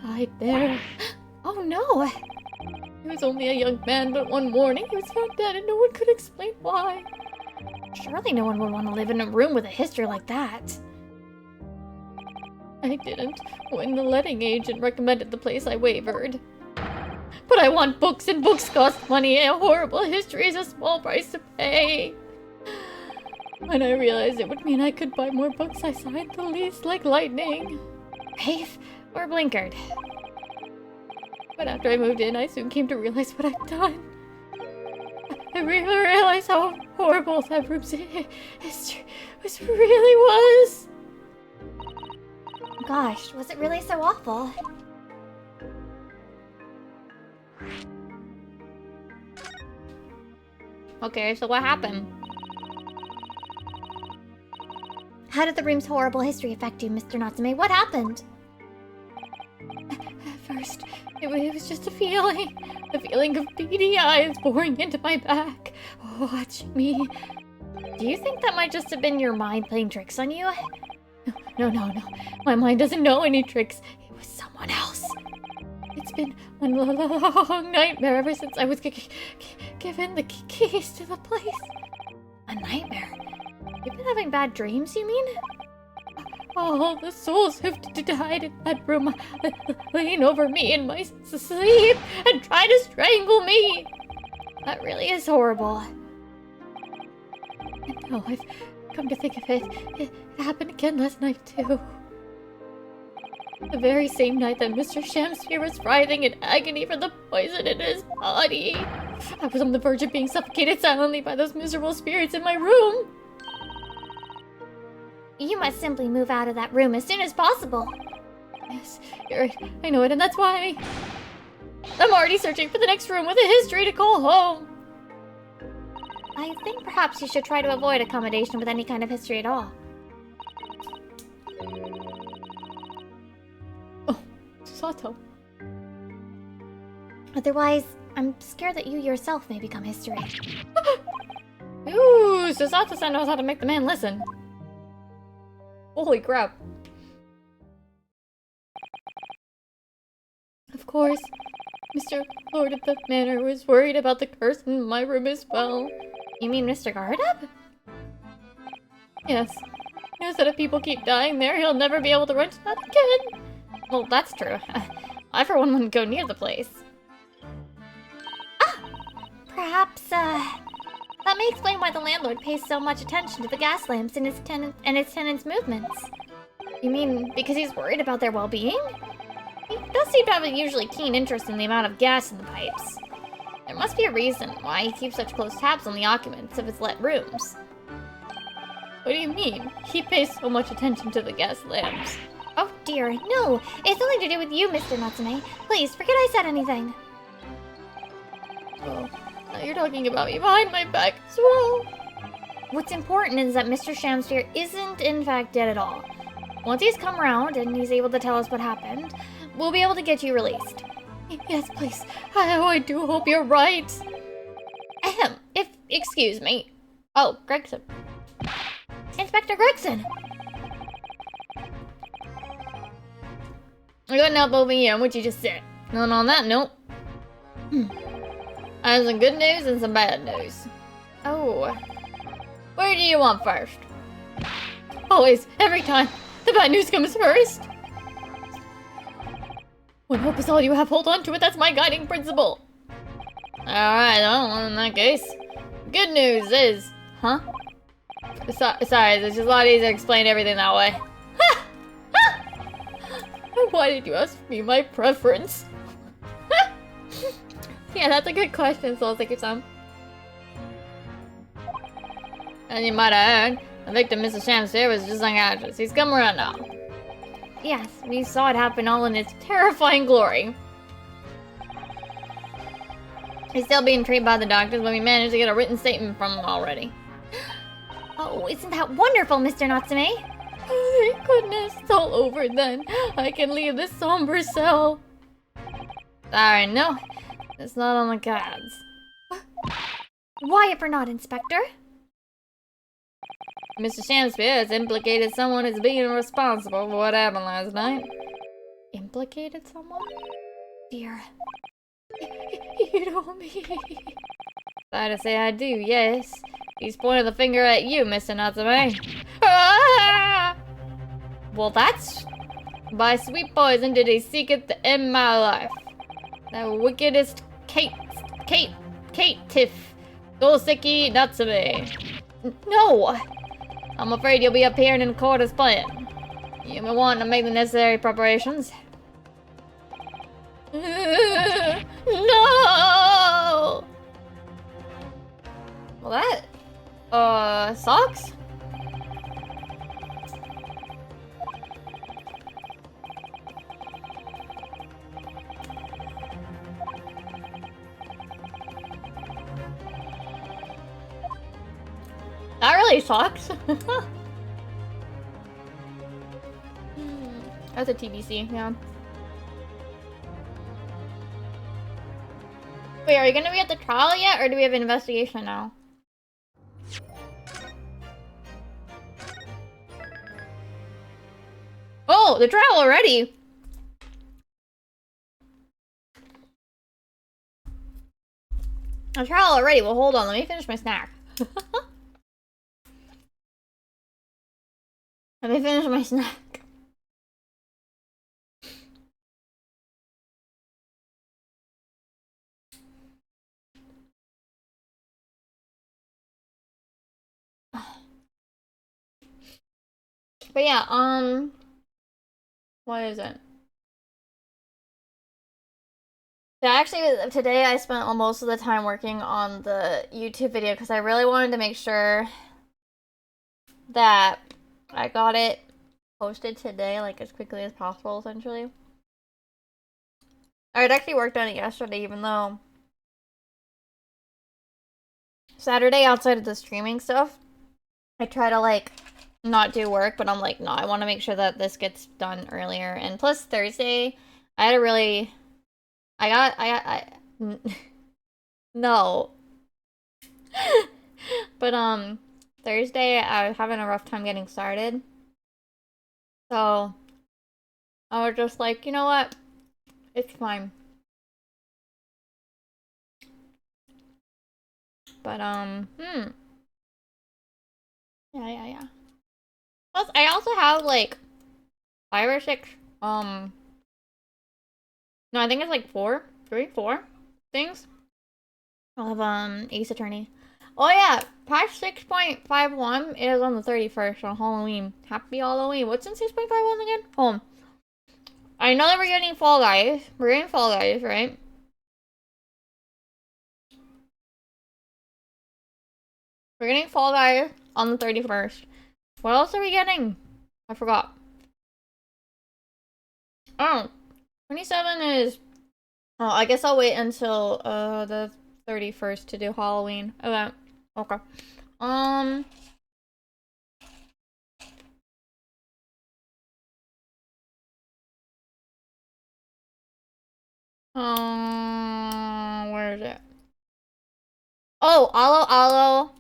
died there. Oh no! He was only a young man, but one morning he was found dead and no one could explain why. Surely no one would want to live in a room with a history like that. I didn't. When the letting agent recommended the place, I wavered. But I want books, and books cost money, and a horrible history is a small price to pay. When I realized it would mean I could buy more books, I signed the lease like lightning. Rave or blinkered? But after I moved in, I soon came to realize what I'd done. I really realized how horrible that room's history really was. Gosh, was it really so awful? Okay, so what happened? How did the room's horrible history affect you, Mr. Natsume? What happened? At first, it was just a feeling. A feeling of beady eyes boring into my back, watching me. Do you think that might just have been your mind playing tricks on you? No. My mind doesn't know any tricks. It was someone else. It's been one long nightmare ever since I was given the keys to the place. A nightmare? You've been having bad dreams, you mean? All the souls who've died in that room lean over me in my sleep and try to strangle me. That really is horrible. And now I've come to think of it, it happened again last night too. The very same night that Mr. Shamsphere was writhing in agony for the poison in his body. I was on the verge of being suffocated silently by those miserable spirits in my room. You must simply move out of that room as soon as possible. Yes, you're right. I know it, and that's why I'm already searching for the next room with a history to call home. I think perhaps you should try to avoid accommodation with any kind of history at all. Oh, Sato. Otherwise, I'm scared that you yourself may become history. Ooh, Susato-san knows how to make the man listen. Holy crap. Of course, Mr. Lord of the Manor was worried about the curse in my room as well. You mean Mr. Gardup? Yes. He knows that if people keep dying there, he'll never be able to rent that again. Well, that's true. I, for one, wouldn't go near the place. Ah! Perhaps, that may explain why the landlord pays so much attention to the gas lamps and his tenants' movements. You mean because he's worried about their well-being? He does seem to have a usually keen interest in the amount of gas in the pipes. There must be a reason why he keeps such close tabs on the occupants of his let rooms. What do you mean? He pays so much attention to the gas lamps. Oh dear, no! It's nothing to do with you, Mr. Natsume. Please, forget I said anything. Oh, now you're talking about me behind my back as well. What's important is that Mr. Shamsphere isn't in fact dead at all. Once he's come around and he's able to tell us what happened, we'll be able to get you released. Yes, please. I do hope you're right. Excuse me. Oh, Gregson. Inspector Gregson! I got an elbow over here on what you just said. And on that note, I have some good news and some bad news. Oh. Where do you want first? Always, every time, the bad news comes first. When hope is all you have, hold on to it. That's my guiding principle. Alright, well, in that case, good news is... Huh? Sorry, it's just a lot easier to explain everything that way. Why did you ask me my preference? Yeah, that's a good question, so I'll take your time. And you might have heard, the victim, Mr. Shamsphere, was just unconscious. He's come around now. Yes, we saw it happen all in its terrifying glory. He's still being treated by the doctors, but we managed to get a written statement from him already. Oh, isn't that wonderful, Mr. Natsume? Oh, thank goodness, it's all over then. I can leave this somber cell. Sorry, no, it's not on the cards. Why if we're not, Inspector? Mr. Shamsphere has implicated someone as being responsible for what happened last night. Implicated someone? Dear. You know me. Sorry to say I do, yes. He's pointing the finger at you, Mr. Natsume. Ah! Well, that's... By sweet poison did he seeketh to end my life. The wickedest Kate Tiff, Doseki Natsume. No! I'm afraid you'll be appearing in court as planned. You've been wanting to make the necessary preparations. No! Well, that... sucks? That really sucks. That's a TBC, yeah. Wait, are you gonna be at the trial yet, or do we have an investigation now? Oh, the trial already! A trial already? Well, hold on, let me finish my snack. Let me finish my snack. But yeah, what is it? Yeah, actually, today I spent most of the time working on the YouTube video because I really wanted to make sure that I got it posted today, like, as quickly as possible, essentially. I had actually worked on it yesterday, even though Saturday, outside of the streaming stuff, I try to, like, not do work, but I'm like, no, I want to make sure that this gets done earlier. And plus, Thursday, I had a really... No. But, Thursday, I was having a rough time getting started. So, I was just like, you know what? It's fine. But, yeah. Plus, I also have, like, 5 or 6, no, I think it's like 4 things. I'll have, Ace Attorney. Oh yeah, patch 6.51 is on the 31st on Halloween. Happy Halloween. What's in 6.51 again? Home. I know that we're getting Fall Guys. We're getting Fall Guys, right? We're getting Fall Guys on the 31st. What else are we getting? I forgot. Oh, 27 is... Oh, I guess I'll wait until, the 31st to do Halloween. Okay. Okay. Where is it? Oh, Alo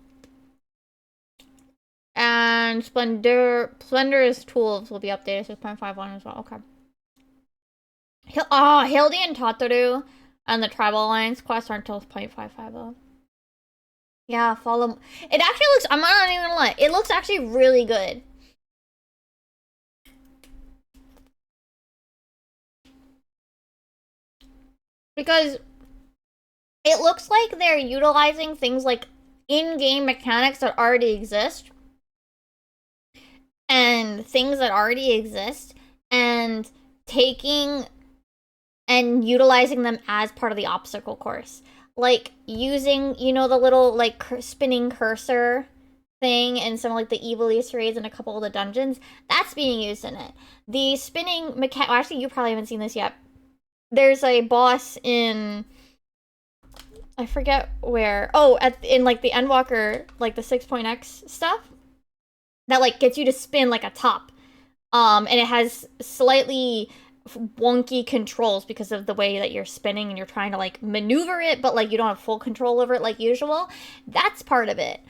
and Splendor's tools will be updated 6.51 as well. Okay. Hildy and Tataru and the Tribal Alliance quest aren't until 0.55 though. Yeah, follow. It actually looks, I'm not even gonna lie, it looks actually really good. Because it looks like they're utilizing things like in-game mechanics that already exist and things that already exist and taking and utilizing them as part of the obstacle course. Like using, you know, the little like spinning cursor thing in some of like the evil Easter eggs in a couple of the dungeons. That's being used in it. The spinning mechanic, well, actually you probably haven't seen this yet. There's a boss in, I forget where. Oh, in like the Endwalker, like the 6.x stuff that like gets you to spin like a top. And it has slightly wonky controls because of the way that you're spinning and you're trying to like maneuver it, but like you don't have full control over it like usual. That's part of it.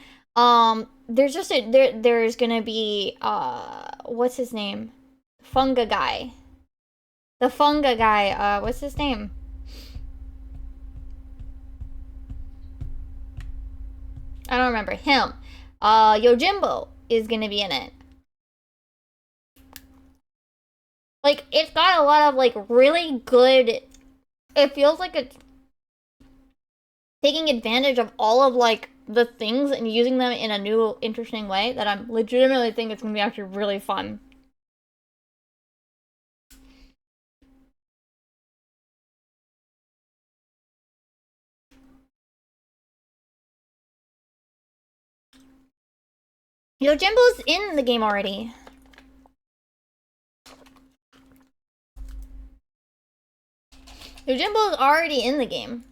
There's just there's gonna be what's his name? Funga guy. The Funga guy, what's his name? I don't remember him. Yojimbo is gonna be in it. Like, it's got a lot of, like, really good... It feels like it's taking advantage of all of, like, the things and using them in a new, interesting way that I'm legitimately think it's gonna be actually really fun. Yojimbo's in the game already. Yojimbo's already in the game.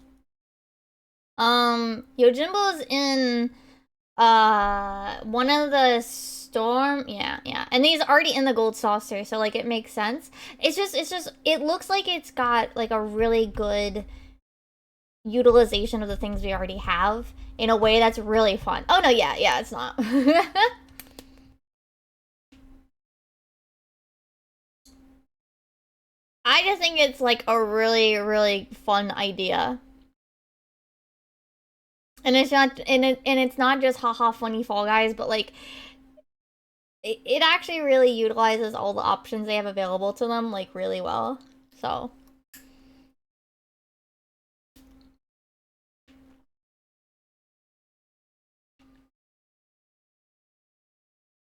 Yojimbo's in one of the storm, yeah, and he's already in the gold saucer, so like it makes sense. It's just it looks like it's got like a really good utilization of the things we already have in a way that's really fun. Oh no, yeah, it's not. I just think it's like a really, really fun idea. And it's not it's not just haha funny Fall Guys, but like it actually really utilizes all the options they have available to them like really well. So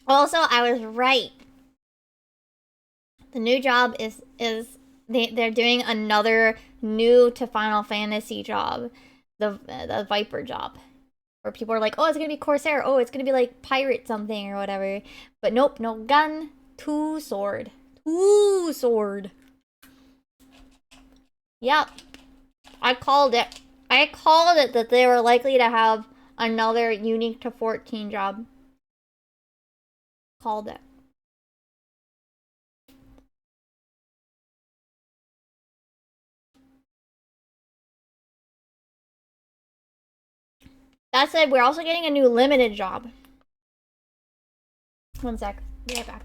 also, I was right. The new job is they're doing another new to Final Fantasy job, the Viper job, where people are like, oh, it's gonna be Corsair, oh, it's gonna be like pirate something or whatever, but nope, no gun, two sword. Yep, I called it. I called it that they were likely to have another unique to 14 job. Called it. That said, we're also getting a new limited job. One sec. Be right back.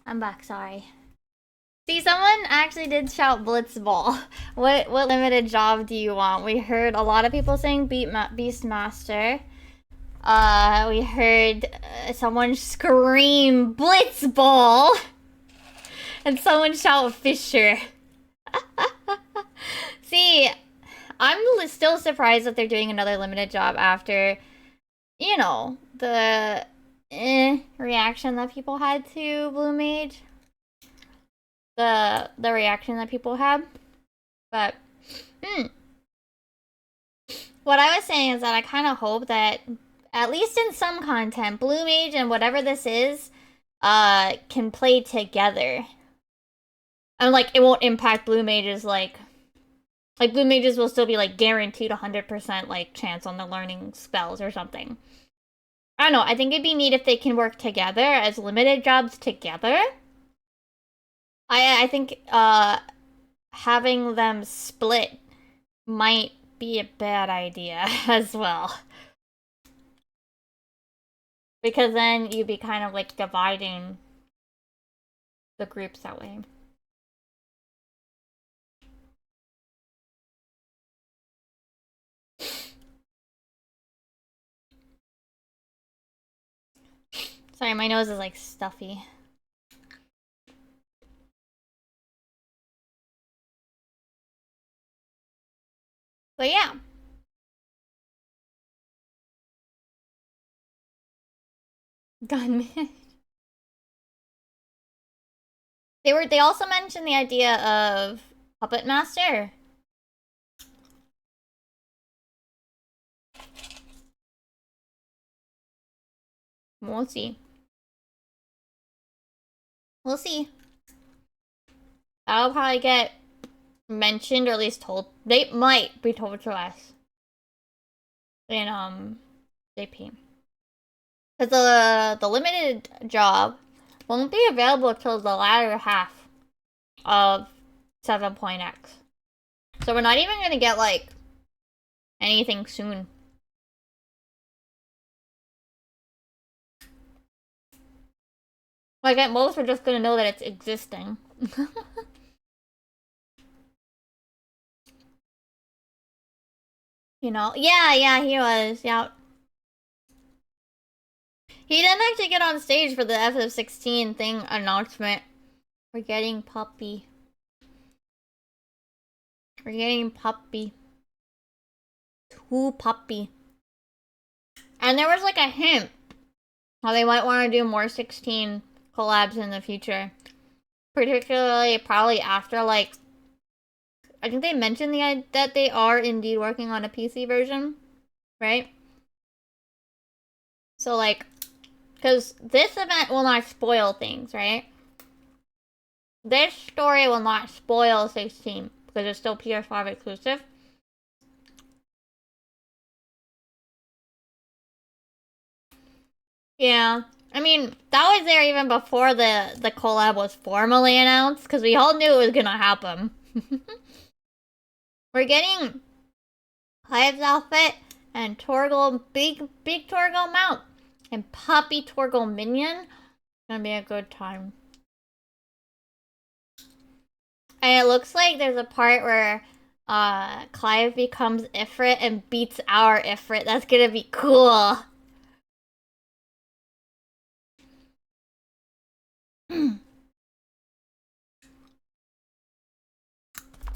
I'm back, sorry. See, someone actually did shout Blitzball. What limited job do you want? We heard a lot of people saying Beastmaster. We heard someone scream Blitzball. And someone shout Fisher. See, I'm still surprised that they're doing another limited job after, you know, the reaction that people had to Blue Mage. The reaction that people had. But, what I was saying is that I kind of hope that, at least in some content, Blue Mage and whatever this is, can play together. And, like, it won't impact Blue Mage's, like, Blue Mages will still be, like, guaranteed 100%, like, chance on the learning spells or something. I don't know, I think it'd be neat if they can work together as limited jobs together. I think, having them split might be a bad idea as well. Because then you'd be kind of, like, dividing the groups that way. Sorry, my nose is, like, stuffy. But yeah. Gunman. They also mentioned the idea of Puppet Master. We'll see. We'll see. That'll probably get mentioned or at least told. They might be told to us in JP. Because the limited job won't be available till the latter half of 7.x. So we're not even gonna get, like, anything soon. Like, at most, we're just gonna know that it's existing. You know? Yeah, he was. Yeah. He didn't actually get on stage for the FF16 thing announcement. We're getting Puppy. We're getting Puppy. Too Puppy. And there was, like, a hint how they might want to do more 16 collabs in the future. Particularly, probably after, like, I think they mentioned that they are indeed working on a PC version, right? So, like, because this event will not spoil things, right? This story will not spoil 16, because it's still PS5 exclusive. Yeah, I mean, that was there even before the collab was formally announced, because we all knew it was gonna happen. We're getting Clive's outfit and Torgal, big Torgal mount, and Poppy Torgal minion. It's gonna be a good time. And it looks like there's a part where Clive becomes Ifrit and beats our Ifrit. That's gonna be cool.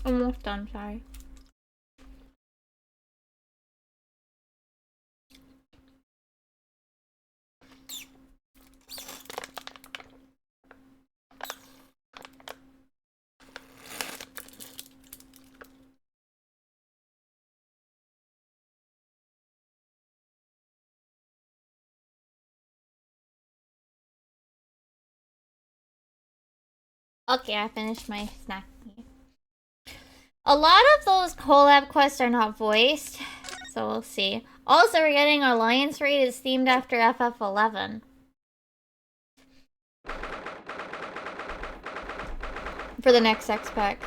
Almost done, sorry. Okay, I finished my snack. A lot of those collab quests are not voiced, so we'll see. Also, we're getting our Alliance raid is themed after FF11. For the next X-Pack.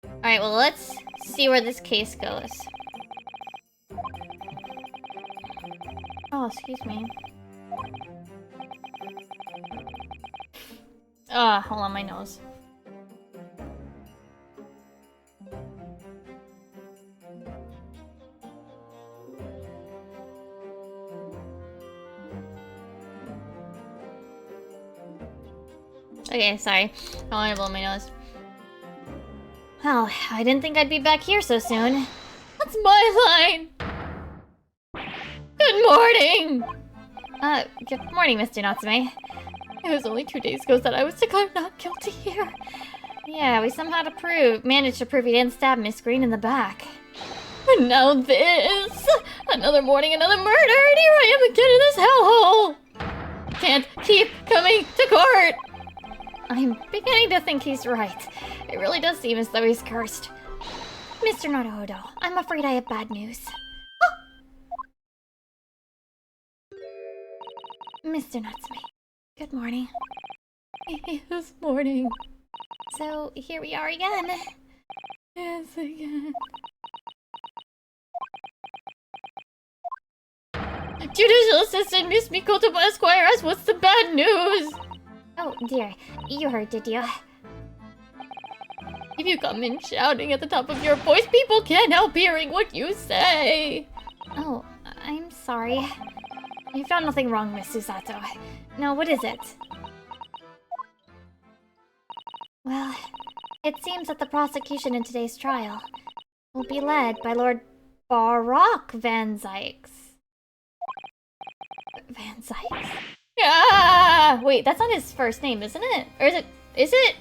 Alright, well, let's see where this case goes. Oh, excuse me. Hold on, my nose. Okay, sorry. I want to blow my nose. Well, I didn't think I'd be back here so soon. That's my line! Good morning! Good morning, Mr. Natsume. It was only 2 days ago that I was declared not guilty here. Yeah, we somehow managed to prove you didn't stab Miss Green in the back. And now this! Another morning, another murder, and here I am again in this hellhole! Can't keep coming to court! I'm beginning to think he's right. It really does seem as though he's cursed. Mr. Naruhodo, I'm afraid I have bad news. Mr. Natsume. Good morning. Yes, morning. So, here we are again. Yes, again. Judicial Assistant Miss Mikoto Esquire asks, what's the bad news? Oh, dear. You heard, did you? If you come in shouting at the top of your voice, people can't help hearing what you say. Oh, I'm sorry. You found nothing wrong, Miss Susato. Now, what is it? Well, it seems that the prosecution in today's trial will be led by Lord Baroque Van Zykes. Van Zykes? Ah! Wait, that's not his first name, isn't it? Or is it? Is it?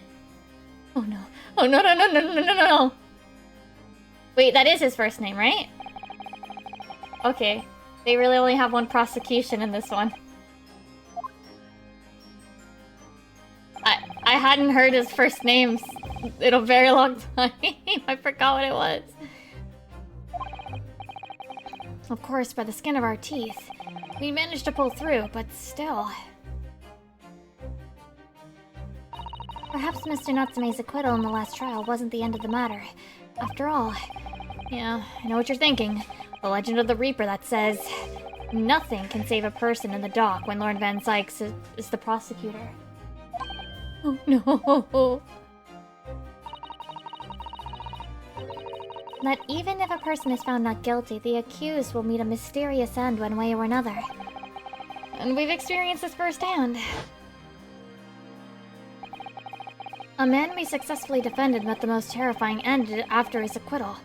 Oh no. Oh no no no no no no no! Wait, that is his first name, right? Okay. They really only have one prosecution in this one. I hadn't heard his first name in a very long time. I forgot what it was. Of course, by the skin of our teeth. We managed to pull through, but still. Perhaps Mr. Natsume's acquittal in the last trial wasn't the end of the matter. After all, yeah, I know what you're thinking. The legend of the Reaper that says nothing can save a person in the dock when Lord Van Zykes is the prosecutor. Oh no! That even if a person is found not guilty, the accused will meet a mysterious end one way or another. And we've experienced this firsthand. A man we successfully defended met the most terrifying end after his acquittal.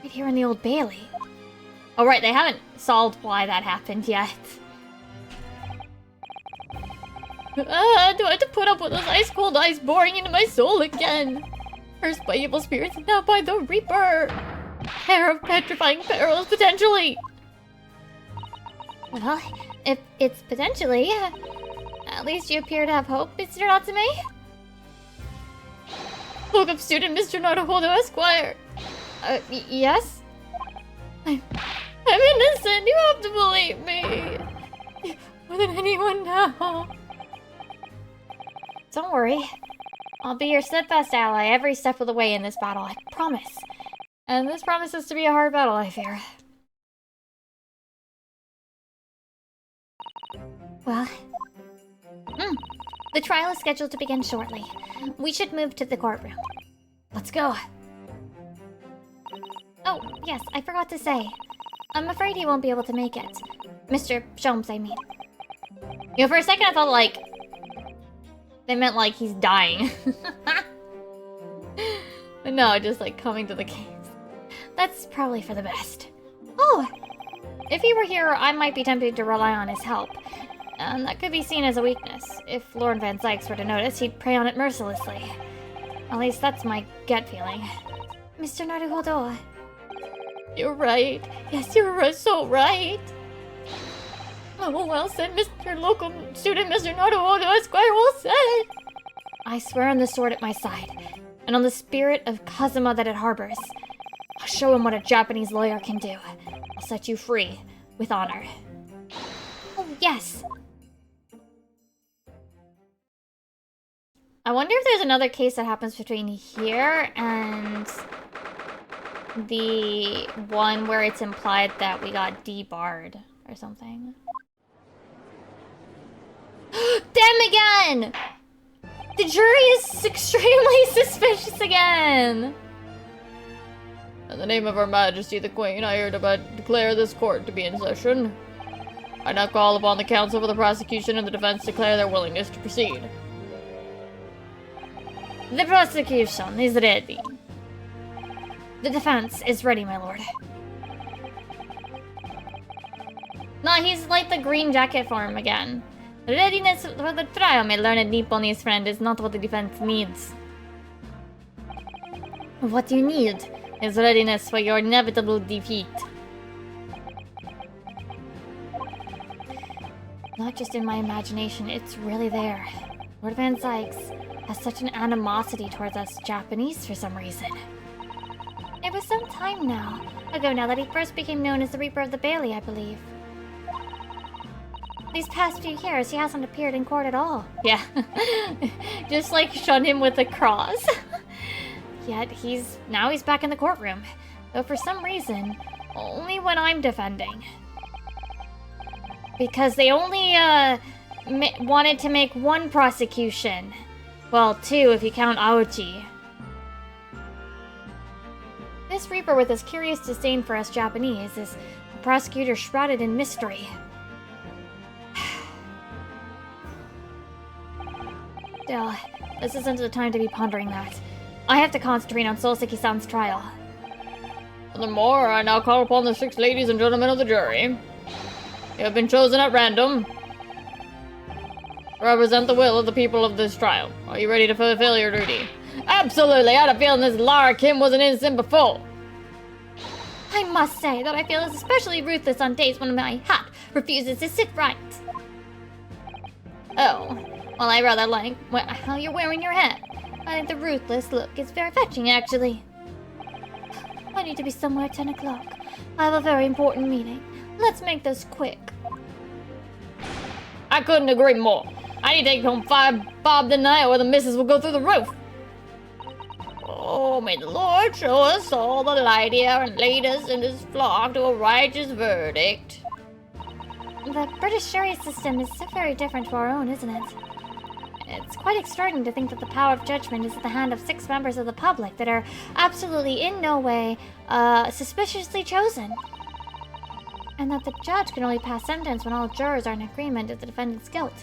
Right here in the Old Bailey. Oh right, they haven't solved why that happened yet. Do I have to put up with those ice-cold eyes boring into my soul again? First by evil spirits, and now by the Reaper! Pair of petrifying perils, potentially! Well, if it's potentially, at least you appear to have hope, Mr. Natsume? Look up, student Mr. Naruhodo Esquire! Yes? I'm innocent. You have to believe me. More than anyone now. Don't worry. I'll be your steadfast ally every step of the way in this battle, I promise. And this promises to be a hard battle, I fear. Well... The trial is scheduled to begin shortly. We should move to the courtroom. Let's go. Oh, yes, I forgot to say. I'm afraid he won't be able to make it. Mr. Sholmes, I mean. You know, for a second I thought, like... they meant, like, he's dying. But no, just, like, coming to the case. That's probably for the best. Oh! If he were here, I might be tempted to rely on his help. And that could be seen as a weakness. If Lord Van Zykes were to notice, he'd prey on it mercilessly. At least that's my gut feeling. Mr. Naruhodo. You're right. Yes, you're so right. Oh, well said, Mr. Local Student, Mr. Naruhodo, Esquire, well said. I swear on the sword at my side, and on the spirit of Kazuma that it harbors. I'll show him what a Japanese lawyer can do. I'll set you free, with honor. Oh, yes. I wonder if there's another case that happens between here and the one where it's implied that we got debarred or something. Them again! The jury is extremely suspicious again! In the name of Her Majesty the Queen, I hereby declare this court to be in session. I now call upon the counsel for the prosecution and the defense to declare their willingness to proceed. The prosecution is ready. The defense is ready, my lord. No, he's like the green jacket for him again. Readiness for the trial, my learned Nipponese friend, is not what the defense needs. What you need is readiness for your inevitable defeat. Not just in my imagination, it's really there. Lord Van Zykes has such an animosity towards us Japanese for some reason. It was some time ago now that he first became known as the Reaper of the Bailey, I believe. These past few years, he hasn't appeared in court at all. Yeah. Just like shun him with a cross. Yet he's back in the courtroom. Though for some reason, only when I'm defending. Because they only wanted to make one prosecution. Well, two if you count Aochi. This Reaper with his curious disdain for us Japanese is a prosecutor shrouded in mystery. Still, this isn't the time to be pondering that. I have to concentrate on Soseki-san's trial. Furthermore, I now call upon the 6 ladies and gentlemen of the jury. You have been chosen at random to represent the will of the people of this trial. Are you ready to fulfill your duty? Absolutely! I had a feeling this Lara Kim wasn't innocent before. I must say that I feel especially ruthless on days when my hat refuses to sit right. Oh, well, I rather like how you're wearing your hat. I think the ruthless look is very fetching, actually. I need to be somewhere at 10 o'clock. I have a very important meeting. Let's make this quick. I couldn't agree more. I need to take home 5 bob tonight or the missus will go through the roof. Oh, may the Lord show us all the light here and lead us in his flock to a righteous verdict. The British jury system is so very different to our own, isn't it? It's quite extraordinary to think that the power of judgment is at the hand of 6 members of the public that are absolutely in no way, suspiciously chosen. And that the judge can only pass sentence when all jurors are in agreement of the defendant's guilt.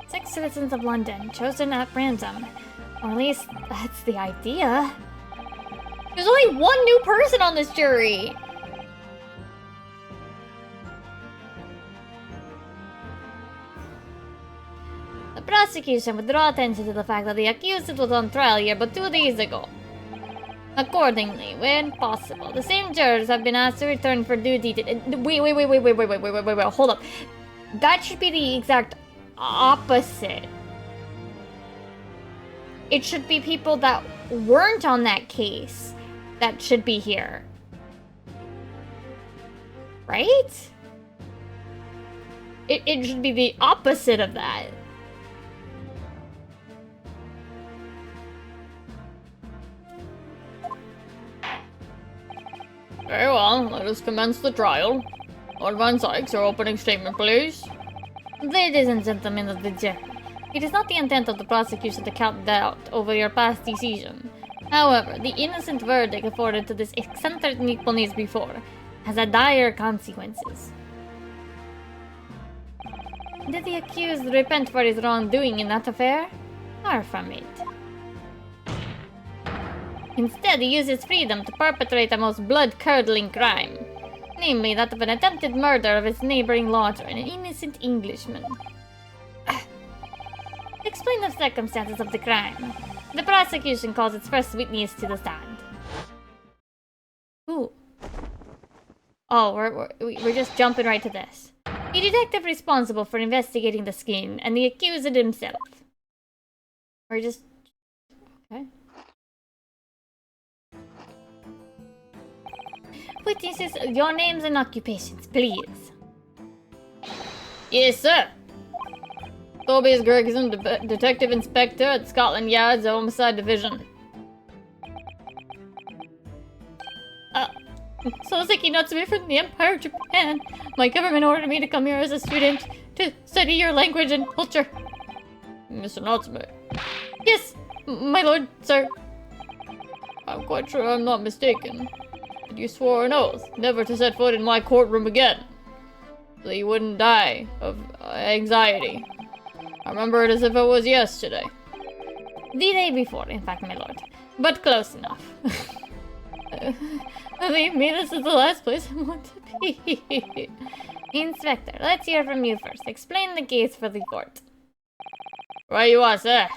6 citizens of London, chosen at random. Or at least, that's the idea. There's only one new person on this jury! The prosecution would draw attention to the fact that the accused was on trial here but 2 days ago. Accordingly, when possible, the same jurors have been asked to return for duty to... Wait, hold up. That should be the exact opposite. It should be people that weren't on that case that should be here. Right? It should be the opposite of that. Very well, let us commence the trial. Lord Van Sykes, your opening statement, please. Ladies and gentlemen of the jury, it is not the intent of the prosecution to count doubt over your past decision. However, the innocent verdict afforded to this eccentric Nipponese before has had dire consequences. Did the accused repent for his wrongdoing in that affair? Far from it. Instead, he used his freedom to perpetrate a most blood-curdling crime. Namely, that of an attempted murder of his neighboring lodger, an innocent Englishman. Explain the circumstances of the crime. The prosecution calls its first witness to the stand. Ooh. Oh, we're just jumping right to this. The detective responsible for investigating the skin and the accused himself. We're just... Okay. Witnesses, your names and occupations, please. Yes, sir. Tobias Gregson, Detective Inspector at Scotland Yard's Homicide Division. Soseki Natsume from the Empire of Japan. My government ordered me to come here as a student to study your language and culture. Mr. Natsume. Yes, my lord, sir. I'm quite sure I'm not mistaken. But you swore an oath never to set foot in my courtroom again. So you wouldn't die of anxiety. I remember it as if it was yesterday. The day before, in fact, my lord. But close enough. Believe me, this is the last place I want to be. Inspector, let's hear from you first. Explain the case for the court. Right you are, sir.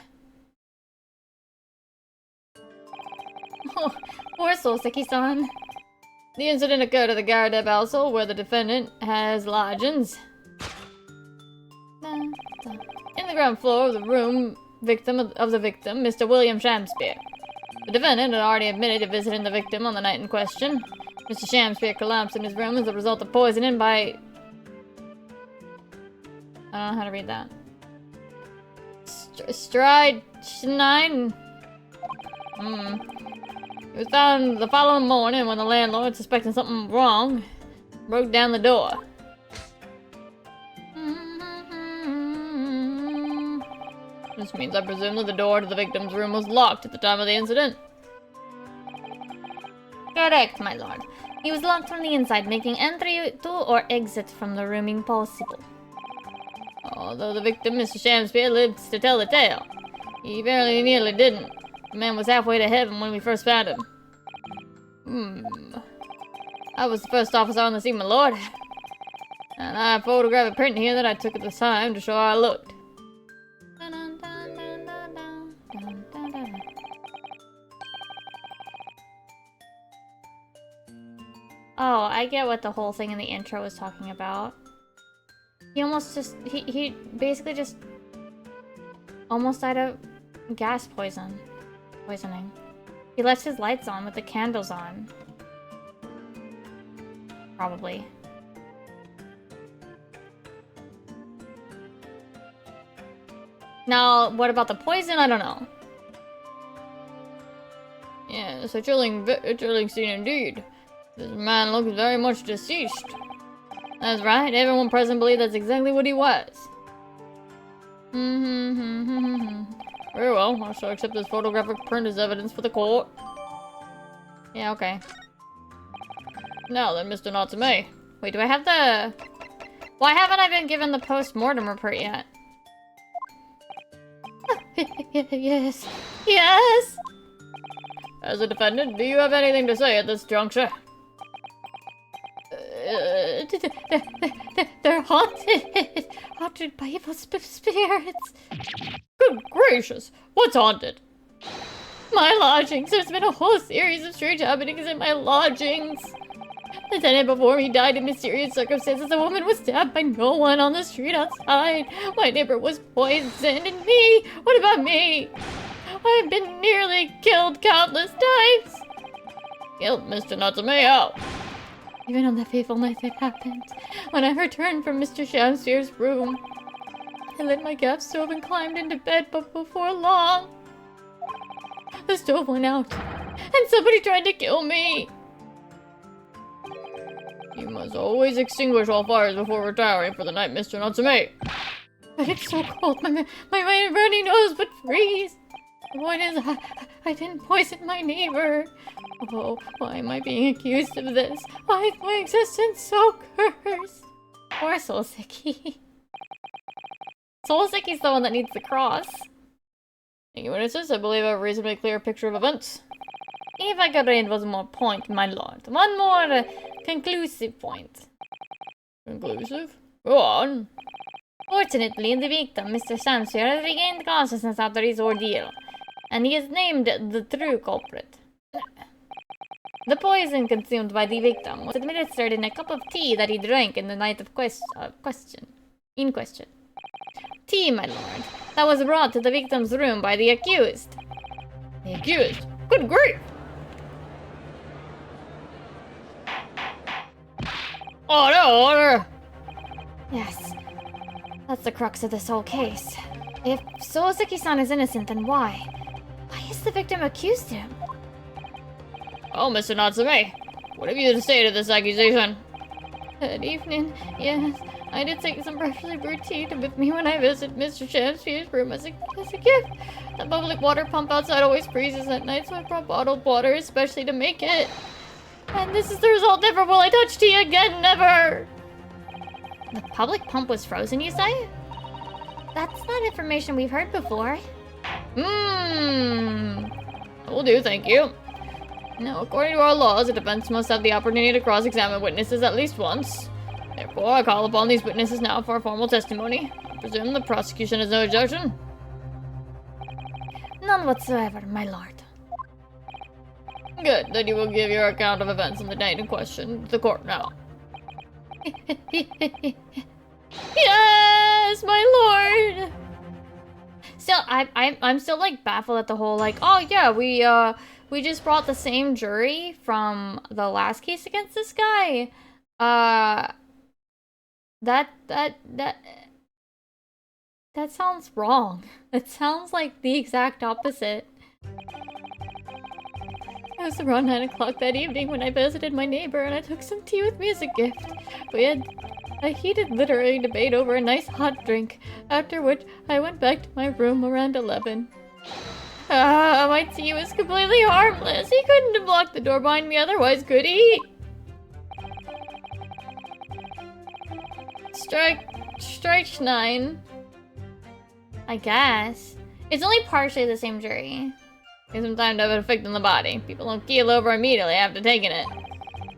Oh, poor Soseki-san. The incident occurred at the Garadeb household where the defendant has lodgings. In the ground floor of the room of the victim, Mr. William Shamspeare. The defendant had already admitted to visiting the victim on the night in question. Mr. Shamspeare collapsed in his room as a result of poisoning by... I don't know how to read that. Strychnine? It was found the following morning when the landlord, suspecting something wrong, broke down the door. This means I presume that the door to the victim's room was locked at the time of the incident. Correct, my lord. He was locked from the inside, making entry to or exit from the room impossible. Although the victim, Mr. Shamspeare, lives to tell the tale, he very nearly didn't. The man was halfway to heaven when we first found him. I was the first officer on the scene, my lord. And I have a photographic print here that I took at the time to show how I looked. Oh, I get what the whole thing in the intro was talking about. He almost just... He basically just... almost died of gas poisoning. He left his lights on with the candles on. Probably. Now, what about the poison? I don't know. Yes, a chilling scene indeed. This man looks very much deceased. That's right, everyone present believed that's exactly what he was. Very well, I shall accept this photographic print as evidence for the court. Yeah, okay. Now then, Mr. Natsume. Wait, do I have the... Why haven't I been given the post-mortem report yet? Yes. Yes! As a defendant, do you have anything to say at this juncture? They're haunted. Haunted by evil spirits. Good gracious, what's haunted? My lodgings. There's been a whole series of strange happenings in my lodgings. The tenant before me died in mysterious circumstances. A woman was stabbed by no one on the street outside. My neighbor was poisoned. And me? What about me? I've been nearly killed countless times. Killed Mr. Natsume out. Even on the fateful night it happened, when I returned from Mr. Shamsphere's room, I lit my gas stove and climbed into bed, but before long, the stove went out, and somebody tried to kill me. You must always extinguish all fires before retiring for the night, Mr. Natsume. But it's so cold, my runny nose would freeze. The point is, I didn't poison my neighbor. Oh, why am I being accused of this? Why is my existence so cursed? Poor Soulseki. Soulseki's the one that needs the cross. Thank you, witnesses. I believe I have a reasonably clear picture of events. If I could raise one more point, my lord. One more conclusive point. Conclusive? Go on. Fortunately, the victim, Mr. Shamsphere, has regained consciousness after his ordeal, and he is named the true culprit. The poison consumed by the victim was administered in a cup of tea that he drank in the night of question. Tea, my lord, that was brought to the victim's room by the accused. The accused? Good grief! Order! Yes, that's the crux of this whole case. If Souseki-san is innocent, then why? Why is the victim accused him? Oh, Mr. Natsume, what have you to say to this accusation? Good evening. Yes, I did take some freshly brewed tea with me when I visited Mr. Shamsphere's room as a gift. The public water pump outside always freezes at night, so I brought bottled water especially to make it. And this is the result. Never will I touch tea again, never! The public pump was frozen, you say? That's not information we've heard before. Will do, thank you. Now, according to our laws, the defense must have the opportunity to cross-examine witnesses at least once. Therefore, I call upon these witnesses now for formal testimony. I presume the prosecution has no objection? None whatsoever, my lord. Good, then you will give your account of events on the night in question to the court now. Yes, my lord! Still, I'm still, like, baffled at the whole, like, oh yeah, we just brought the same jury from the last case against this guy. That sounds wrong. It sounds like the exact opposite. It was around 9 o'clock that evening when I visited my neighbor and I took some tea with me as a gift. We had a heated literary debate over a nice hot drink, after which I went back to my room around 11. My tea was completely harmless. He couldn't have locked the door behind me otherwise, could he? Strike 9. I guess. It's only partially the same jury. Gives some time to have an effect on the body. People don't keel over immediately after taking it.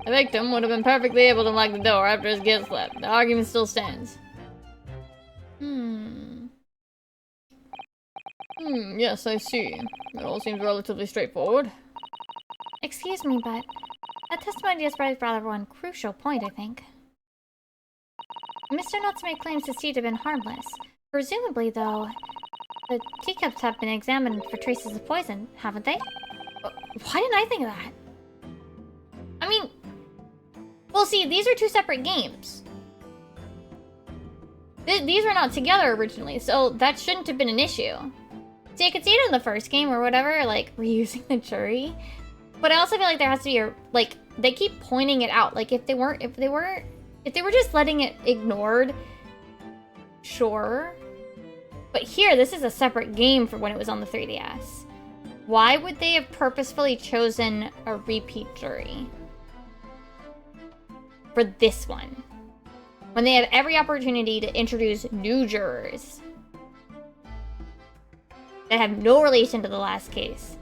The victim would have been perfectly able to lock the door after his guest left. The argument still stands. Yes, I see. It all seems relatively straightforward. Excuse me, but that testimony just raised rather one crucial point, I think. Mr. Natsume claims his tea to have been harmless. Presumably, though, the teacups have been examined for traces of poison, haven't they? Why didn't I think of that? I mean, well, see, these are two separate games. These were not together originally, so that shouldn't have been an issue. See, I could see it in the first game or whatever, like, reusing the jury. But I also feel like there has to be a, like, they keep pointing it out. Like, if they were just letting it ignored, sure. But here, this is a separate game for when it was on the 3DS. Why would they have purposefully chosen a repeat jury for this one, when they have every opportunity to introduce new jurors that have no relation to the last case?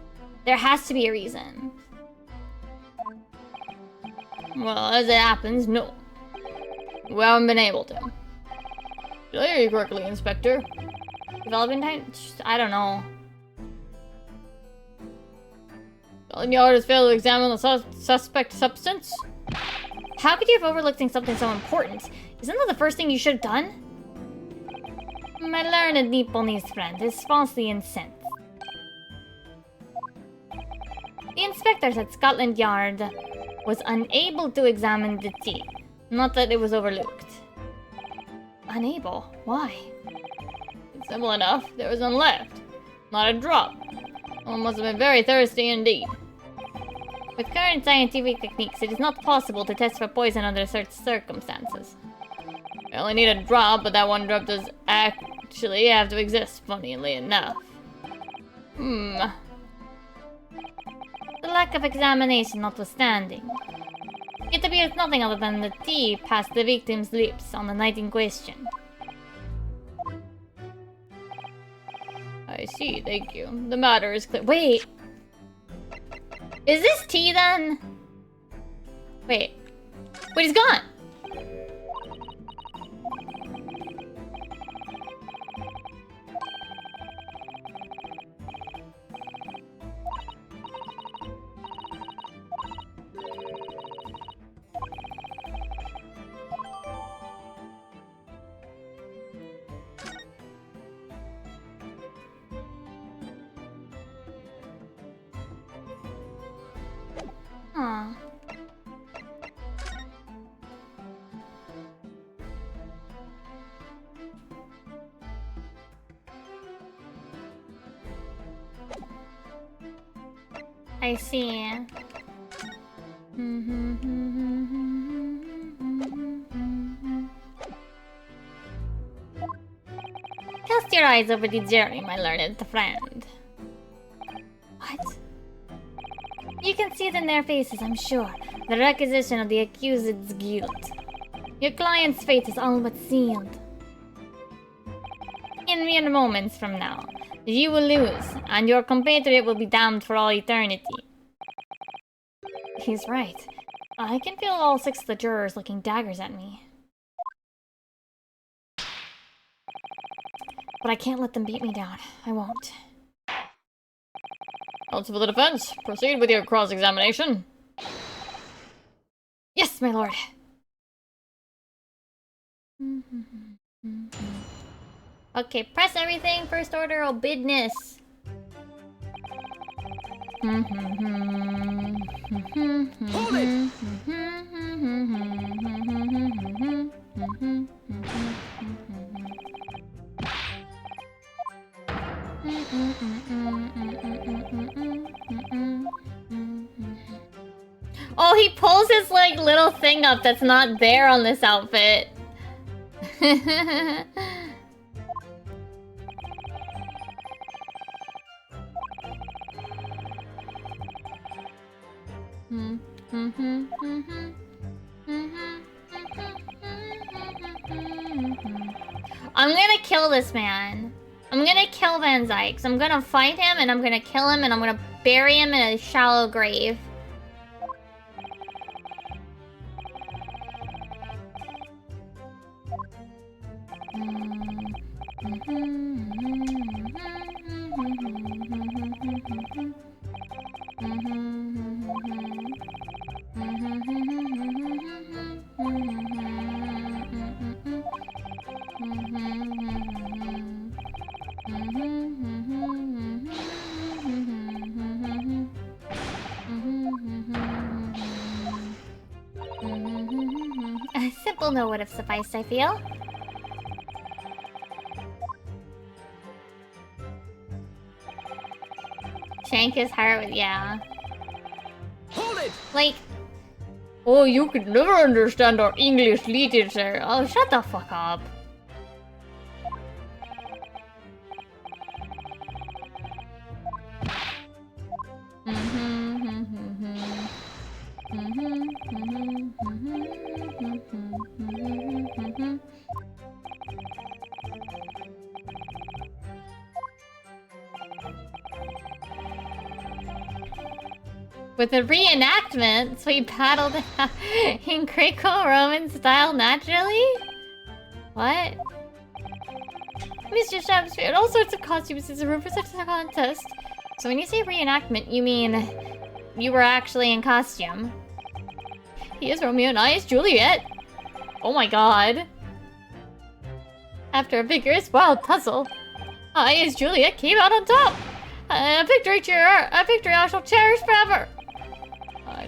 There has to be a reason. Well, as it happens, no. We haven't been able to. Did I hear you correctly, Inspector? Development time? I don't know. Scotland Yard has failed to examine the suspect substance? How could you have overlooked something so important? Isn't that the first thing you should have done? My learned Nipponese friend is falsely incensed. The inspectors at Scotland Yard was unable to examine the tea. Not that it was overlooked. Unable? Why? It's simple enough. There was none left. Not a drop. One must have been very thirsty indeed. With current scientific techniques, it is not possible to test for poison under certain circumstances. I only need a drop, but that one drop does actually have to exist, funnily enough. The lack of examination notwithstanding, it appears nothing other than the tea passed the victim's lips on the night in question. I see, thank you. The matter is clear. Wait! Is this tea then? Wait. Wait, he's gone! Aw. I see. Cast your eyes over the jury, my learned friend. What? You can see it in their faces, I'm sure. The requisition of the accused's guilt. Your client's fate is all but sealed. In mere moments from now, you will lose, and your compatriot will be damned for all eternity. He's right. I can feel all 6 of the jurors looking daggers at me. But I can't let them beat me down. I won't. Counsel for the defense, proceed with your cross-examination. Yes, my lord. Okay, press everything. First order of business. Hold it! Oh, he pulls his like little thing up that's not there on this outfit. I'm gonna kill this man. I'm gonna kill Van Zykes. I'm gonna fight him and I'm gonna kill him and I'm gonna bury him in a shallow grave. A simple no would have sufficed, I feel. Shank his heart with, yeah. Hold it! Like, oh, you could never understand our English literature. Oh, shut the fuck up. With a reenactment, so he paddled in Greco-Roman style naturally? What? Mr. Shakespeare, and all sorts of costumes is a room for such a contest. So when you say reenactment, you mean you were actually in costume? He is Romeo and I is Juliet. Oh my god. After a vigorous wild tussle, I as Juliet came out on top. A victory I shall cherish forever. I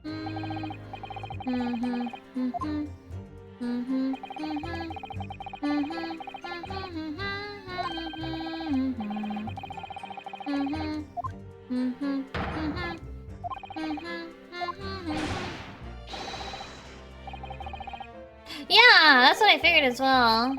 Yeah, that's what I figured as well.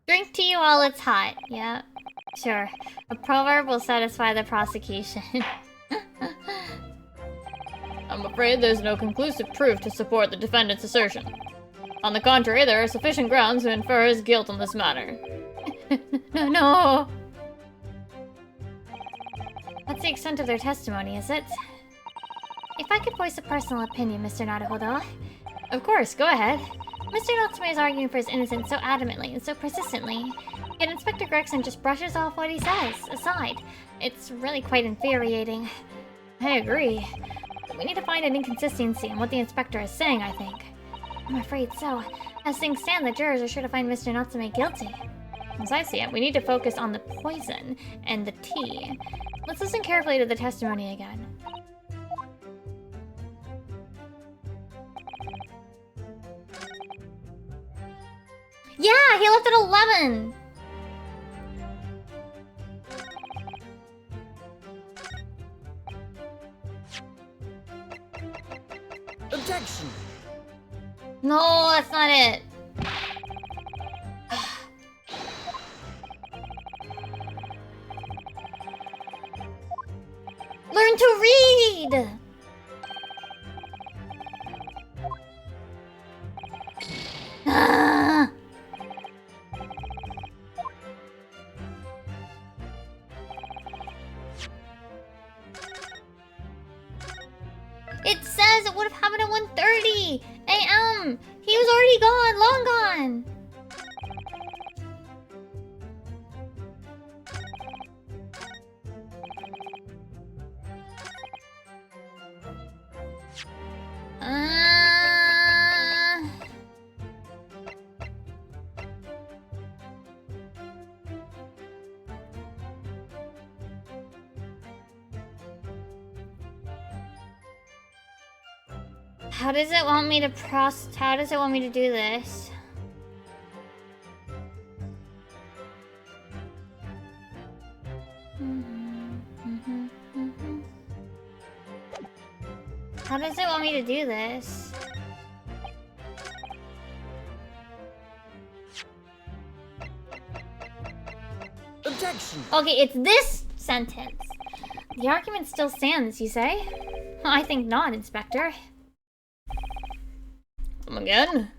Drink tea while it's hot. Yeah, sure. A proverb will satisfy the prosecution. I'm afraid there's no conclusive proof to support the defendant's assertion. On the contrary, there are sufficient grounds to infer his guilt on this matter. No. That's the extent of their testimony, is it? If I could voice a personal opinion, Mr. Naruhodo. Of course, go ahead. Mr. Natsume is arguing for his innocence so adamantly and so persistently, yet Inspector Gregson just brushes off what he says, aside. It's really quite infuriating. I agree. We need to find an inconsistency in what the inspector is saying, I think. I'm afraid so. As things stand, the jurors are sure to find Mr. Natsume guilty. As I see it, we need to focus on the poison and the tea. Let's listen carefully to the testimony again. Yeah, he left at 11! Objection! No, that's not it. Learn to read! Ah. It says it would have happened at 1:30 a.m. He was already gone, long gone. How does it want me to how does it want me to do this? How does it want me to do this? Objection! Okay, it's this sentence. The argument still stands, you say? I think not, Inspector. Again?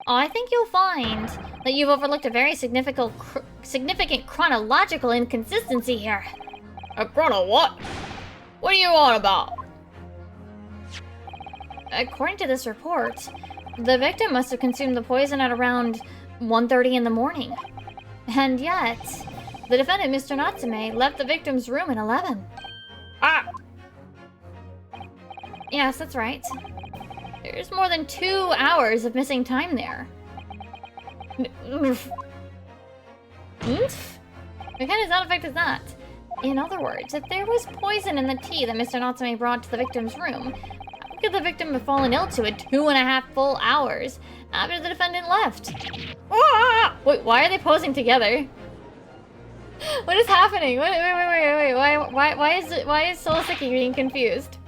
Oh, I think you'll find that you've overlooked a very significant chronological inconsistency here. A chrono what? What are you on about? According to this report, the victim must have consumed the poison at around 1:30 in the morning. And yet, the defendant, Mr. Natsume, left the victim's room at 11. Ah! Yes, that's right. There's more than 2 hours of missing time there. What kind of sound effect is that? In other words, if there was poison in the tea that Mr. Natsume brought to the victim's room, how could the victim have fallen ill to it 2.5 full hours after the defendant left? Ah! Wait, why are they posing together? What is happening? Wait. Why is Soul Siki being confused?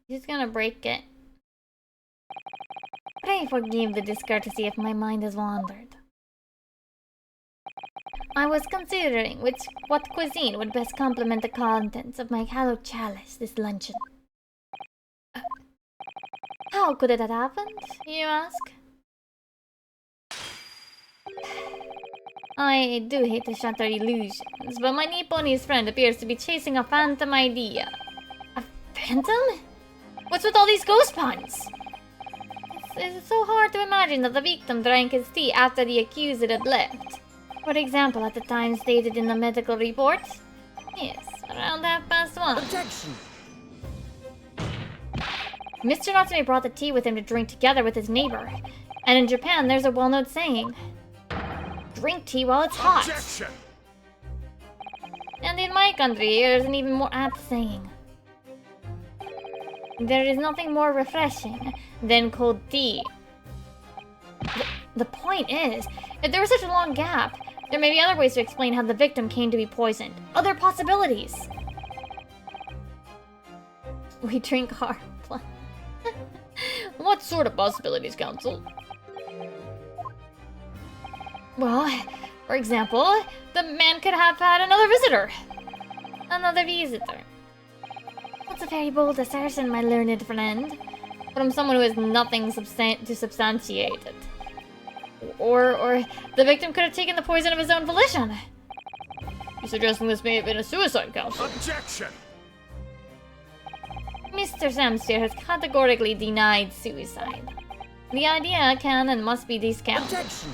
He's gonna break it. Pray forgive the discourtesy if my mind has wandered. I was considering what cuisine would best complement the contents of my hallowed chalice this luncheon. How could it have happened, you ask? I do hate to shatter illusions, but my Nipponese friend appears to be chasing a phantom idea. A phantom? What's with all these ghost puns? It's so hard to imagine that the victim drank his tea after the accused had left. For example, at the time stated in the medical report. Yes, around 1:30. Objection! Mr. Natsume brought the tea with him to drink together with his neighbor. And in Japan, there's a well-known saying. drink tea while it's hot. Objection! And in my country, there's an even more apt saying. There is nothing more refreshing than cold tea. The point is, if there was such a long gap, there may be other ways to explain how the victim came to be poisoned. Other possibilities. We drink hard. What sort of possibilities, Counsel? Well, for example, the man could have had another visitor. Another visitor. That's a very bold assertion, my learned friend. From someone who has nothing to substantiate it. Or the victim could have taken the poison of his own volition. You're suggesting this may have been a suicide, Counsel? Objection! Mr. Samster has categorically denied suicide. The idea can and must be discounted. Objection!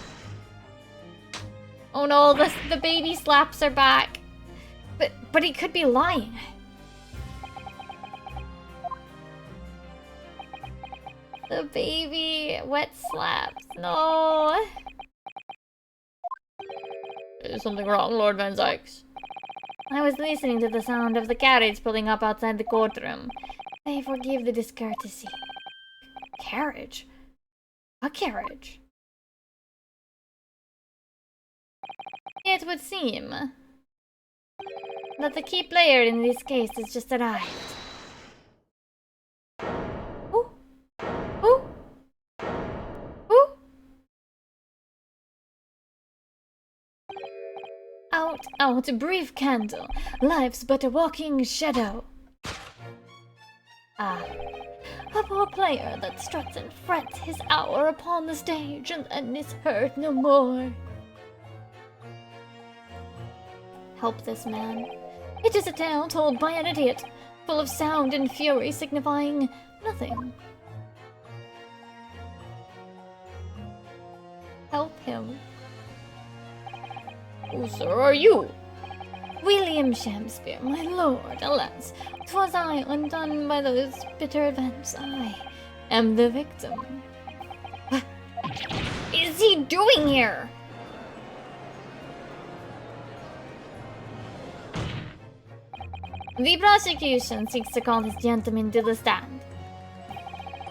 Oh no, the baby slaps are back. But he could be lying. The baby wet slaps. No. Is something wrong, Lord Van Zykes? I was listening to the sound of the carriage pulling up outside the courtroom. I forgive the discourtesy. Carriage? A carriage? It would seem that the key player in this case has just arrived. Ooh. Ooh. Ooh. Out, brief candle. Life's but a walking shadow. Ah. A poor player that struts and frets his hour upon the stage and then is heard no more. Help this man. It is a tale told by an idiot, full of sound and fury signifying nothing. Help him. Who, sir, are you? William Shakespeare, my lord, alas, 'twas I undone by those bitter events. I am the victim. What is he doing here? The prosecution seeks to call this gentleman to the stand.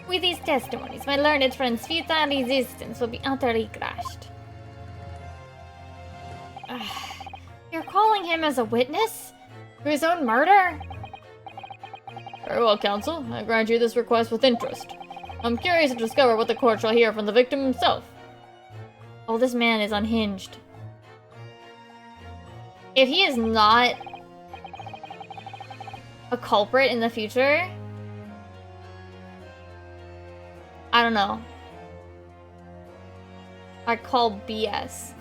With these testimonies, my learned friend's futile resistance will be utterly crushed. You're calling him as a witness? For his own murder? Very well, Counsel. I grant you this request with interest. I'm curious to discover what the court shall hear from the victim himself. Oh, this man is unhinged. If he is not a culprit in the future, I don't know. I call BS.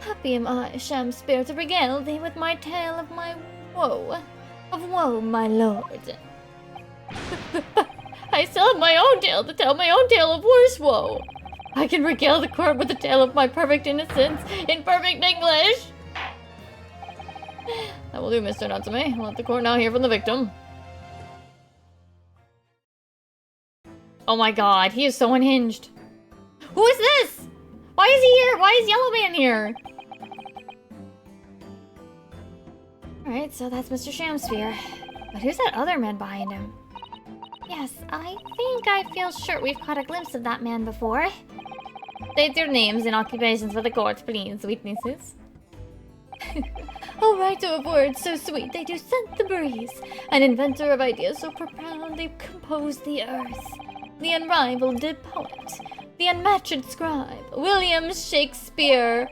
Happy am I, Shakespeare, to regale thee with my tale of my woe. Of woe, my lord. I still have my own tale to tell, my own tale of worse woe. I can regale the court with the tale of my perfect innocence in perfect English. That will do, Mr. Natsume. Let the court now hear from the victim. Oh my god, he is so unhinged. Who is this? Why is he here? Why is Yellow Man here? Alright, so that's Mr. Shakespeare. But who's that other man behind him? Yes, I think I feel sure we've caught a glimpse of that man before. State your names and occupations for the court, please, witnesses. A writer of words so sweet they do scent the breeze, an inventor of ideas so profound they compose the earth, the unrivaled poet, the unmatched scribe, William Shakespeare,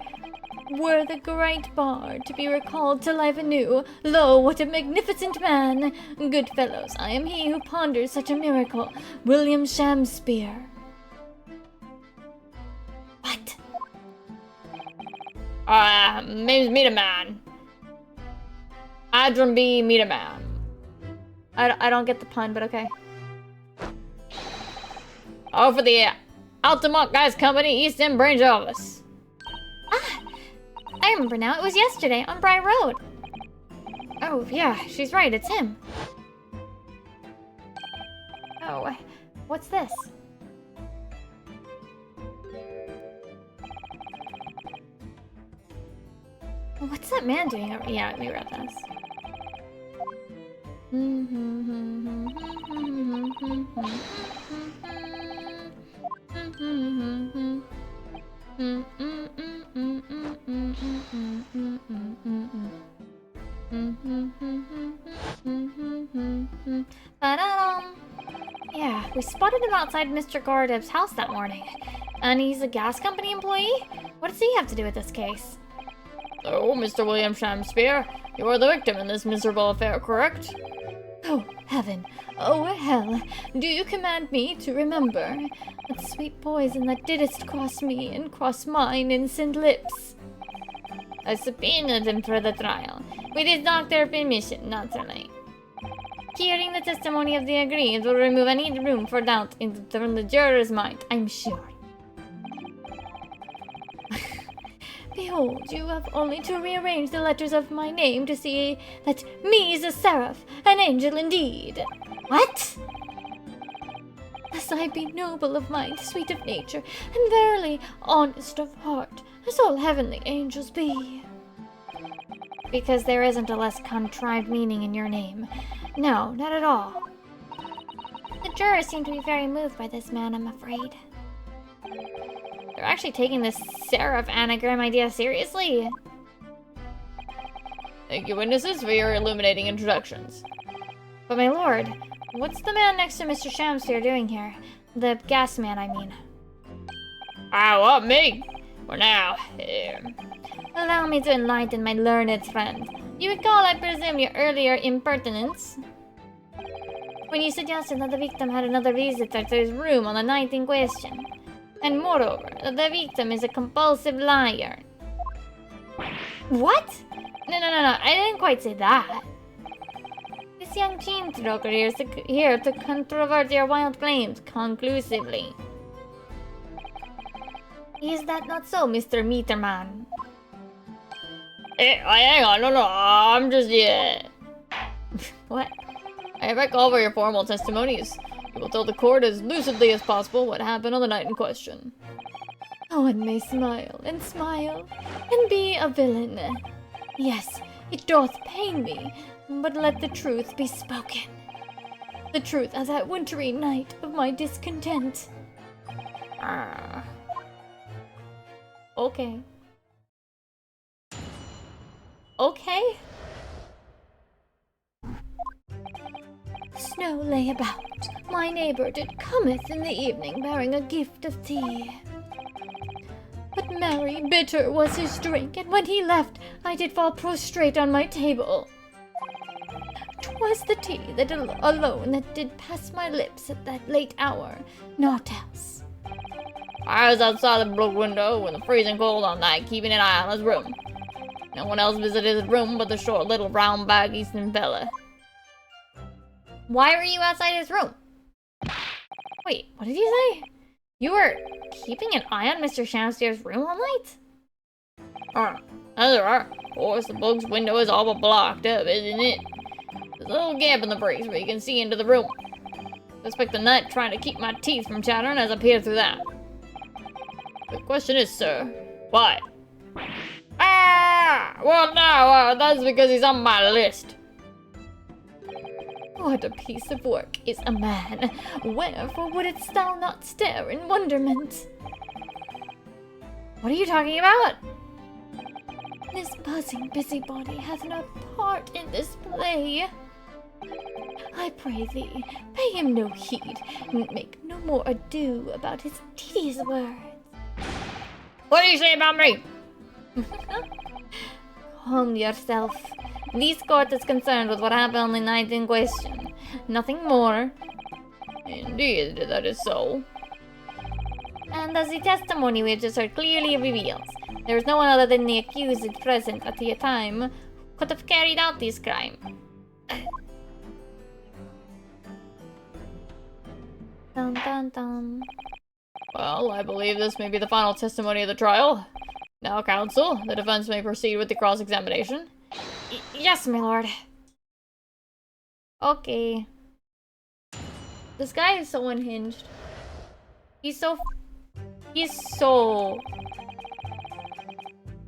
were the great bard to be recalled to life anew. Lo, what a magnificent man! Good fellows, I am he who ponders such a miracle, William Shakespeare. What? Name's Meet a Man. Adram B. Meet a Man. I don't get the pun, but okay. Oh, for the Altamont Guys Company East End Branch Office. Ah! I remember now, it was yesterday on Bry Road. Oh, yeah, she's right, it's him. Oh, what's this? What's that man doing over— yeah, we read this. Yeah, we spotted him outside Mr. Gordeb's house that morning. And he's a gas company employee? What does he have to do with this case? Oh, Mr. William Shakespeare, you are the victim in this miserable affair, correct? Oh, heaven. Oh, hell. Do you command me to remember that sweet poison that didst cross me and cross mine innocent lips? I subpoenaed him for the trial, with his doctor's permission, naturally. Hearing the testimony of the aggrieved will remove any room for doubt from the juror's mind, I'm sure. Behold, you have only to rearrange the letters of my name to see that me is a seraph, an angel indeed. What? Thus I be noble of mind, sweet of nature, and verily honest of heart, as all heavenly angels be. Because there isn't a less contrived meaning in your name. No, not at all. The jurors seem to be very moved by this man, I'm afraid. They're actually taking this seraph anagram idea seriously. Thank you, witnesses, for your illuminating introductions. But my lord, what's the man next to Mr. Shamsphere doing here? The gas man, I mean. Ah, what, me? For now, Allow me to enlighten my learned friend. You recall, I presume, your earlier impertinence? When you suggested that the victim had another visitor to his room on the night in question. And moreover, that the victim is a compulsive liar. What? No, I didn't quite say that. This young chain stroker here to controvert your wild claims conclusively. Is that not so, Mr. Meterman? Hang on, no, I'm just, yeah. What? I have read over your formal testimonies. You will tell the court as lucidly as possible what happened on the night in question. Oh, one may smile, and be a villain. Yes, it doth pain me, but let the truth be spoken. The truth of that wintry night of my discontent. Okay. Okay? Snow lay about. My neighbor did cometh in the evening bearing a gift of tea. But merry bitter was his drink, and when he left, I did fall prostrate on my table. 'Twas the tea that alone that did pass my lips at that late hour, naught else. I was outside the brook window in the freezing cold all night, keeping an eye on his room. No one else visited his room but the short little brown bag Eastern fella. Why were you outside his room? Wait, what did you say? You were keeping an eye on Mr. Shamsphere's room all night? As there are. Of course, the book's window is all but blocked up, isn't it? There's a little gap in the breeze where you can see into the room. I suspect the nut trying to keep my teeth from chattering has appeared through that. The question is, sir, why? Well, no, that's because he's on my list. What a piece of work is a man! Wherefore wouldst thou not stare in wonderment? What are you talking about? This buzzing busybody hath no part in this play. I pray thee, pay him no heed, and make no more ado about his tedious words. What do you say about me? Calm yourself. This court is concerned with what happened on the night in question. Nothing more. Indeed, that is so. And as the testimony we have just heard clearly reveals, there is no one other than the accused present at the time who could have carried out this crime. Dun dun dun. Well, I believe this may be the final testimony of the trial. Now, counsel, the defense may proceed with the cross-examination. Yes, my lord. Okay. This guy is so unhinged. He's so...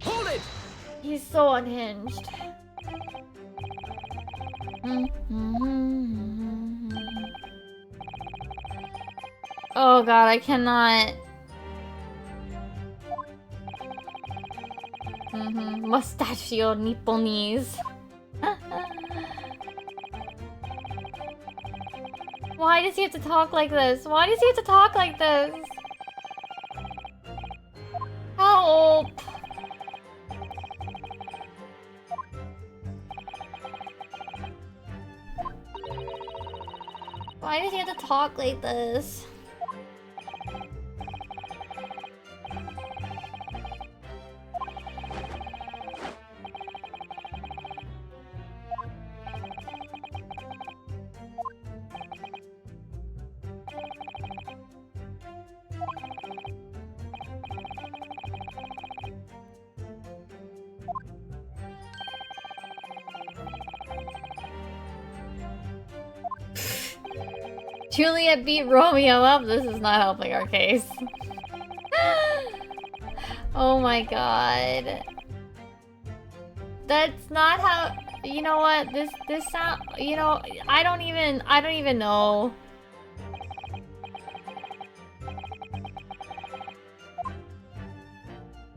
Hold it! He's so unhinged. Oh god, I cannot. Mustachio Nipponese. Why does he have to talk like this? Why does he have to talk like this? Help! Why does he have to talk like this? Juliet beat Romeo up. This is not helping our case. Oh my god. That's not how. You know what? This sound. You know, I don't even know.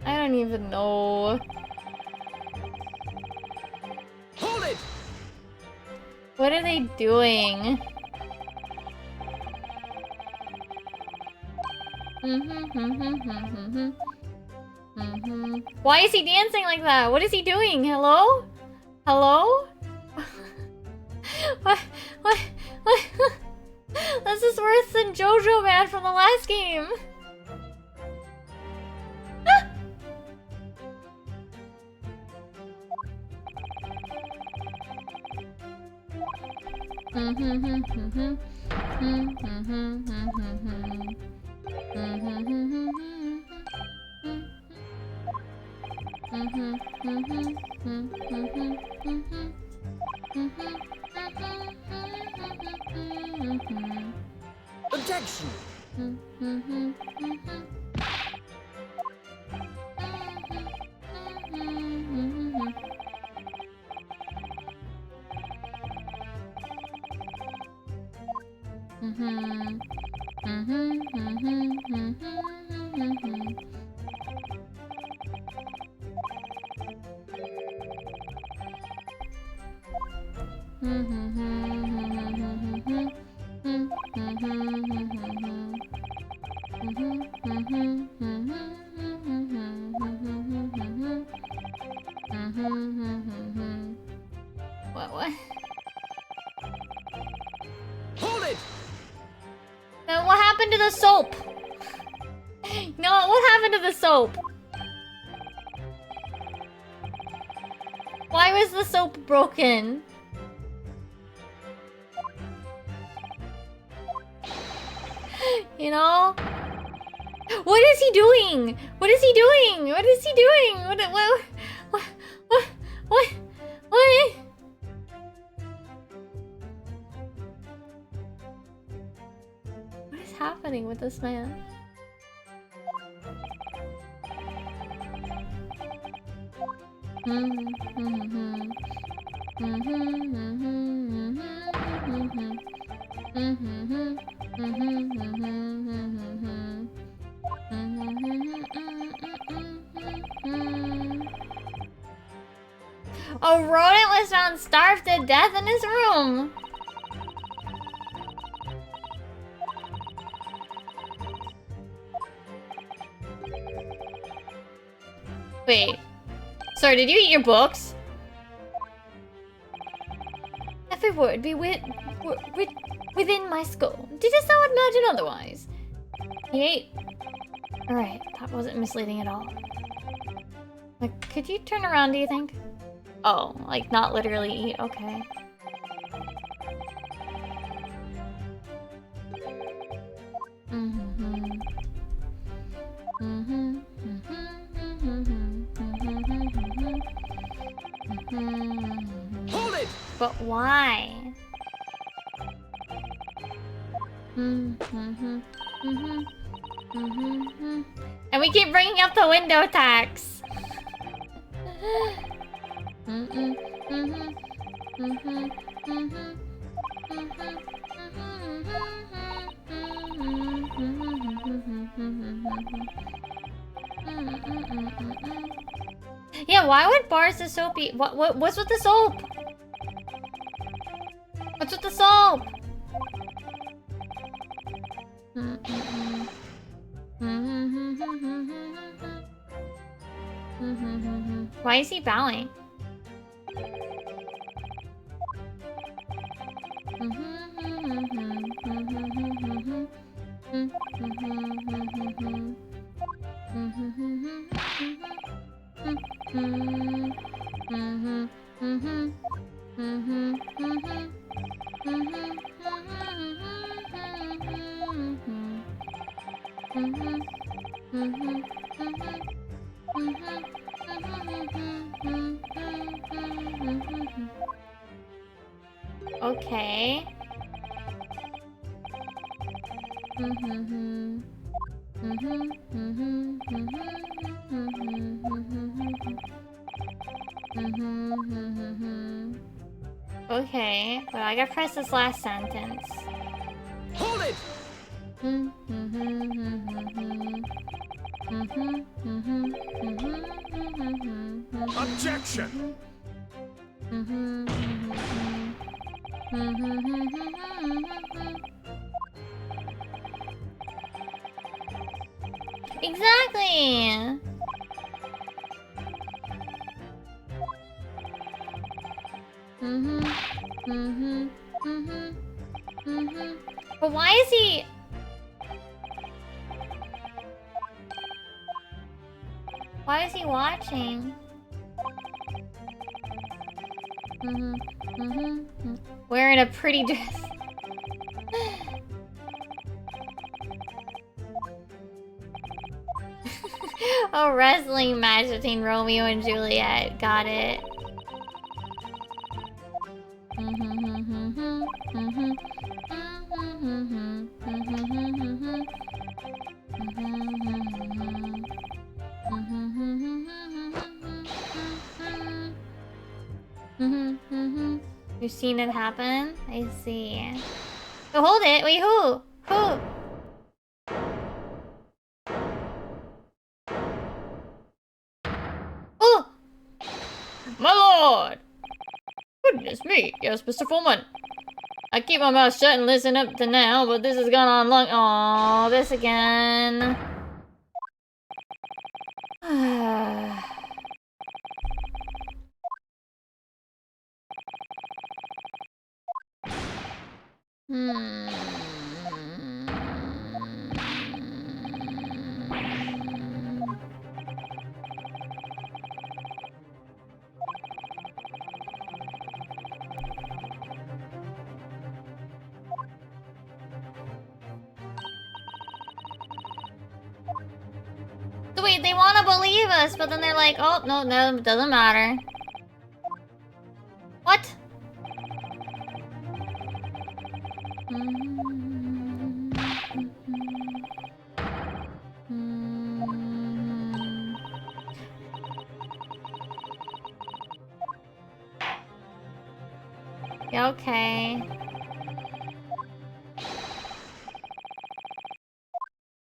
I don't even know. Hold it! What are they doing? Why is he dancing like that? What is he doing? Hello? Hello? What? This is worse than JoJo Man from the last game. Objection! What? Hold it! Now what happened to the soap? No, what happened to the soap? Why was the soap broken? You know? What is he doing? What is he doing? What is he doing? What? What is happening with this man? A rodent was found starved to death in his room. Wait. Sir, did you eat your books? Every word be within my skull. Didst thou imagine otherwise? He ate. Alright, that wasn't misleading at all. Like, could you turn around, do you think? Oh, like not literally eat, okay. Hold it! But why? And we keep bringing up the window tax. Yeah, why would bars of soap be? What's with the soap? What's with the soap? Why is he bowing? Okay. Okay, but I gotta press this last sentence. Hold it! Objection! Exactly! But why is he... Why is he watching? Wearing a pretty dress. A wrestling match between Romeo and Juliet. Got it. You've seen it happen? I see. Oh, hold it! Wait, who? Who? Oh! My lord! Goodness me, yes, Mr. Fullman. I keep my mouth shut and listen up to now, but this has gone on long. Oh, this again. So wait, they want to believe us, but then they're like, oh, no, no, it doesn't matter. What? Yeah, okay.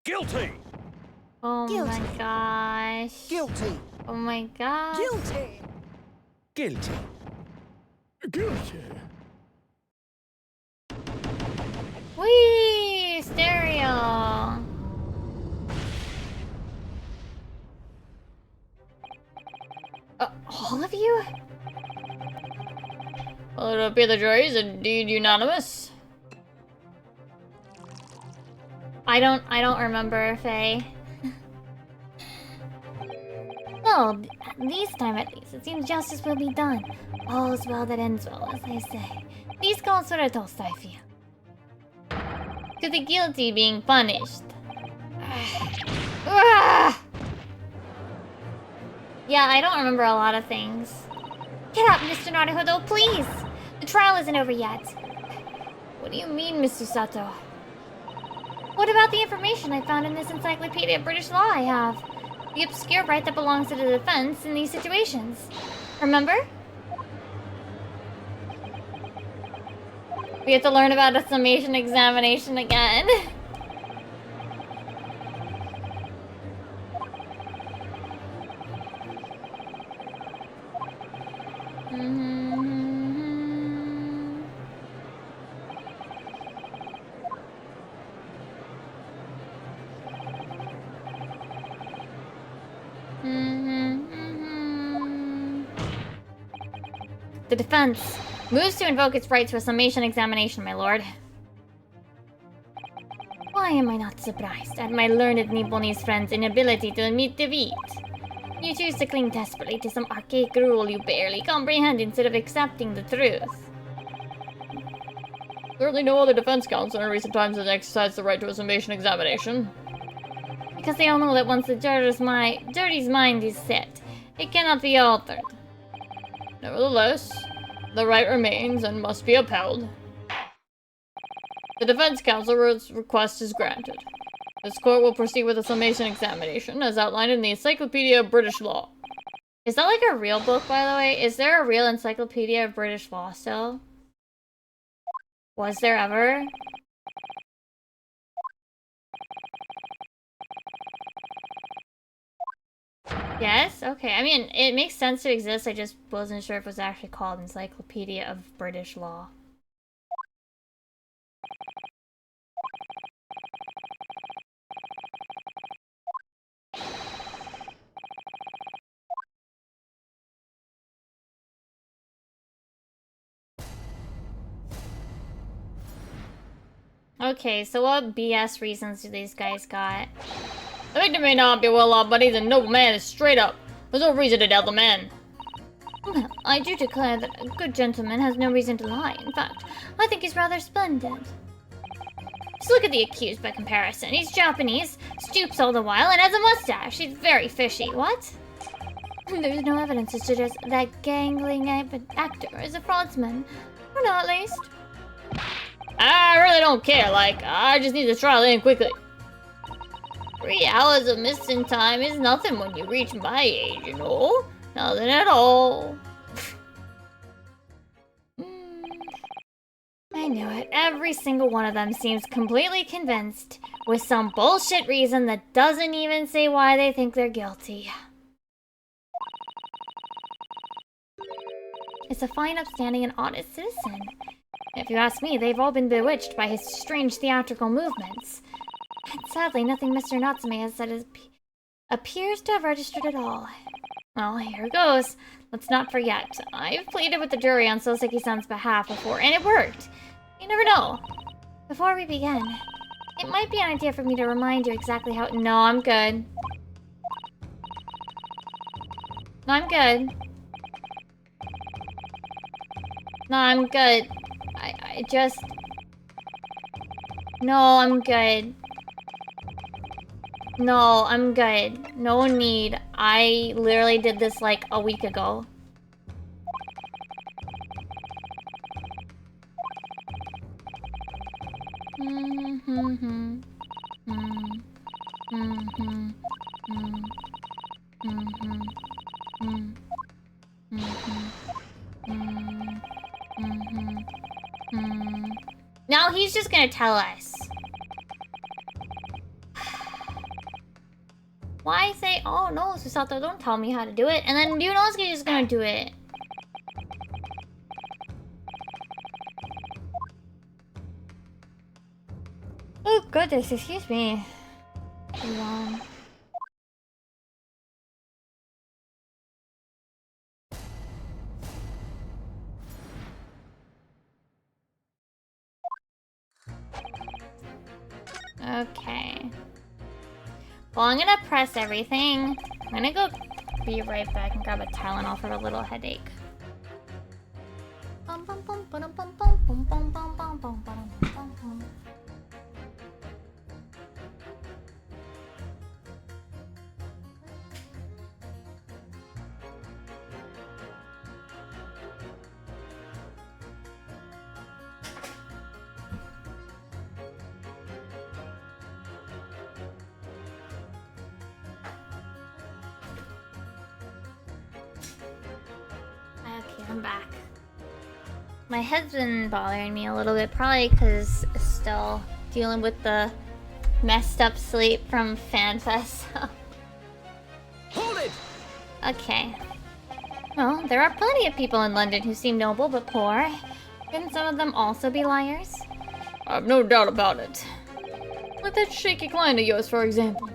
Guilty! Oh Guilty. my gosh. Guilty. Oh my gosh. Guilty. Guilty. Guilty. Whee! Stereo. All of you? Well, it would appear the jury is indeed unanimous. I don't remember, Faye. Well, this time at least, it seems justice will be done. All is well that ends well, as they say. These calls for a toast, I feel. To the guilty being punished. Yeah, I don't remember a lot of things. Get up, Mr. Naruhodo, please! The trial isn't over yet. What do you mean, Mr. Sato? What about the information I found in this Encyclopedia of British Law I have? The obscure right that belongs to the defense in these situations. Remember? We have to learn about a summation examination again. The defense moves to invoke its right to a summation examination, my lord. Why am I not surprised at my learned Nipponiese friend's inability to admit defeat? You choose to cling desperately to some archaic rule you barely comprehend instead of accepting the truth. Certainly no other defense counsel in recent times has exercised the right to a summation examination. Because they all know that once the judge's mind is set, it cannot be altered. Nevertheless, the right remains and must be upheld. The defense counsel's request is granted. This court will proceed with a summation examination as outlined in the Encyclopedia of British Law. Is that like a real book, by the way? Is there a real Encyclopedia of British Law still? Was there ever? Yes? Okay. I mean, it makes sense to exist. I just wasn't sure if it was actually called Encyclopedia of British Law. Okay, so what BS reasons do these guys got? The victim may not be a well-off, but he's a noble man and straight up. There's no reason to doubt the man. Well, I do declare that a good gentleman has no reason to lie. In fact, I think he's rather splendid. Just look at the accused by comparison. He's Japanese, stoops all the while, and has a mustache. He's very fishy. What? There's no evidence to suggest that gangling actor is a fraudsman. Or not, at least. I really don't care. Like, I just need the trial in quickly. 3 hours of missing time is nothing when you reach my age, you know? Nothing at all. I knew it. Every single one of them seems completely convinced with some bullshit reason that doesn't even say why they think they're guilty. It's a fine, upstanding, and honest citizen. If you ask me, they've all been bewitched by his strange theatrical movements. And sadly, nothing Mr. Natsume has said appears to have registered at all. Well, here goes. Let's not forget, I've pleaded with the jury on Soseki-san's behalf before, and it worked. You never know. Before we begin, it might be an idea for me to remind you exactly how— No, I'm good. No, I'm good. No, I'm good. I just... No, I'm good. No, I'm good. No need. I literally did this like a week ago. Now he's just gonna tell us. Why say, oh no, Susato, don't tell me how to do it. And then Ryunosuke is gonna do it. Oh goodness, excuse me. Okay. Well, I'm gonna press everything. I'm gonna go be right back and grab a Tylenol for a little headache. I'm back. My head's been bothering me a little bit, probably because still dealing with the messed up sleep from FanFest. Hold it! Okay. Well, there are plenty of people in London who seem noble but poor. Couldn't some of them also be liars? I've no doubt about it. Like that shaky client of yours, for example.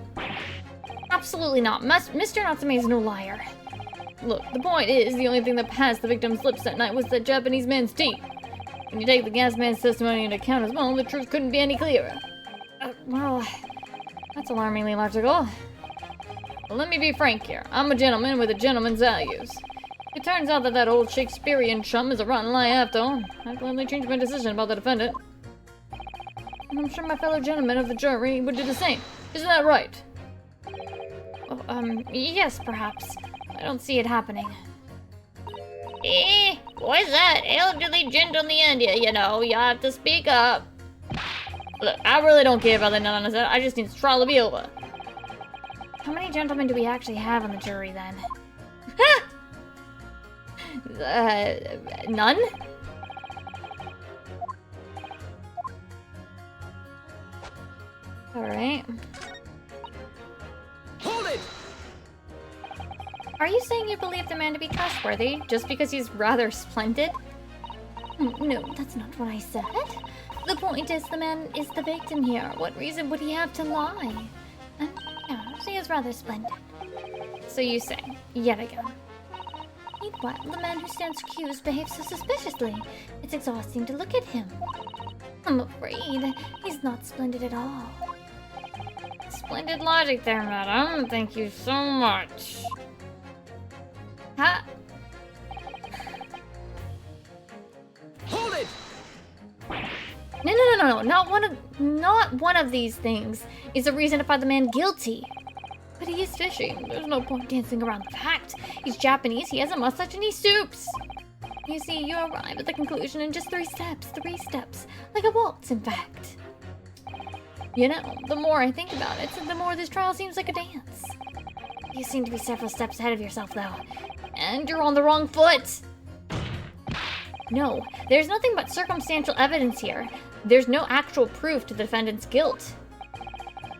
Absolutely not. Mr. Natsume is no liar. Look, the point is, the only thing that passed the victim's lips that night was that Japanese man's teeth. When you take the gas man's testimony into account as well, the truth couldn't be any clearer. Well, That's alarmingly logical. Well, let me be frank here. I'm a gentleman with a gentleman's values. It turns out that that old Shakespearean chum is a rotten lie after all. I gladly changed my decision about the defendant. And I'm sure my fellow gentlemen of the jury would do the same. Isn't that right? yes, perhaps. I don't see it happening. What's that? Elderly gent on the end here, you know. You have to speak up. Look, I really don't care about the nonsense. I just need this trial to be over. How many gentlemen do we actually have on the jury, then? None? Alright. Hold it! Are you saying you believe the man to be trustworthy just because he's rather splendid? No, that's not what I said. The point is the man is the victim here. What reason would he have to lie? And yeah, he is rather splendid. So you say, yet again. Meanwhile, the man who stands accused behaves so suspiciously. It's exhausting to look at him. I'm afraid he's not splendid at all. Splendid logic there, madam. Thank you so much. Ha! Hold it! No. Not one of these things is a reason to find the man guilty. But he is fishy. There's no point dancing around the fact. He's Japanese, he has a mustache, and he stoops. You see, you arrive at the conclusion in just 3 steps. 3 steps. Like a waltz, in fact. You know, the more I think about it, the more this trial seems like a dance. You seem to be several steps ahead of yourself, though. And you're on the wrong foot! No, there's nothing but circumstantial evidence here. There's no actual proof to the defendant's guilt.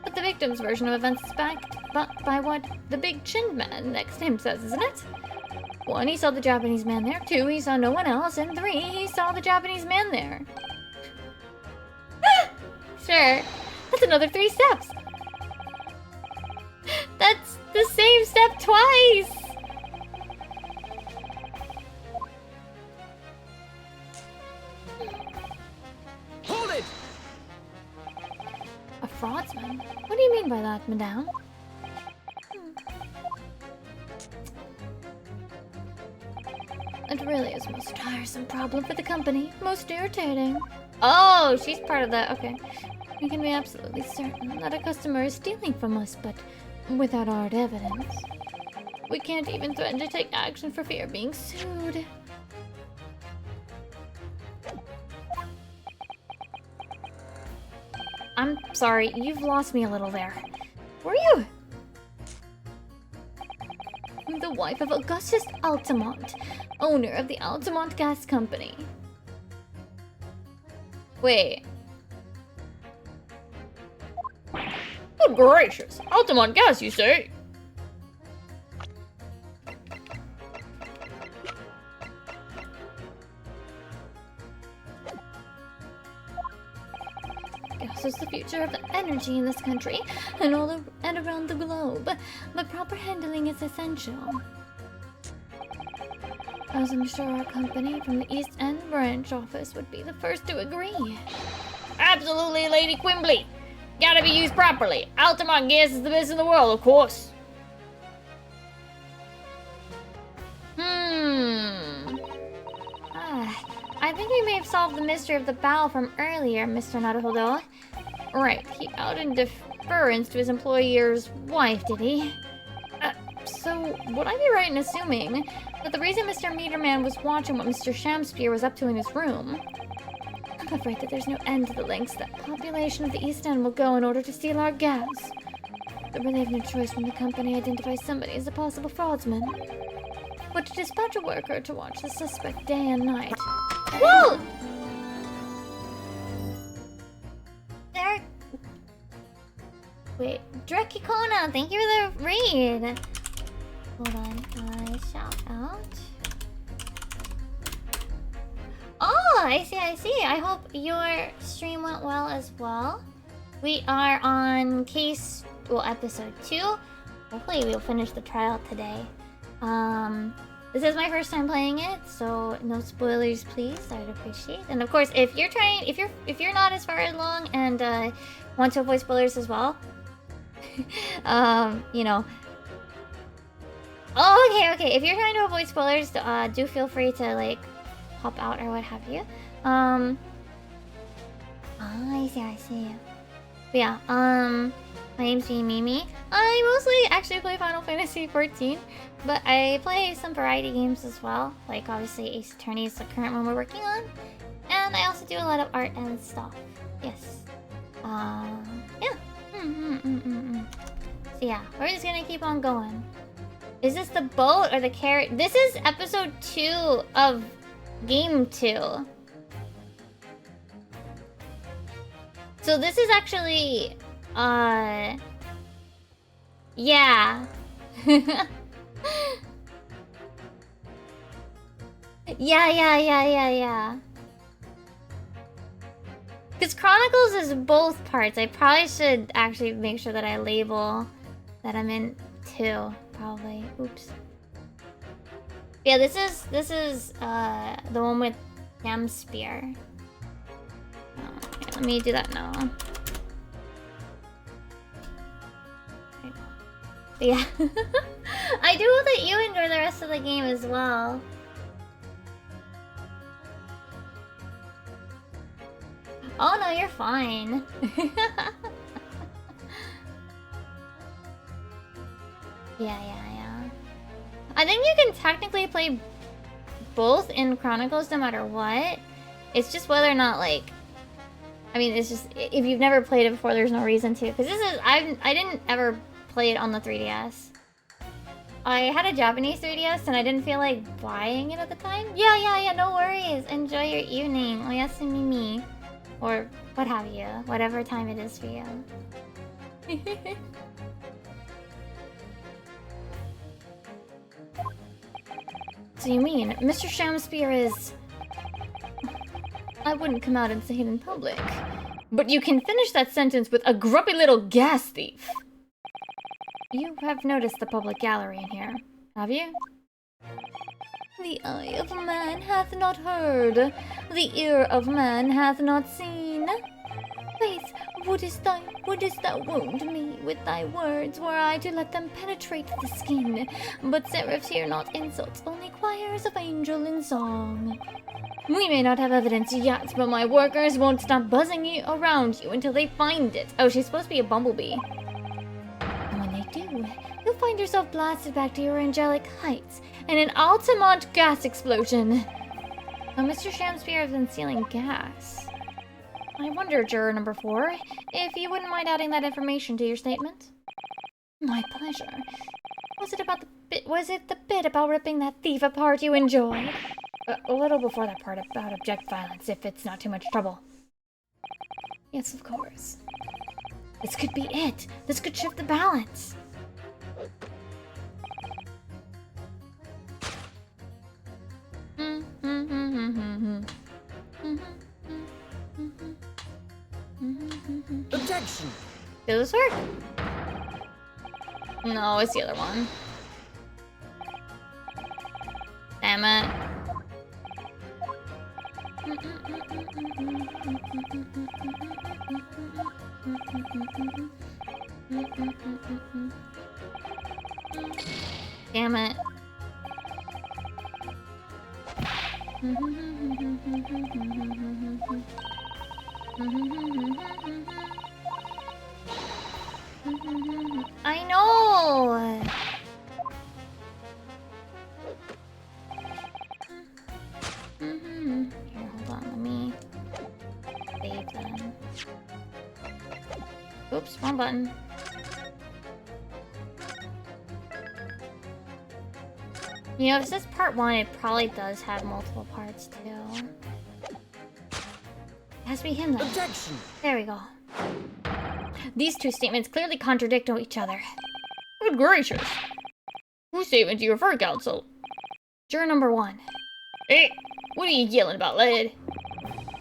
But the victim's version of events is backed by what the big chinned man next to him says, isn't it? 1, he saw the Japanese man there. 2, he saw no one else. And 3, he saw the Japanese man there. Sure. That's another 3 steps. That's the same step twice. Hold it! A fraudsman? What do you mean by that, madame? It really is a most tiresome problem for the company. Most irritating. Oh, she's part of the... Okay. We can be absolutely certain that a customer is stealing from us, but without hard evidence. We can't even threaten to take action for fear of being sued. I'm sorry, you've lost me a little there. Were you? I'm the wife of Augustus Altamont, owner of the Altamont Gas Company. Wait. Good gracious! Altamont Gas, you say? Gas is the future of energy in this country and and around the globe, but proper handling is essential. As I'm sure our company from the East End branch office would be the first to agree. Absolutely, Lady Quimbley. Gotta be used properly. Altamont gas is the best in the world, of course. I think we may have solved the mystery of the bow from earlier, Mr. Naruhodo. Right, he out in deference to his employer's wife, did he? So, would I be right in assuming that the reason Mr. Meterman was watching what Mr. Shamspeare was up to in his room? I'm afraid that there's no end to the lengths that population of the East End will go in order to steal our gas. But really have no choice when the company identifies somebody as a possible fraudsman. but to dispatch a worker to watch the suspect day and night. Whoa! There. Wait, Drekikona, thank you for the raid. Hold on, shout out. Oh, I see. I hope your stream went well as well. We are on episode 2. Hopefully we'll finish the trial today. This is my first time playing it, so no spoilers, please. I would appreciate. And of course, if you're not as far along and want to avoid spoilers as well, you know. Oh, okay. If you're trying to avoid spoilers, do feel free to like pop out or what have you. I see. But yeah, my name's Mimi. I mostly actually play Final Fantasy XIV, but I play some variety games as well. Like obviously Ace Attorney is the current one we're working on, and I also do a lot of art and stuff. Yes. Yeah. So yeah, we're just gonna keep on going. Is this the boat or the carrot? This is episode 2 of game 2. So this is actually, yeah. Yeah. Because Chronicles is both parts. I probably should actually make sure that I label that I'm in 2, probably. Oops. Yeah, this is the one with Yam Spear. Let me do that now. Yeah. I do hope that you enjoy the rest of the game as well. Oh no, you're fine. Yeah. I think you can technically play both in Chronicles no matter what. It's just whether or not like, I mean, it's just if you've never played it before, there's no reason to. Because this is I didn't ever play it on the 3DS. I had a Japanese 3DS and I didn't feel like buying it at the time. Yeah. No worries. Enjoy your evening. Oyasumimi, or what have you. Whatever time it is for you. So you mean Mr. Shamspear is... I wouldn't come out and say it in public. But you can finish that sentence with a grumpy little gas thief. You have noticed the public gallery in here, have you? The eye of man hath not heard, the ear of man hath not seen. Faith, wouldst thou wound me with thy words, were I to let them penetrate the skin? But seraphs hear not insults, only choirs of angel in song. We may not have evidence yet, but my workers won't stop buzzing you around you until they find it. Oh, she's supposed to be a bumblebee. And when they do, you'll find yourself blasted back to your angelic heights in an Altamont gas explosion. Oh, Mr. Shamspear has been stealing gas. I wonder, juror number 4, if you wouldn't mind adding that information to your statement? My pleasure. Was it the bit about ripping that thief apart you enjoyed? A little before that part about object violence, if it's not too much trouble. Yes, of course. This could be it. This could shift the balance. Objection! Does this work? No, it's the other one. Damn it. Damn it. I know! Here, hold on, let me save them. Oops, wrong button. You know, if this part 1, it probably does have multiple parts, too. It has to be him, then. Objection! There we go. These two statements clearly contradict each other. Good gracious. Whose statement do you refer, counsel? Juror number 1. Hey, what are you yelling about, lad?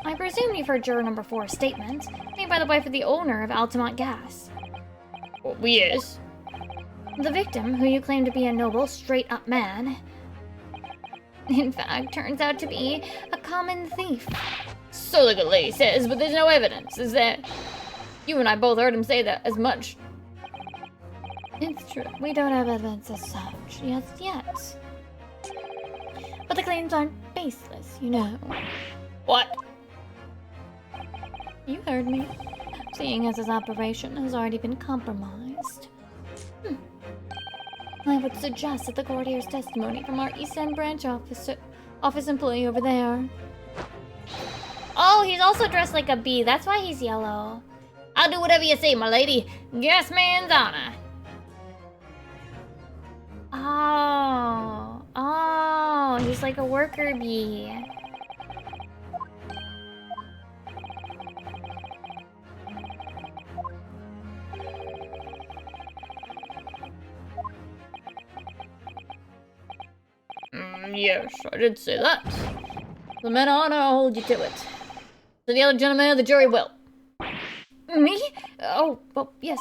I presume you've heard juror number 4's statement, made by the wife of the owner of Altamont Gas. Well, yes. The victim, who you claim to be a noble, straight-up man, in fact, turns out to be a common thief. So the good lady says, but there's no evidence, is there? You and I both heard him say that as much. It's true. We don't have evidence as such, yet. But the claims aren't baseless, you know. What? You heard me. Seeing as his operation has already been compromised. I would suggest that the court hears testimony from our East End branch office employee over there. Oh, he's also dressed like a bee. That's why he's yellow. I'll do whatever you say, my lady. Gas man's honor. Oh, he's like a worker bee. Yes, I did say that. The men of honor, I'll hold you to it. So the other gentlemen of the jury will. Me? Oh, well, yes.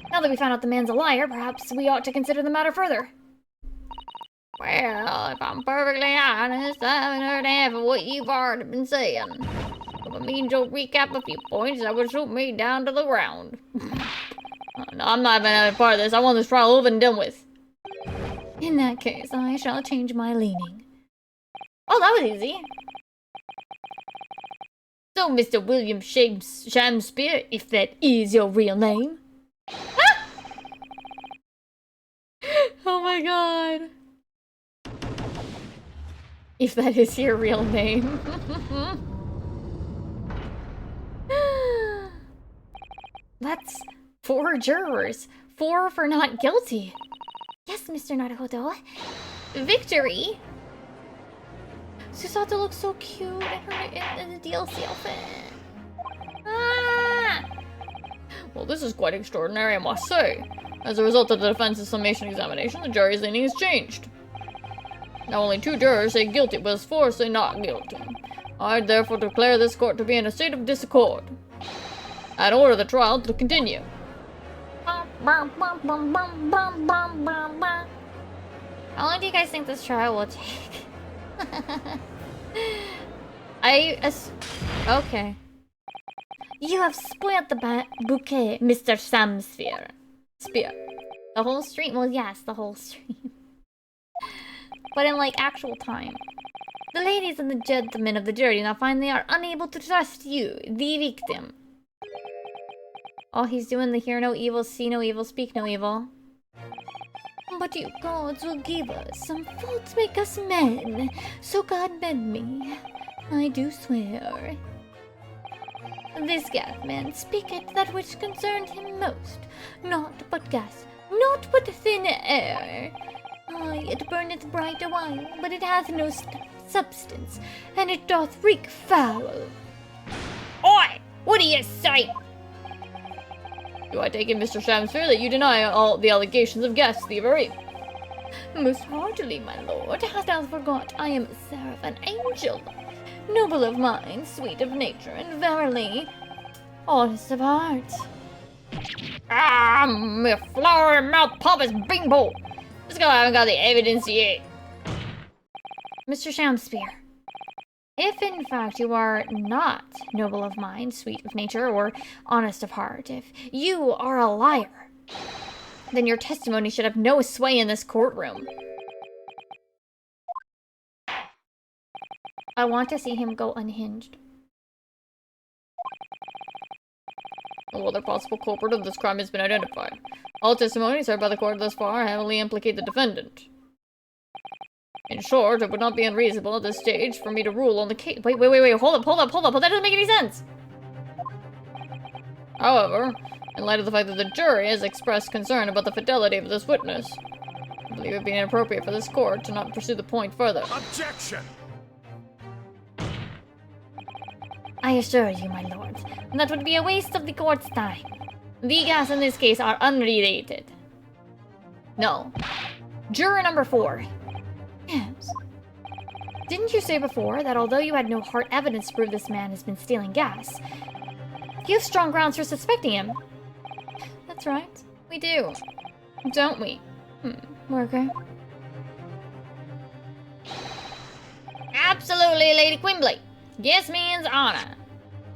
Now that we found out the man's a liar, perhaps we ought to consider the matter further. Well, if I'm perfectly honest, I haven't heard half of what you've already been saying. If I mean to recap a few points, that would shoot me down to the ground. No, I'm not even having part of this. I want this trial over and done with. In that case, I shall change my leaning. Oh, that was easy. So, Mr. William Shakespeare, if that is your real name. Ah! Oh my god. If that is your real name. That's 4 jurors. 4 for not guilty. Yes, Mr. Naruhodo. Victory! Susato looks so cute in the DLC outfit. Ah! Well, this is quite extraordinary, I must say. As a result of the defense's summation examination, the jury's leaning has changed. Now only 2 jurors say guilty, but 4 say not guilty. I therefore declare this court to be in a state of disaccord. I'd order the trial to continue. How long do you guys think this trial will take? Okay. You have spoiled the bouquet, Mr. Samsphere. Spear. The whole stream? Well, yes, the whole stream. But in, like, actual time. The ladies and the gentlemen of the jury now find they are unable to trust you, the victim. Oh, he's doing the hear no evil, see no evil, speak no evil. But you gods will give us some faults make us men. So God bend me. I do swear. This man speaketh that which concerned him most. Naught but gas, naught but thin air. Aye, it burneth bright a while, but it hath no substance, and it doth reek foul. Oi! What do you say? Do I take it, Mr. Shamsphere, that you deny all the allegations of gas thievery? Most heartily, my lord. Hast thou forgot I am a seraph, an angel, noble of mind, sweet of nature, and verily, honest of heart. Ah, me flowery mouth pompous bimbo! This guy haven't got the evidence yet. Mr. Shamsphere, if in fact you are not noble of mind, sweet of nature, or honest of heart, if you are a liar, then your testimony should have no sway in this courtroom. I want to see him go unhinged. No other possible culprit of this crime has been identified. All testimonies heard by the court thus far heavily implicate the defendant. In short, it would not be unreasonable at this stage for me to rule on the case. Wait, hold up. That doesn't make any sense! However, in light of the fact that the jury has expressed concern about the fidelity of this witness, believe it would be inappropriate for this court to not pursue the point further. Objection! I assure you, my lord, that would be a waste of the court's time. The gas in this case are unrelated. No. Juror number 4. Yes. Didn't you say before that although you had no hard evidence to prove this man has been stealing gas, you have strong grounds for suspecting him? That's right. We do. Don't we? Worker. Absolutely, Lady Quimbley. Yes means honor.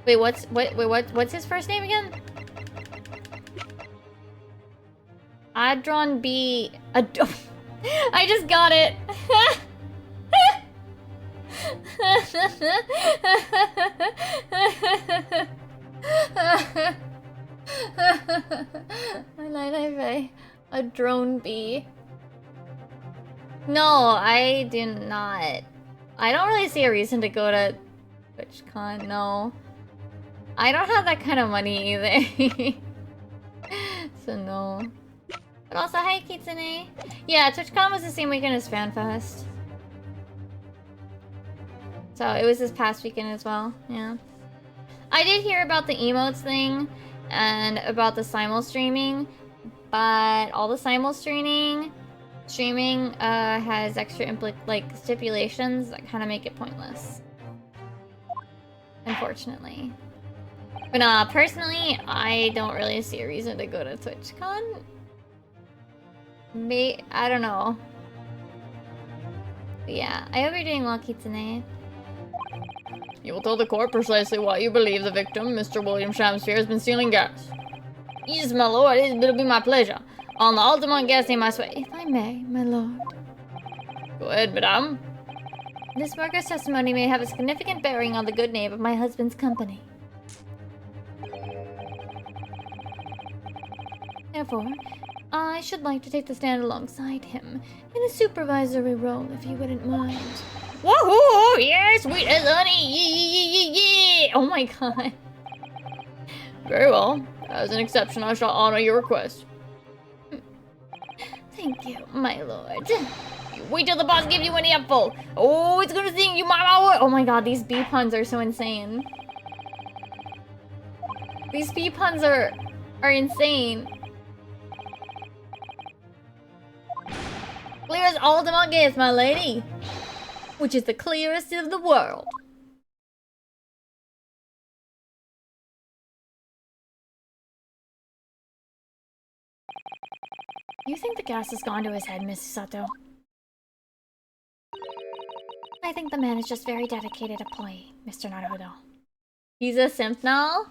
Wait, what's his first name again? Adron B. I just got it. A drone bee. No, I do not. I don't really see a reason to go to TwitchCon, no. I don't have that kind of money either. So no. But also, hi Kitsune. Yeah, TwitchCon was the same weekend as FanFest. So it was this past weekend as well, yeah. I did hear about the emotes thing and about the simul streaming, but all the simul streaming has extra stipulations that kind of make it pointless. Unfortunately. But personally, I don't really see a reason to go to TwitchCon. I don't know. But yeah, I hope you're doing well, Kitsune. You will tell the court precisely why you believe the victim, Mr. William Shamsphere, has been stealing gas. Yes, my lord, it'll be my pleasure. On the Altamont gas in my sway. If I may, my lord. Go ahead, madame. This worker's testimony may have a significant bearing on the good name of my husband's company. Therefore, I should like to take the stand alongside him in a supervisory role, if you wouldn't mind. Woohoo! Yeah, sweet as honey! Yeah! Oh my god. Very well. As an exception, I shall honor your request. Thank you, my lord. Wait till the boss gives you any info. Oh, it's gonna sing you my. Oh my god, these bee puns are so insane. These bee puns are insane. Clear as Altamont gas, my lady. Which is the clearest of the world. You think the gas has gone to his head, Miss Sato? I think the man is just very dedicated employee, Mr. Naruhodo. He's a simp now?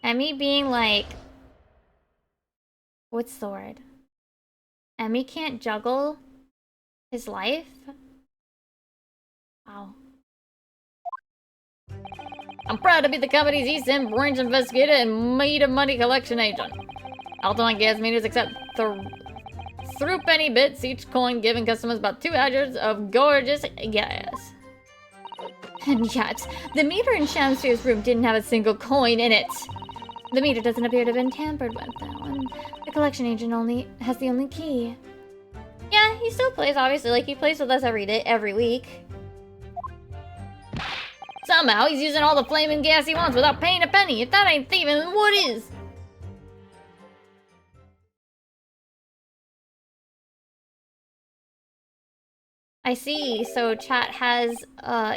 Emmy being like... What's the word? Emmy can't juggle his life? Wow. I'm proud to be the company's East End branch investigator and meter money collection agent. Altamont gas meters accept through penny bits, each coin giving customers about 2 ounces of gorgeous gas. And yet, the meter in Shamsphere's room didn't have a single coin in it. The meter doesn't appear to have been tampered with, though, and the collection agent has the only key. Yeah, he still plays, obviously. Like, he plays with us every week. Somehow, he's using all the flaming gas he wants without paying a penny. If that ain't thieving, then what is? I see. So chat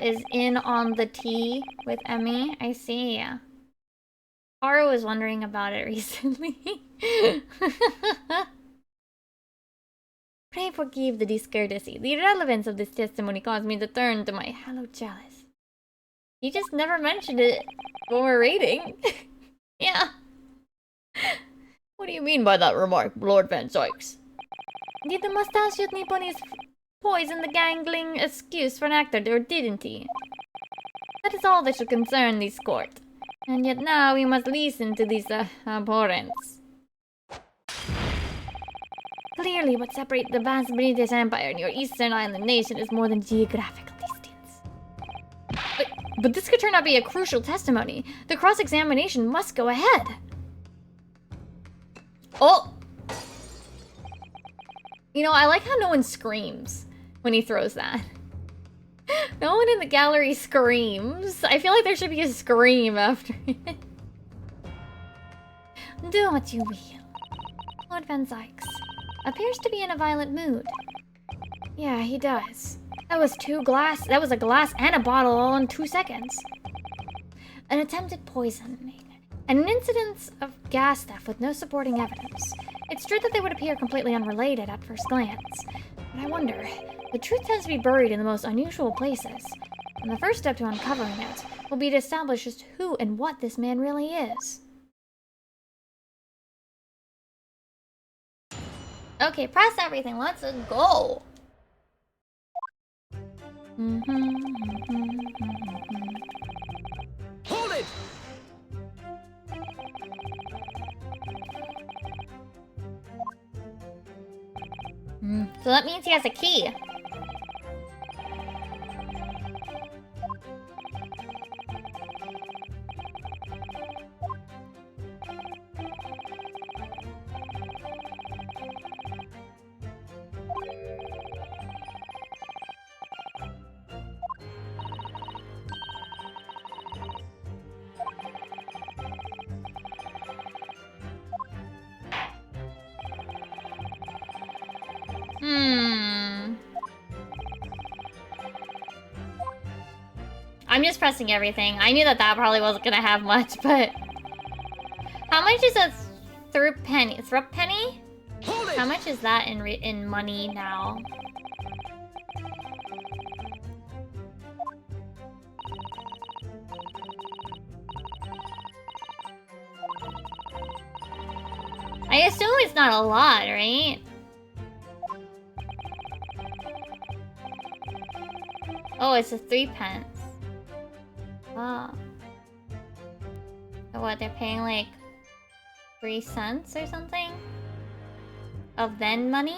is in on the tea with Emmy. I see. Haru was wondering about it recently. Pray forgive the discourtesy. The irrelevance of this testimony caused me to turn to my hallowed chalice. You just never mentioned it when we're rating. Yeah. What do you mean by that remark, Lord Van Sykes? Did the mustachioed Nipponese poison the gangling excuse for an actor, or didn't he? That is all that should concern this court. And yet now we must listen to these abhorrents. Clearly, what separates the vast British Empire and your Eastern Island nation is more than geographical distance. But this could turn out to be a crucial testimony. The cross-examination must go ahead. Oh! You know, I like how no one screams when he throws that. No one in the gallery screams. I feel like there should be a scream after it. Do what you will. Lord Van Zykes appears to be in a violent mood. Yeah, he does. That was a glass and a bottle all in 2 seconds. An attempted poisoning. And an incident of gas theft with no supporting evidence. It's true that they would appear completely unrelated at first glance. But I wonder, the truth tends to be buried in the most unusual places. And the first step to uncovering it will be to establish just who and what this man really is. Okay, press everything. Let's go. Hold it! So that means he has a key. I'm just pressing everything. I knew that probably wasn't gonna have much, but... How much is a thrup penny? Thrup penny? How much is that in money now? I assume it's not a lot, right? Oh, it's a 3 pence. Oh. So what, they're paying like 3 cents or something? Of then money?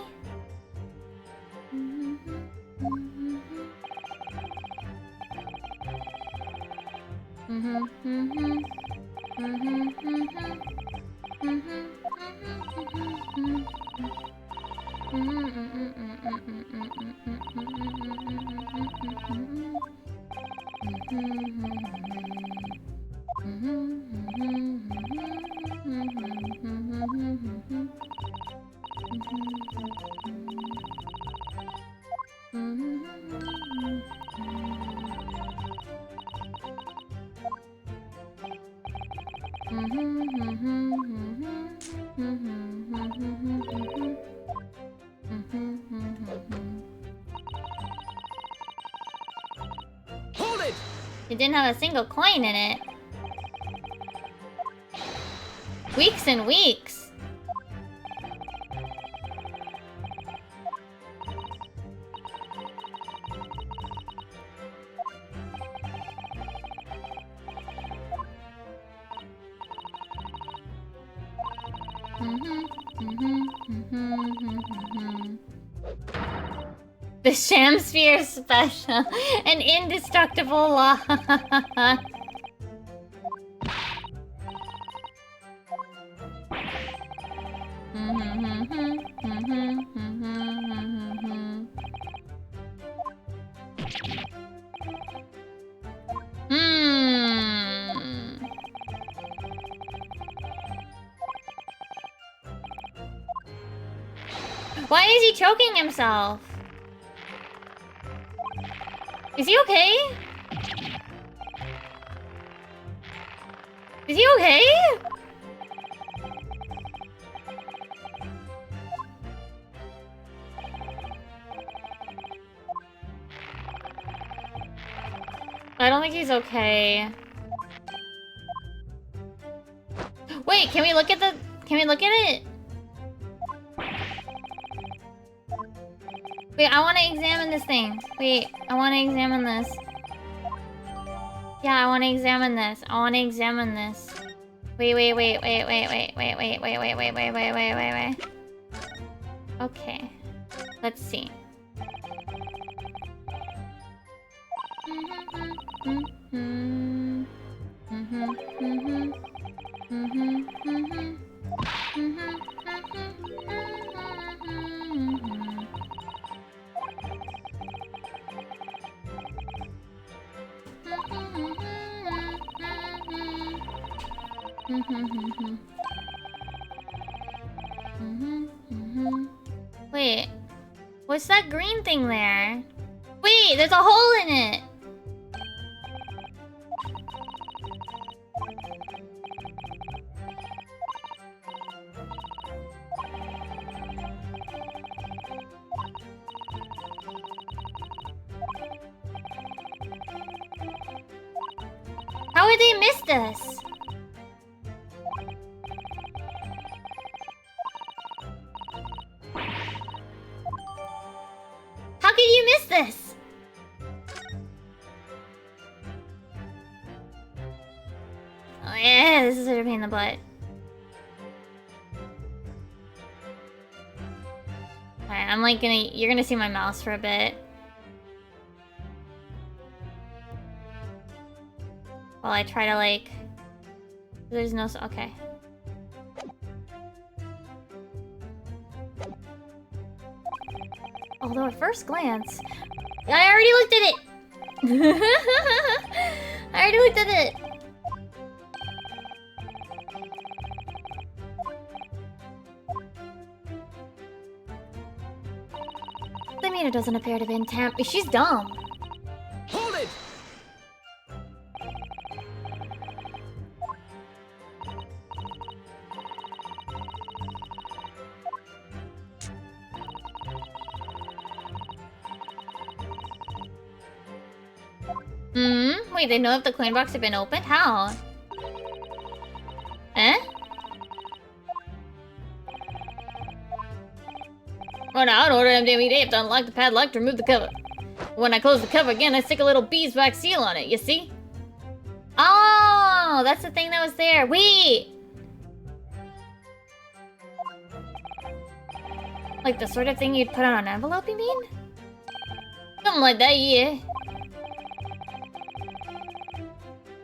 Hold it! It didn't have a single coin in it. Weeks and weeks. The Shamsphere special. An indestructible lock. Why is he choking himself? Is he okay? Is he okay? I don't think he's okay. Wait, can we look at it? Wait, I want to examine this thing. Wait, I want to examine this. Yeah, I want to examine this. Wait. Okay. Let's see. Wait, what's that green thing there? Wait, there's a hole in it! How would they miss this? How could you miss this? Oh yeah, this is such a pain in the butt. Alright, I'm like you're gonna see my mouse for a bit. While I try to like... There's no... Okay. Although at first glance... I already looked at it! I already looked at it! The meter doesn't appear to be in tamp. She's dumb. Hold it! Wait, they know if the coin box had been opened? How? Eh? Run out, order MDME tape to unlock the padlock to remove the cover. When I close the cover again, I stick a little beeswax seal on it, you see? Oh, that's the thing that was there. Wait! Like the sort of thing you'd put on an envelope, you mean? Something like that, yeah.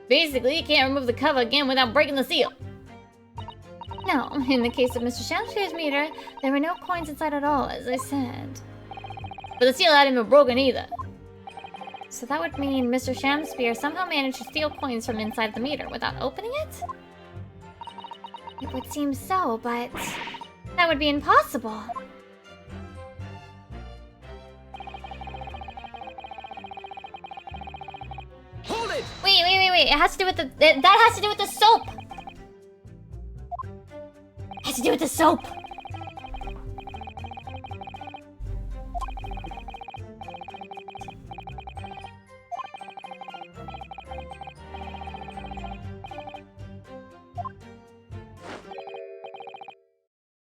Basically, you can't remove the cover again without breaking the seal. No, in the case of Mr. Shamspeare's meter, there were no coins inside at all, as I said. But the seal hadn't been broken either. So that would mean Mr. Shamspeare somehow managed to steal coins from inside the meter without opening it? It would seem so, but that would be impossible. Hold it! Wait. It has to do with the... That has to do with the soap! It has to do with the soap!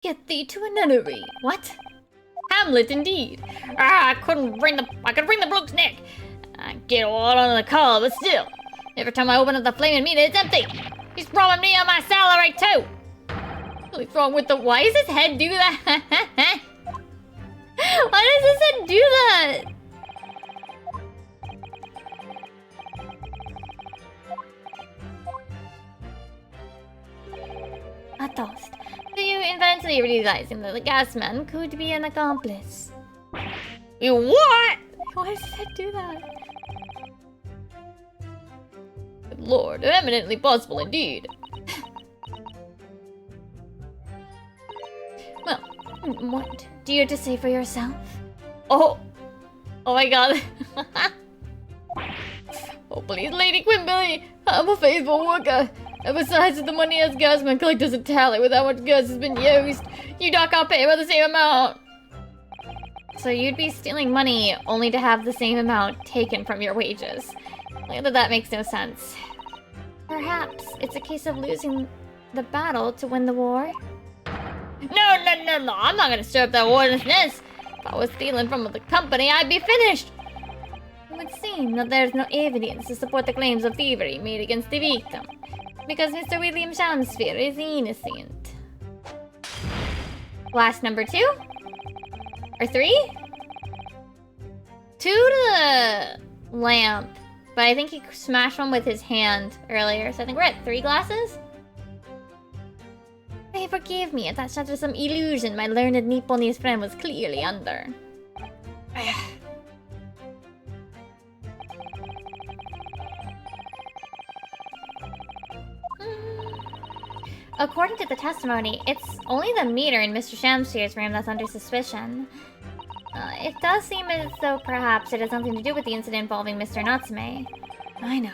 Get thee to a nunnery. What? Hamlet, indeed. I could wring the bloke's neck. I get all under the collar, but still. Every time I open up the flaming meter, it's empty. He's robbing me of my salary, too. What's wrong with the... Why does his head do that? Why does his head do that? A toast. Do you eventually realizing that the gas man could be an accomplice? You what? Why does his head do that? Good Lord, eminently possible indeed. Well, what do you have to say for yourself? Oh my God. Oh please, Lady Quimbilly, I'm a faithful worker. And besides, the money as gasman collect doesn't tally with how much gas has been used. You doc I'll pay by the same amount. So you'd be stealing money only to have the same amount taken from your wages. That makes no sense. Perhaps it's a case of losing the battle to win the war? No, I'm not gonna stir up that war in this nest. If I was stealing from the company, I'd be finished. It would seem that there's no evidence to support the claims of thievery made against the victim, because Mr. William Shamspeare is innocent. Glass number 2? Or 3? 2 to the lamp, but I think he smashed one with his hand earlier, so I think we're at 3 glasses? Hey, forgive me if that shattered some illusion my learned Nipponese friend was clearly under. According to the testimony, it's only the meter in Mr. Shamsier's room that's under suspicion. It does seem as though perhaps it has something to do with the incident involving Mr. Natsume. I know.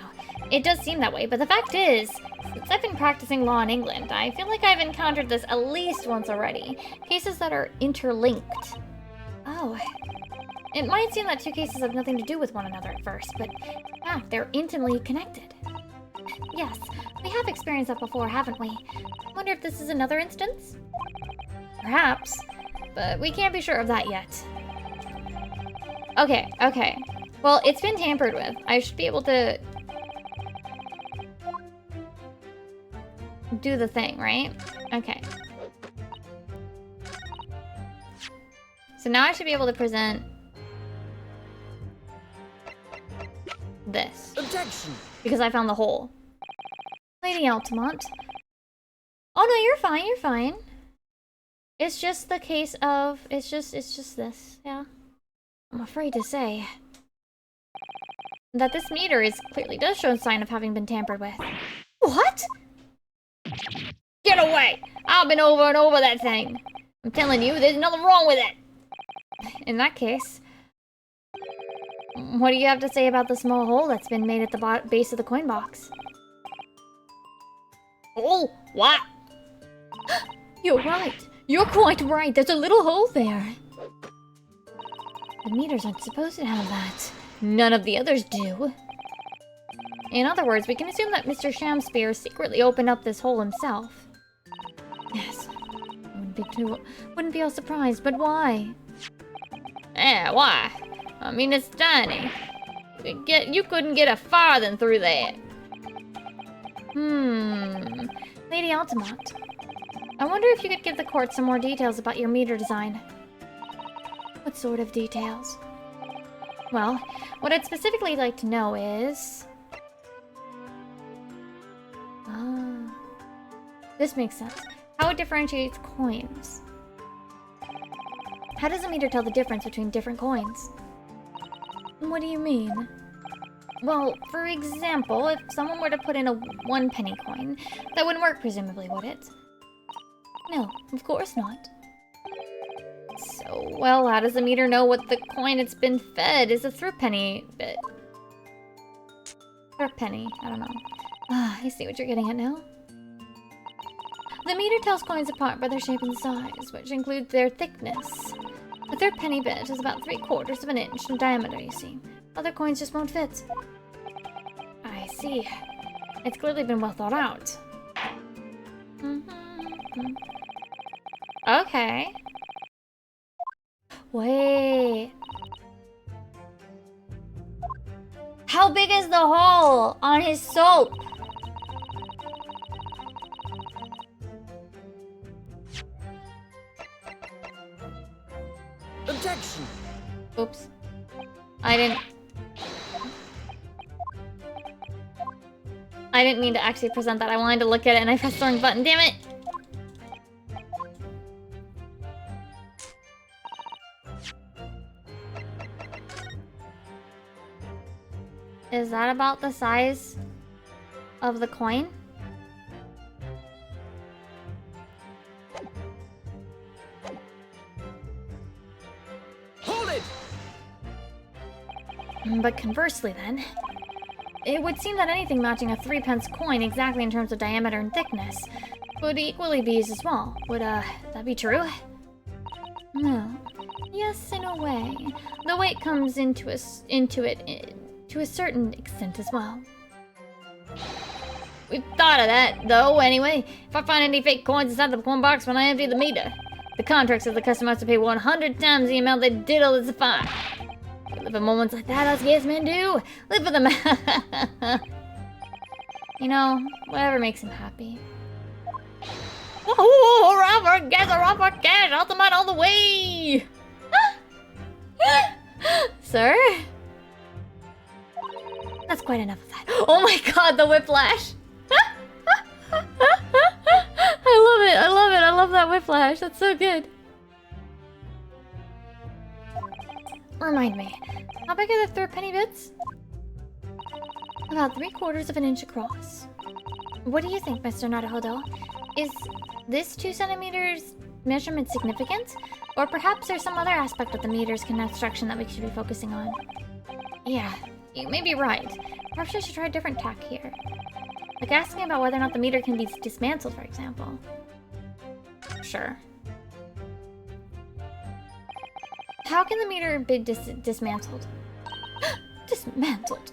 It does seem that way, but the fact is, since I've been practicing law in England, I feel like I've encountered this at least once already. Cases that are interlinked. Oh. It might seem that two cases have nothing to do with one another at first, but in fact, they're intimately connected. Yes, we have experienced that before, haven't we? I wonder if this is another instance? Perhaps, but we can't be sure of that yet. Okay. Well, it's been tampered with. I should be able to do the thing, right? Okay. So now I should be able to present this. Objection! Because I found the hole. Lady Altamont. Oh no, you're fine. It's just the case of... It's just this, yeah. I'm afraid to say that this meter clearly does show a sign of having been tampered with. What? Get away! I've been over and over that thing. I'm telling you, there's nothing wrong with it. In that case, what do you have to say about the small hole that's been made at the base of the coin box? Oh, what? You're right. You're quite right. There's a little hole there. The meters aren't supposed to have that. None of the others do. In other words, we can assume that Mr. Shamspear secretly opened up this hole himself. Yes. Wouldn't be all surprised, but why? Why? I mean, it's tiny. You couldn't get a farthing through that. Lady Altamont, I wonder if you could give the court some more details about your meter design. What sort of details? Well, what I'd specifically like to know is... this makes sense. How it differentiates coins. How does a meter tell the difference between different coins? What do you mean? Well, for example, if someone were to put in a 1 penny coin, that wouldn't work presumably, would it? No, of course not. So, well, how does the meter know what the coin it's been fed is a threepenny bit? Or a penny, I don't know. I see what you're getting at now. The meter tells coins apart by their shape and size, which includes their thickness. A third penny bit is about 3/4 of an inch in diameter, you see. Other coins just won't fit. I see. It's clearly been well thought out. Okay. Wait. How big is the hole on his soap? Objection! Oops. I didn't mean to actually present that. I wanted to look at it and I pressed the wrong button. Damn it! Is that about the size of the coin? Hold it! But conversely then, it would seem that anything matching a 3-pence coin exactly in terms of diameter and thickness would equally be used as well. Would, that be true? No. Yes, in a way. The weight comes into it to a certain extent as well. We've thought of that, though, anyway. If I find any fake coins inside the coin box when I empty the meter, the contract says the customer has to pay 100 times the amount they diddle is a fine. We live in moments like that, us yes men do. Live for them. You know, whatever makes him happy. Oh, robber, gather up our cash, ultimate all the way! Sir? That's quite enough of that. Oh my god, the whiplash! I love that whiplash, that's so good. Remind me, how big are the third penny bits? About 3/4 of an inch across. What do you think, Mr. Naruhodo? Is this 2 centimeters measurement significant? Or perhaps there's some other aspect of the meter's construction that we should be focusing on? Yeah, you may be right. Perhaps I should try a different tack here. Like asking about whether or not the meter can be dismantled, for example. Sure. How can the meter be dismantled? Dismantled?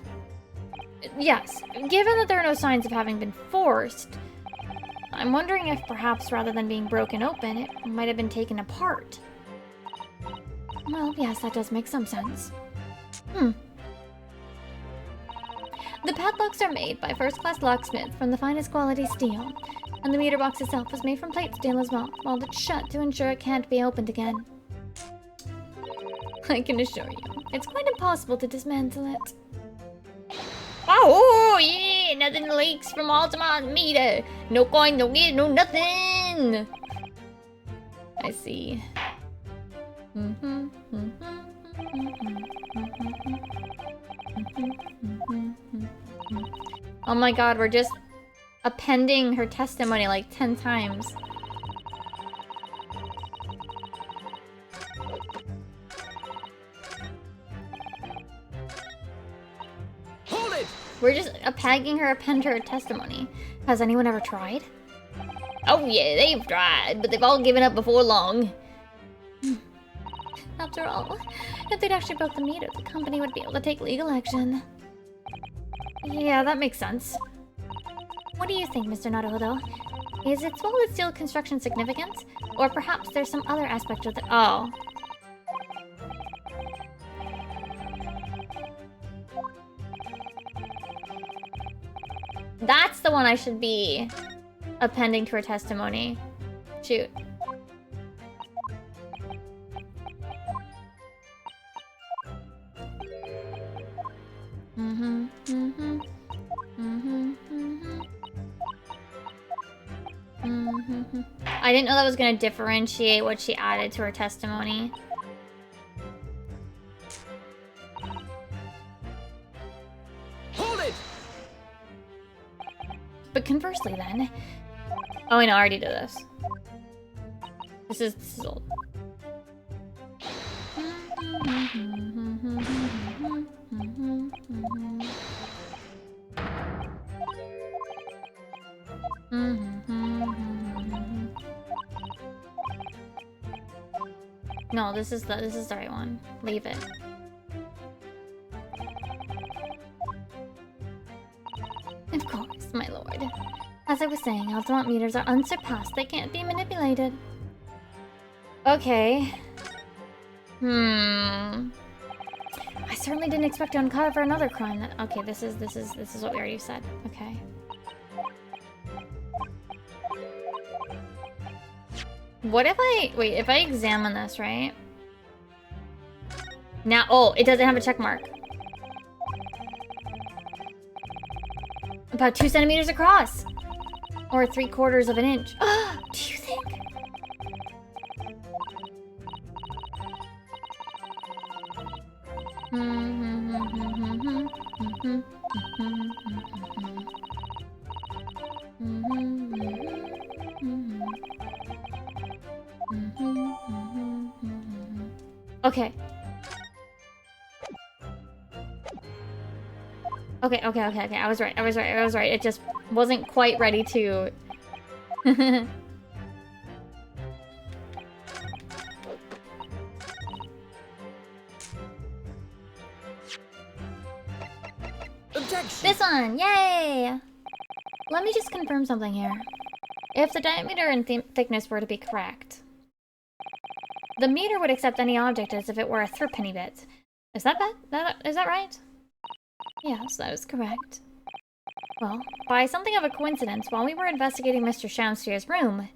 Yes, given that there are no signs of having been forced, I'm wondering if perhaps rather than being broken open, it might have been taken apart. Well, yes, that does make some sense. The padlocks are made by first-class locksmiths from the finest quality steel, and the meter box itself was made from plate steel as well, welded shut to ensure it can't be opened again. I can assure you, it's quite impossible to dismantle it. Oh, yeah, nothing leaks from Altamon's meter. No coin, no gear, no nothing. I see. Oh my god, we're just appending her testimony like 10 times. Hold it! We're just append her testimony. Has anyone ever tried? Oh yeah, they've tried, but they've all given up before long. After all, if they'd actually broke the meter, the company would be able to take legal action. Yeah, that makes sense. What do you think, Mr. Naruhodo? Is its solid steel construction significant? Or perhaps there's some other aspect of the— Oh. That's the one I should be appending to her testimony. Shoot. I didn't know that was gonna differentiate what she added to her testimony. Hold it! But conversely then... Oh, I know, I already did this. This is old. No, this is the right one. Leave it. Of course, my lord. As I was saying, Altamont meters are unsurpassed. They can't be manipulated. Okay. I certainly didn't expect to uncover another crime. Okay, this is what we already said. Okay. What if if I examine this, right? Now, oh, it doesn't have a check mark. About 2 centimeters across. Or 3/4 of an inch. Do you think? Okay. Okay. I was right. It just wasn't quite ready to... Objection! This one! Yay! Let me just confirm something here. If the diameter and thickness were to be correct, the meter would accept any object as if it were a threepenny bit. Is that right? Yes, that is correct. Well, by something of a coincidence, while we were investigating Mr. Shamsphere's room,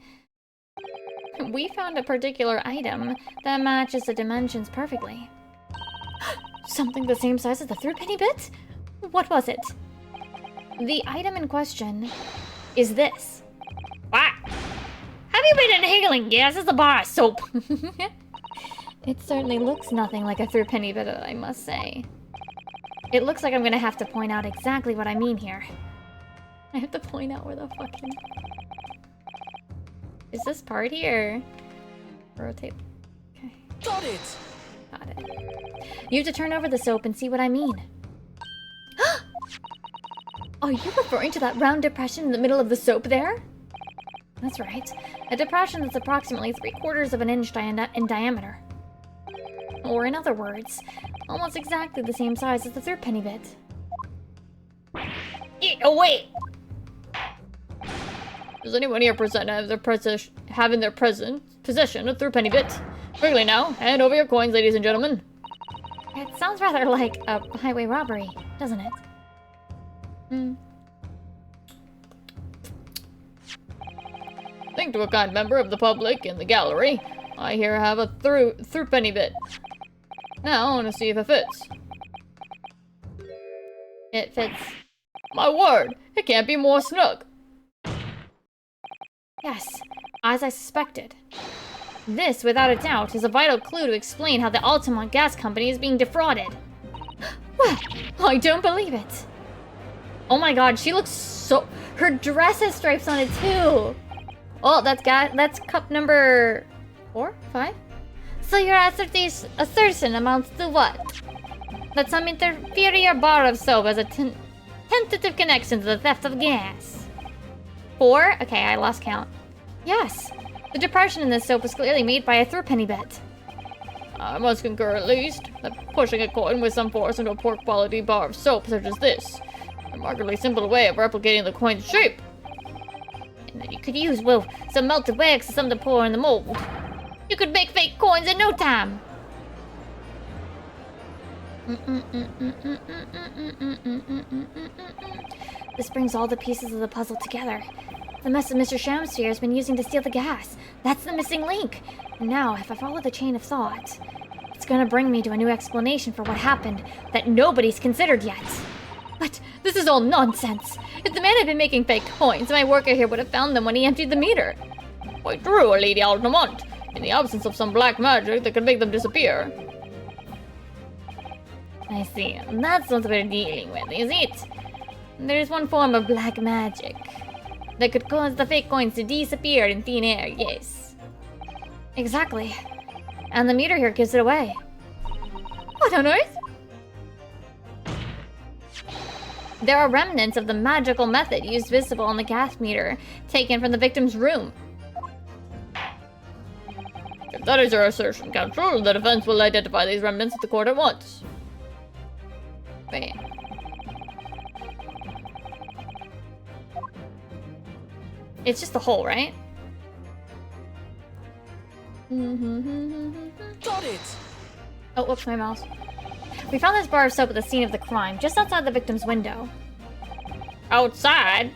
we found a particular item that matches the dimensions perfectly. Something the same size as the threepenny bit? What was it? The item in question is this. What? Have you been inhaling gas as a bar of soap? It certainly looks nothing like a threepenny bit, I must say. It looks like I'm gonna have to point out exactly what I mean here. I have to point out where the fucking... Is this part here? Rotate. Okay. Got it! Got it. You have to turn over the soap and see what I mean. Are you referring to that round depression in the middle of the soap there? That's right. A depression that's approximately 3/4 of an inch in diameter. Or in other words, almost exactly the same size as the threepenny bit. Oh, wait! Does anyone here have in their possession a threepenny bit? Quickly now, hand over your coins, ladies and gentlemen. It sounds rather like a highway robbery, doesn't it? Think to a kind member of the public in the gallery. I here have a threepenny bit. Now, I want to see if it fits. It fits. My word, it can't be more snug. Yes, as I suspected. This, without a doubt, is a vital clue to explain how the Altamont Gas Company is being defrauded. Well, I don't believe it. Oh my god, she looks so... Her dress has stripes on it too. Oh, that's cup number 4? 5? So your assertion amounts to what? That some inferior bar of soap has a tentative connection to the theft of gas. 4? Okay, I lost count. Yes, the depression in this soap was clearly made by a threepenny bit. I must concur at least that pushing a coin with some force into a poor quality bar of soap such as this, a remarkably simple way of replicating the coin's shape. And then you could use, well, some melted wax or something to pour in the mold. You could make fake coins in no time. This brings all the pieces of the puzzle together. The mess that Mr. Shamsphere has been using to steal the gas. That's the missing link. And now, if I follow the chain of thought, it's gonna bring me to a new explanation for what happened that nobody's considered yet. But this is all nonsense. If the man had been making fake coins, my worker here would have found them when he emptied the meter. Quite true, Lady Altamont. In the absence of some black magic that could make them disappear. I see. That's what we're dealing with, is it? There's one form of black magic that could cause the fake coins to disappear in thin air, yes. Exactly. And the meter here gives it away. What on earth? There are remnants of the magical method used visible on the gas meter, taken from the victim's room. If that is your assertion, Counsel, the defense will identify these remnants at the court at once. Wait. It's just the hole, right? Got it! Oh, whoops, my mouse. We found this bar of soap at the scene of the crime, just outside the victim's window. Outside?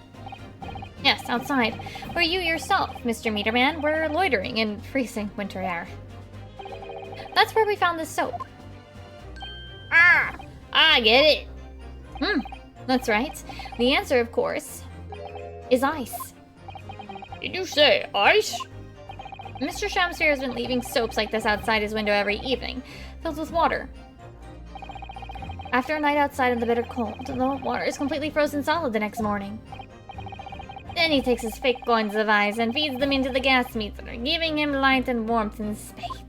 Yes, outside. Where you yourself, Mr. Meterman, were loitering in freezing winter air. That's where we found this soap. Ah! I get it. That's right. The answer, of course, is ice. Did you say ice? Mr. Shamsphere has been leaving soaps like this outside his window every evening, filled with water. After a night outside in the bitter cold, the water is completely frozen solid the next morning. Then he takes his fake coins of ice and feeds them into the gas meter, giving him light and warmth in space.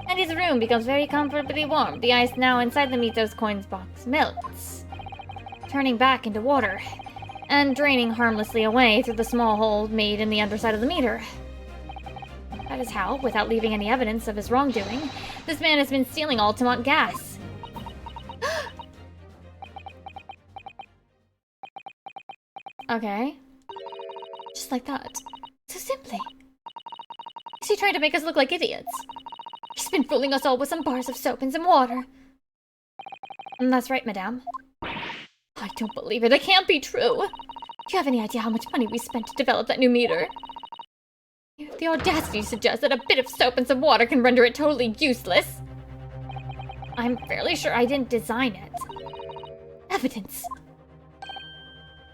And his room becomes very comfortably warm. The ice now inside the meter's coins box melts, turning back into water, and draining harmlessly away through the small hole made in the underside of the meter. That is how, without leaving any evidence of his wrongdoing, this man has been stealing Altamont gas. Okay. Just like that. So simply. Is he trying to make us look like idiots? He's been fooling us all with some bars of soap and some water. That's right, madame. I don't believe it. It can't be true. Do you have any idea how much money we spent to develop that new meter? You have the audacity to suggest that a bit of soap and some water can render it totally useless. I'm fairly sure I didn't design it. Evidence.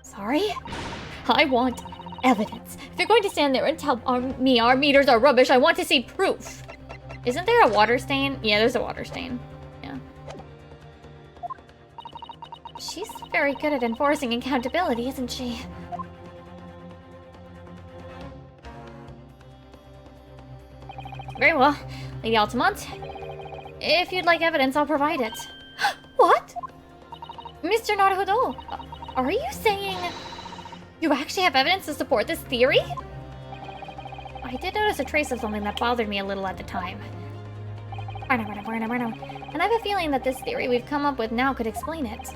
Sorry? I want evidence. If you're going to stand there and tell me our meters are rubbish, I want to see proof. Isn't there a water stain? Yeah, there's a water stain. Yeah. She's very good at enforcing accountability, isn't she? Very well, Lady Altamont. If you'd like evidence, I'll provide it. What? Mr. Naruhodo, are you saying you actually have evidence to support this theory? I did notice a trace of something that bothered me a little at the time. And I have a feeling that this theory we've come up with now could explain it.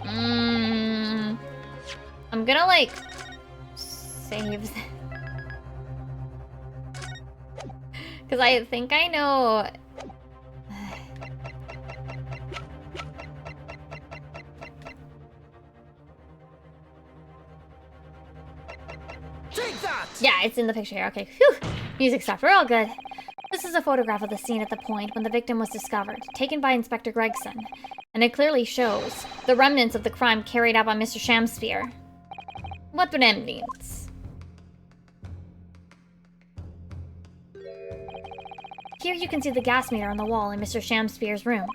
I'm gonna, like, save... Because I think I know... Take that! Yeah, it's in the picture here. Okay, phew. Music stopped. We're all good. This is a photograph of the scene at the point when the victim was discovered, taken by Inspector Gregson. And it clearly shows the remnants of the crime carried out by Mr. Shamsphere. What remnants? Here you can see the gas meter on the wall in Mr. Shamsphere's room.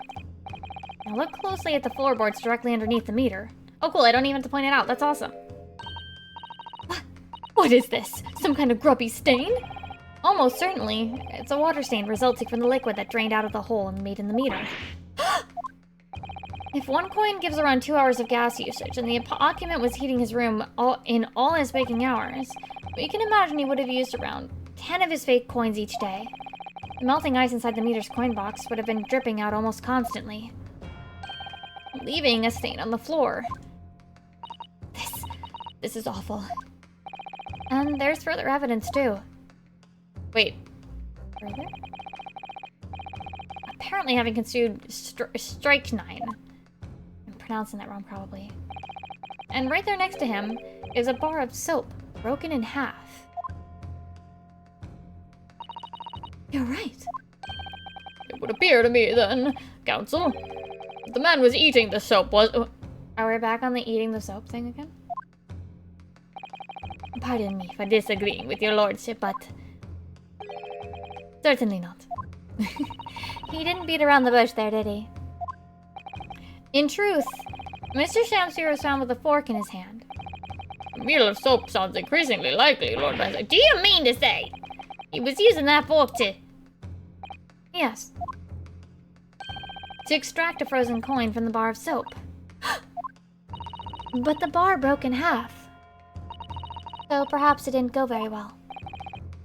Now look closely at the floorboards directly underneath the meter. Oh cool, I don't even have to point it out. That's awesome. What is this? Some kind of grubby stain? Almost certainly. It's a water stain resulting from the liquid that drained out of the hole and made in the meter. If one coin gives around 2 hours of gas usage, and the occupant was heating his room in all his waking hours, we can imagine he would have used around 10 of his fake coins each day. The melting ice inside the meter's coin box would have been dripping out almost constantly, leaving a stain on the floor. This is awful. And there's further evidence, too. Wait. Further? Apparently having consumed strychnine. I'm pronouncing that wrong, probably. And right there next to him is a bar of soap, broken in half. You're right. It would appear to me, then, Counsel, the man was eating the soap was... Are we back on the eating the soap thing again? Pardon me for disagreeing with your lordship, but... certainly not. He didn't beat around the bush there, did he? In truth, Mr. Shamsphere was found with a fork in his hand. A meal of soap sounds increasingly likely, Lord Benson. Do you mean to say he was using that fork to... Yes. To extract a frozen coin from the bar of soap. But the bar broke in half. So perhaps it didn't go very well.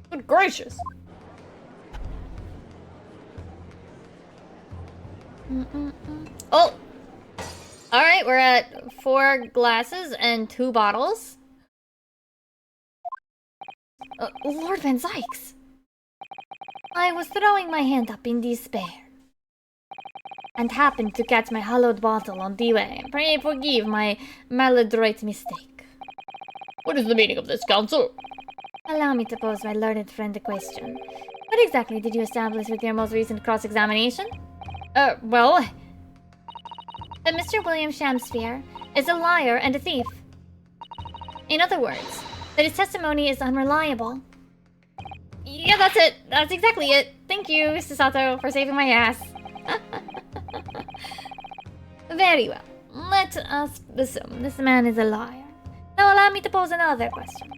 Good gracious! Oh! Alright, we're at 4 glasses and 2 bottles. Lord Van Zykes! I was throwing my hand up in despair, and happened to catch my hollowed bottle on the way. Pray forgive my maladroit mistake. What is the meaning of this, Counsel? Allow me to pose my learned friend a question. What exactly did you establish with your most recent cross-examination? Well... that Mr. William Shamsphere is a liar and a thief. In other words, that his testimony is unreliable. Yeah, that's it. That's exactly it. Thank you, Mr. Sato, for saving my ass. Very well. Let us assume this man is a liar. Now allow me to pose another question.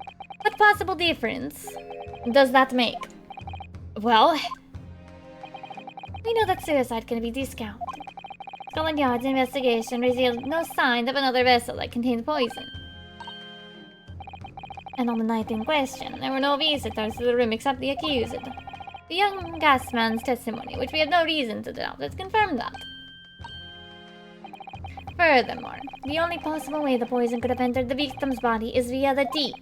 What possible difference does that make? Well, we know that suicide can be discounted. Scotland Yard's investigation revealed no sign of another vessel that contained poison. And on the night in question, there were no visitors to the room except the accused. The young gasman's testimony, which we have no reason to doubt, has confirmed that. Furthermore, the only possible way the poison could have entered the victim's body is via the tea.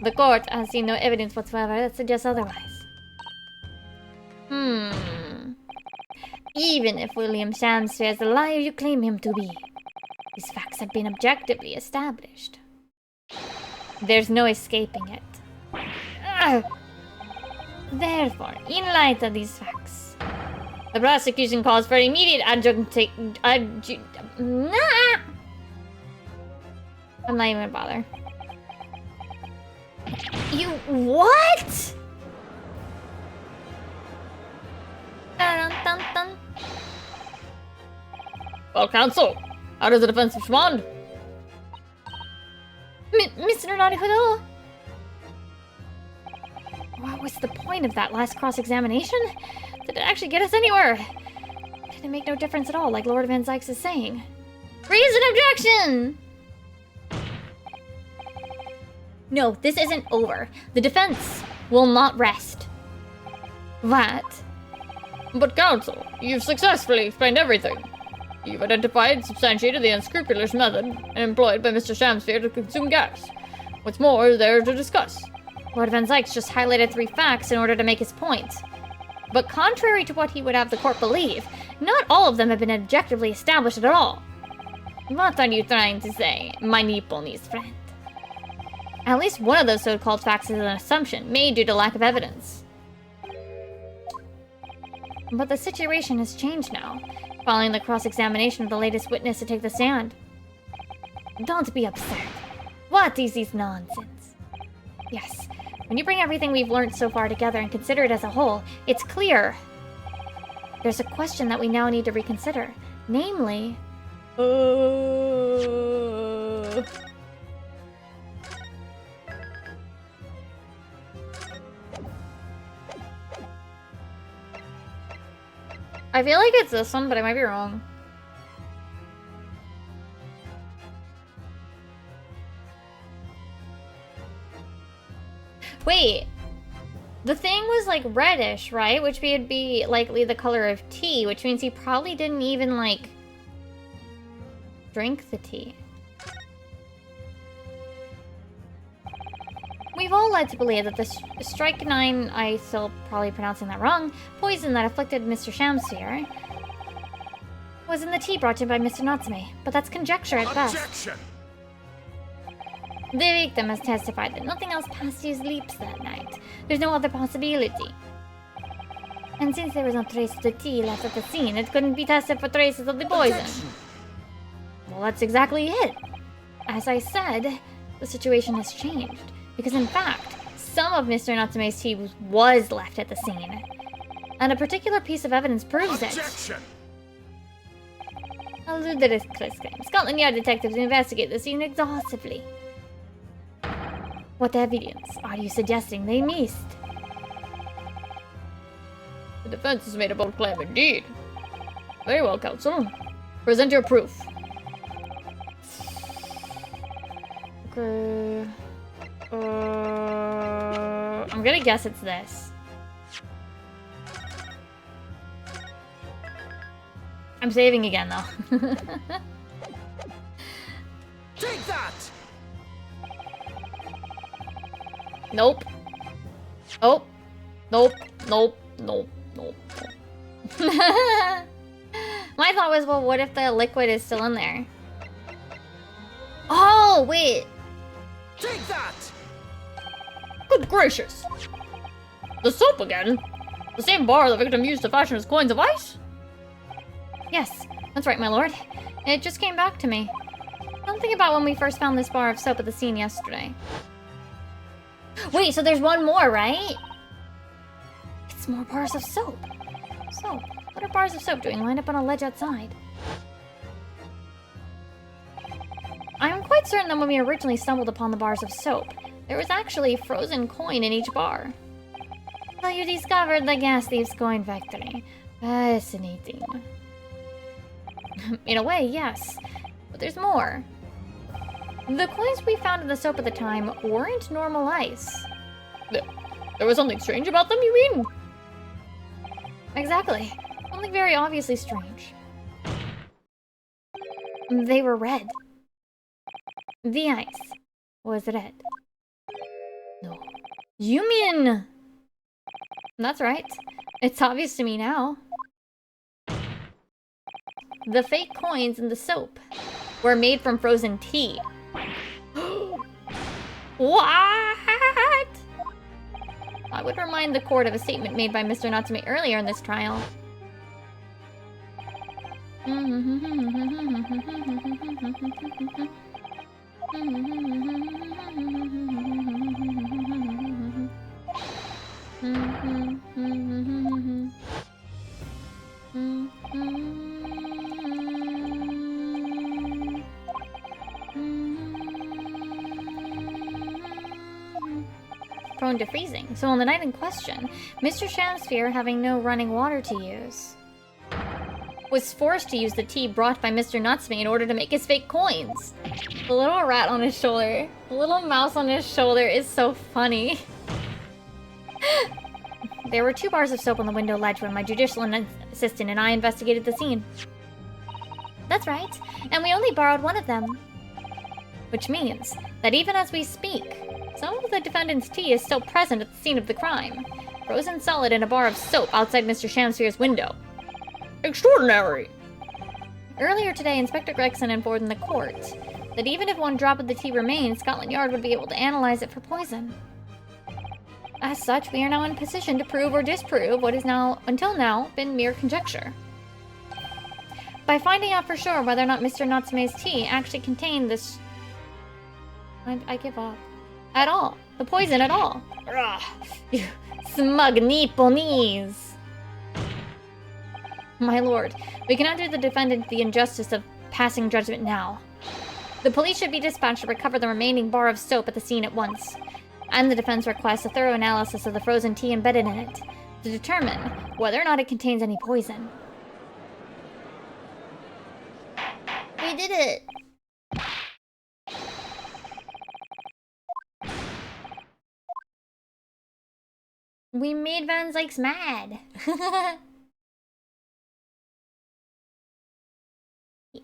The court has seen no evidence whatsoever that suggests otherwise. Even if William Shamsphere is the liar you claim him to be, these facts have been objectively established. There's no escaping it. Therefore, in light of these facts, the prosecution calls for immediate adjudication. I'm not even gonna bother. You what? Dun, dun, dun. Well, Counsel, how does the defense respond? Mr. Naruhodo? What was the point of that last cross-examination? Did it actually get us anywhere? Did it make no difference at all, like Lord Van Zykes is saying? Raise an objection! No, this isn't over. The defense will not rest. What? But counsel, you've successfully explained everything. You've identified and substantiated the unscrupulous method employed by Mr. Shamsphere to consume gas. What's more is there to discuss? Lord Van Zykes just highlighted 3 facts in order to make his point. But contrary to what he would have the court believe, not all of them have been objectively established at all. What are you trying to say, my Nipponese friend? At least one of those so-called facts is an assumption made due to lack of evidence. But the situation has changed now, following the cross-examination of the latest witness to take the stand. Don't be absurd. What is this nonsense? Yes, when you bring everything we've learned so far together and consider it as a whole, it's clear. There's a question that we now need to reconsider. Namely... I feel like it's this one, but I might be wrong. Wait. The thing was like reddish, right? Which would be likely the color of tea, which means he probably didn't even like drink the tea. We've all led to believe that the strychnine, I still probably pronouncing that wrong, poison that afflicted Mr. Shamsphere was in the tea brought in by Mr. Natsume, but that's conjecture at best. Objection! The victim has testified that nothing else passed his lips that night. There's no other possibility. And since there was no trace of the tea left at the scene, it couldn't be tested for traces of the poison. Objection! Well, that's exactly it. As I said, the situation has changed. Because in fact, some of Mr. Natsume's tea was left at the scene. And a particular piece of evidence proves Objection! it. A ludicrous claim. Scotland Yard detectives investigate the scene exhaustively. What evidence are you suggesting they missed? The defense has made a bold claim indeed. Very well, counsel. Present your proof. Okay. I'm gonna guess it's this. I'm saving again, though. Take that! Nope. Oh. Nope. Nope. Nope. Nope. My thought was, well, what if the liquid is still in there? Oh, wait. Take that! Good gracious! The soap again? The same bar the victim used to fashion his coins of ice? Yes, that's right, my lord. It just came back to me. Something about when we first found this bar of soap at the scene yesterday. Wait, so there's one more, right? It's more bars of soap. So, what are bars of soap doing lined up on a ledge outside? I'm quite certain that when we originally stumbled upon the bars of soap, there was actually a frozen coin in each bar. So you discovered the gas thief's coin factory. Fascinating. In a way, yes. But there's more. The coins we found in the soap at the time weren't normal ice. There was something strange about them, you mean? Exactly. Something very obviously strange. They were red. The ice was red. No. You mean... That's right. It's obvious to me now. The fake coins in the soap were made from frozen tea. What? I would remind the court of a statement made by Mr. Natsume earlier in this trial. prone to freezing, so on the night in question, Mr. Shamsphere, having no running water to use, was forced to use the tea brought by Mr. Natsume in order to make his fake coins. The little rat on his shoulder, the little mouse on his shoulder is so funny. There were 2 bars of soap on the window ledge when my judicial assistant and I investigated the scene. That's right, and we only borrowed one of them. Which means that even as we speak, some of the defendant's tea is still present at the scene of the crime, frozen solid in a bar of soap outside Mr. Shamsphere's window. Extraordinary! Earlier today, Inspector Gregson informed the court that even if 1 drop of the tea remained, Scotland Yard would be able to analyze it for poison. As such, we are now in a position to prove or disprove what has now, until now, been mere conjecture. By finding out for sure whether or not Mr. Natsume's tea actually contained this... I give up. At all. The poison at all. Ugh, you smug Nipponese! My lord, we cannot do the defendant the injustice of passing judgment now. The police should be dispatched to recover the remaining bar of soap at the scene at once. And the defense requests a thorough analysis of the frozen tea embedded in it, to determine whether or not it contains any poison. We did it! We made Van Zykes mad!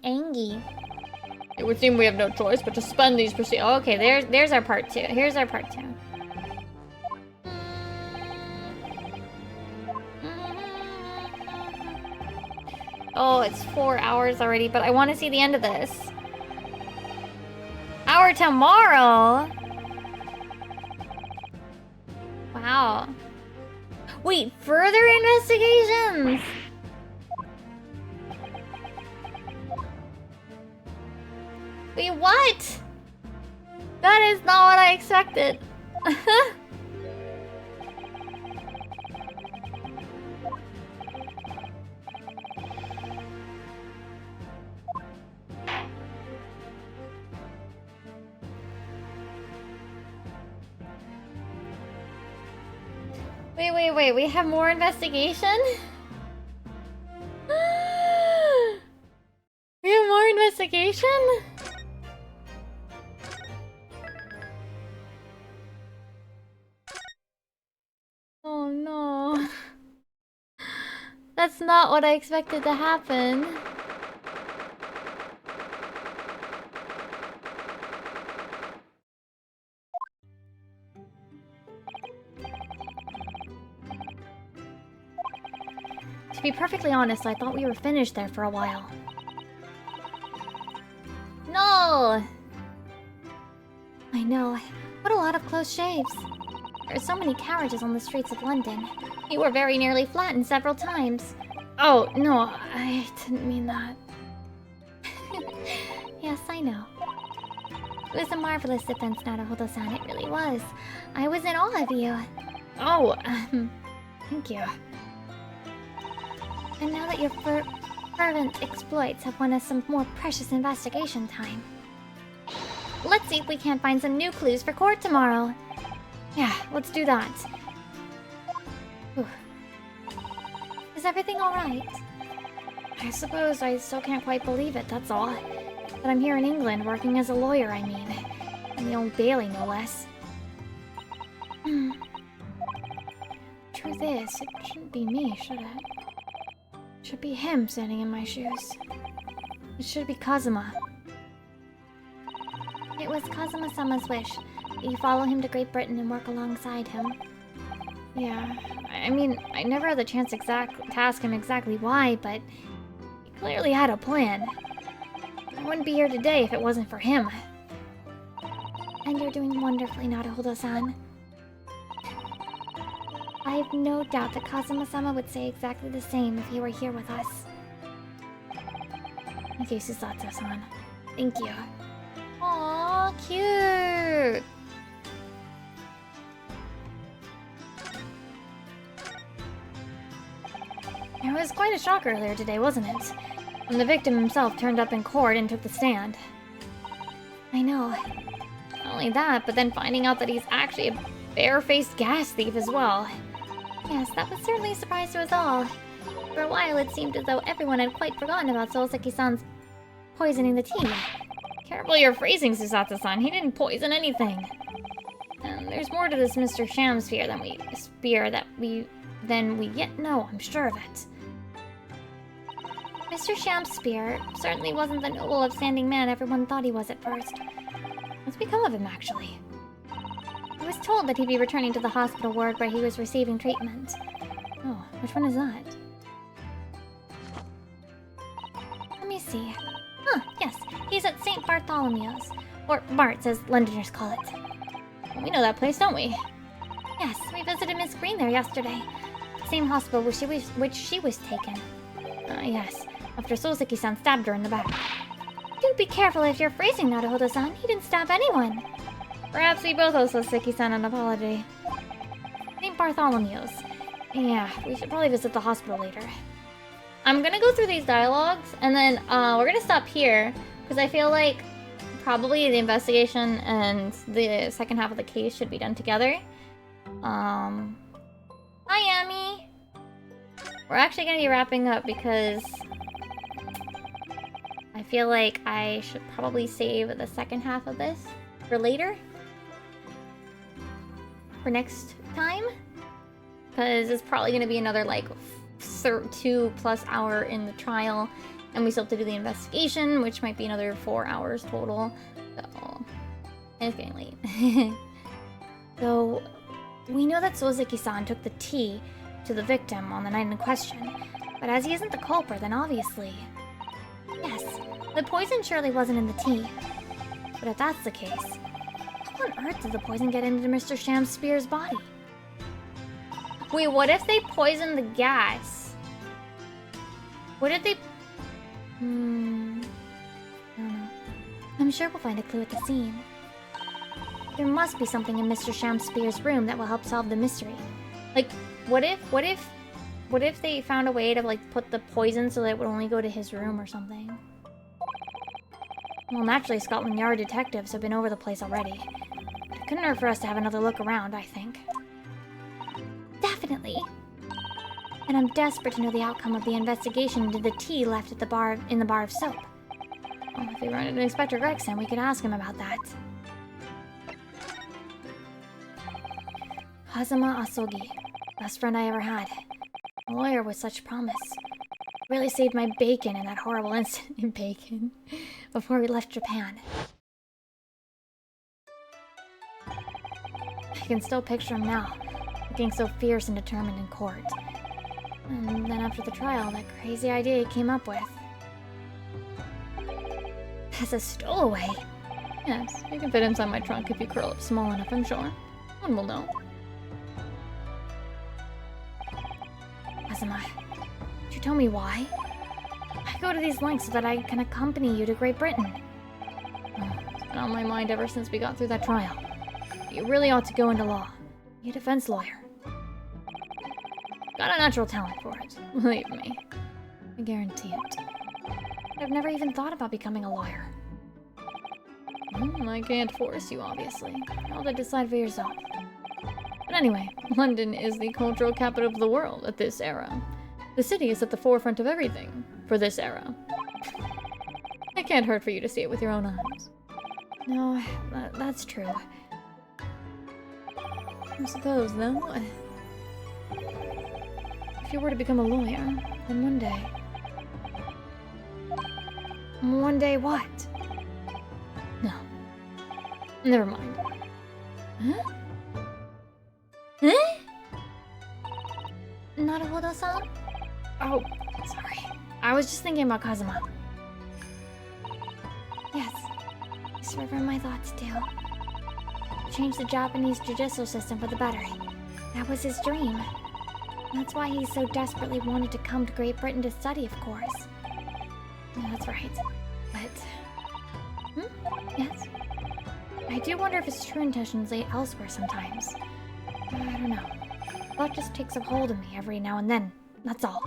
Angie. It would seem we have no choice but to suspend these proceedings. Oh, okay, there's our part 2. Here's our part 2. Oh, it's 4 hours already, but I want to see the end of this. Hour tomorrow? Wow. Wait, further investigations? Wait, what? That is not what I expected. Wait, we have more investigation? We have more investigation? Oh no. That's not what I expected to happen. To be perfectly honest, I thought we were finished there for a while. No! I know. What a lot of close shaves. There are so many carriages on the streets of London. You were very nearly flattened several times. Oh, no, I didn't mean that. Yes, I know. It was a marvelous defense, Naruhodo-san. It really was. I was in awe of you. Oh, thank you. And now that your fervent exploits have won us some more precious investigation time, let's see if we can't find some new clues for court tomorrow. Yeah, let's do that. Whew. Is everything alright? I suppose I still can't quite believe it, that's all. But I'm here in England, working as a lawyer, I mean. In the Old Bailey, no less. Truth is, it shouldn't be me, should it? It should be him standing in my shoes. It should be Kazuma. It was Kazuma-sama's wish that you follow him to Great Britain and work alongside him. Yeah, I mean, I never had the chance to ask him exactly why, but he clearly had a plan. I wouldn't be here today if it wasn't for him. And you're doing wonderfully, Naruhodo-san. I have no doubt that Kazuma-sama would say exactly the same if he were here with us. Thank you, Susato-san. Thank you. Aww, cute! It was quite a shock earlier today, wasn't it? When the victim himself turned up in court and took the stand. I know. Not only that, but then finding out that he's actually a bare-faced gas thief as well. Yes, that was certainly a surprise to us all. For a while, it seemed as though everyone had quite forgotten about Souseki-san's poisoning the tea. Careful your phrasing, Susato-san. He didn't poison anything. And there's more to this Mr. Sham spear than we yet know, I'm sure of it. Mr. Sham's spear certainly wasn't the noble, upstanding man everyone thought he was at first. What's become of him, actually? I was told that he'd be returning to the hospital ward where he was receiving treatment. Oh, which one is that? Let me see. Yes, he's at St. Bartholomew's. Or Bart's, as Londoners call it. We know that place, don't we? Yes, we visited Miss Green there yesterday. The same hospital which she was taken. Yes. After Souseki-san stabbed her in the back. Do be careful if you're phrasing, Naruhodo-san. He didn't stab anyone. Perhaps we both owe Souseki-san an apology. St. Bartholomew's. Yeah, we should probably visit the hospital later. I'm gonna go through these dialogues, and then we're gonna stop here, because I feel like probably the investigation and the second half of the case should be done together. Hi, Amy! We're actually gonna be wrapping up because I feel like I should probably save the second half of this for later. For next time. Because it's probably gonna be another like 2+ hour in the trial. And we still have to do the investigation, which might be another 4 hours total. So, and it's getting late. So, we know that Souseki-san took the tea to the victim on the night in question. But as he isn't the culprit, then obviously... Yes, the poison surely wasn't in the tea. But if that's the case, how on earth did the poison get into Mr. Sham Spear's body? Wait, what if they poisoned the gas? What if they... I don't know. I'm sure we'll find a clue at the scene. There must be something in Mr. Sham Spear's room that will help solve the mystery. Like, what if they found a way to, like, put the poison so that it would only go to his room or something? Well, naturally, Scotland Yard detectives have been over the place already. It couldn't hurt for us to have another look around, I think. Definitely. And I'm desperate to know the outcome of the investigation into the tea left at the bar in the bar of soap. Well, if we run into Inspector Gregson, we could ask him about that. Kazuma Asogi, best friend I ever had. A lawyer with such promise. Really saved my bacon in that horrible incident in bacon before we left Japan. I can still picture him now, looking so fierce and determined in court. And then after the trial, that crazy idea he came up with. As a stowaway? Yes, you can fit inside my trunk if you curl up small enough, I'm sure. One will know. Kazuma, could you tell me why? I go to these lengths so that I can accompany you to Great Britain. Oh, it's been on my mind ever since we got through that trial. You really ought to go into law. Be a defense lawyer. Got a natural talent for it, believe me. I guarantee it. I've never even thought about becoming a lawyer. I can't force you, obviously. You'll have to decide for yourself. But anyway, London is the cultural capital of the world at this era. The city is at the forefront of everything for this era. It can't hurt for you to see it with your own eyes. No, that's true. I suppose, though, if you were to become a lawyer, then one day... One day what? No. Never mind. Huh? Huh? Naruhodo-san? Oh, sorry. I was just thinking about Kazuma. Yes. He's forever in my thoughts, too. Change the Japanese judicial system for the better. That was his dream. That's why he so desperately wanted to come to Great Britain to study, of course. Yeah, that's right. But... Yes? I do wonder if his true intentions lay elsewhere sometimes. I don't know. Thought just takes a hold of me every now and then. That's all.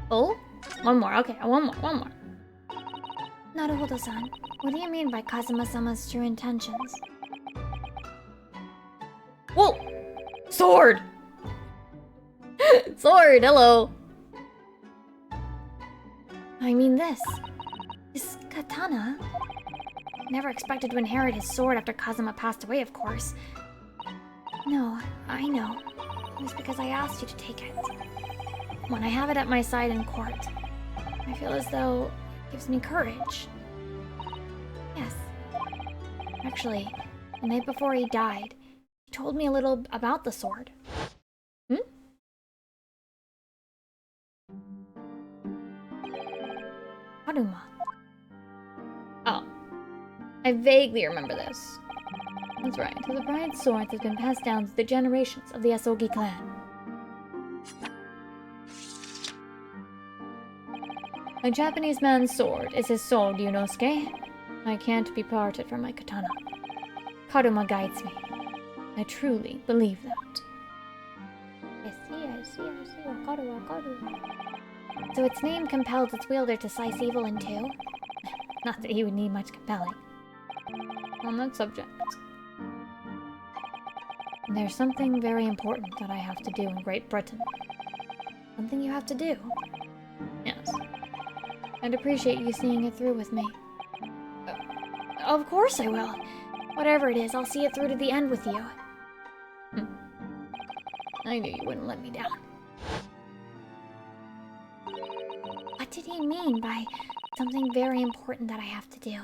Oh? One more. Okay, one more. Naruhodo-san, what do you mean by Kazuma-sama's true intentions? Whoa! Sword! Sword, hello. I mean this. This katana. Never expected to inherit his sword after Kazuma passed away, of course. No, I know. It was because I asked you to take it. When I have it at my side in court, I feel as though it gives me courage. Yes. Actually, the night before he died, he told me a little about the sword. Haruma. Oh. I vaguely remember this. That's right. So the bride's sword has been passed down through the generations of the Asogi clan. A Japanese man's sword is his sword, Yunosuke. I can't be parted from my katana. Karuma guides me. I truly believe that. I see. Wakaru. So its name compels its wielder to slice evil in two? Not that he would need much compelling. On that subject. There's something very important that I have to do in Great Britain. Something you have to do? Yes. I'd appreciate you seeing it through with me. Of course I will. Whatever it is, I'll see it through to the end with you. I knew you wouldn't let me down. What did he mean by something very important that I have to do?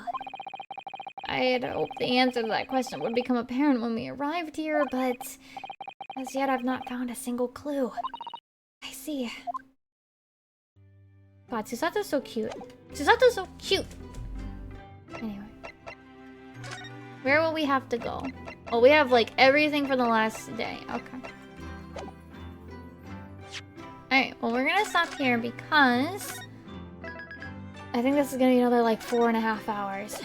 I had hoped the answer to that question would become apparent when we arrived here, but as yet I've not found a single clue. I see. God, Susato's so cute. Susato's so cute! Anyway. Where will we have to go? Oh, we have, like, everything for the last day. Okay. Alright, well, we're gonna stop here because I think this is gonna be another, like, 4.5 hours.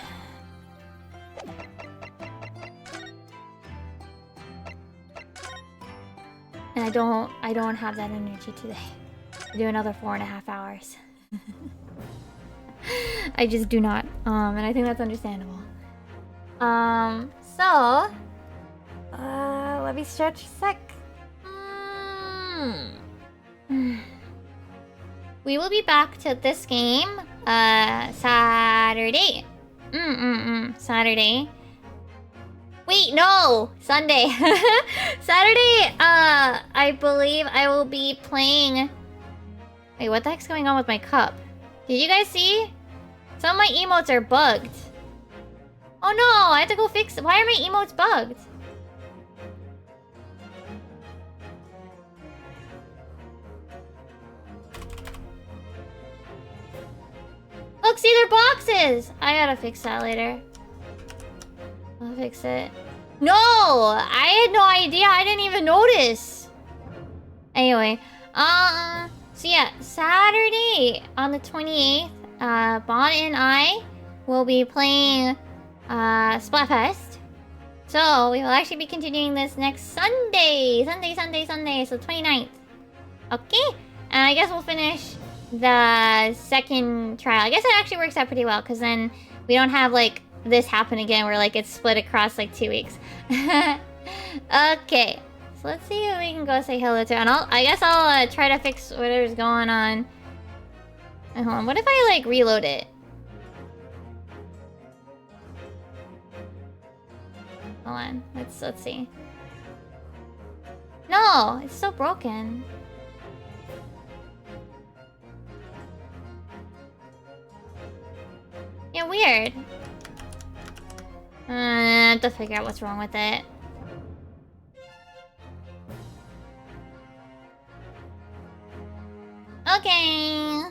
And I don't have that energy today to do another 4.5 hours. I just do not. And I think that's understandable. So let me stretch a sec. We will be back to this game Saturday. Saturday. Wait, no! Sunday. Saturday, I believe I will be playing... Wait, what the heck's going on with my cup? Did you guys see? Some of my emotes are bugged. Oh no, I have to go fix it. Why are my emotes bugged? Look, see, they're boxes! I gotta fix that later. I'll fix it. No! I had no idea. I didn't even notice. Anyway, so yeah, Saturday on the 28th, Bon and I will be playing Splatfest. So we will actually be continuing this next Sunday. So 29th. Okay? And I guess we'll finish the second trial. I guess it actually works out pretty well, because then we don't have, like, this happen again where, like, it's split across, like, 2 weeks. Okay. So let's see if we can go say hello to... And I guess I'll try to fix whatever's going on. Hold on. What if I, like, reload it? Hold on. Let's see. No! It's so broken. Yeah, weird. I have to figure out what's wrong with it. Okay.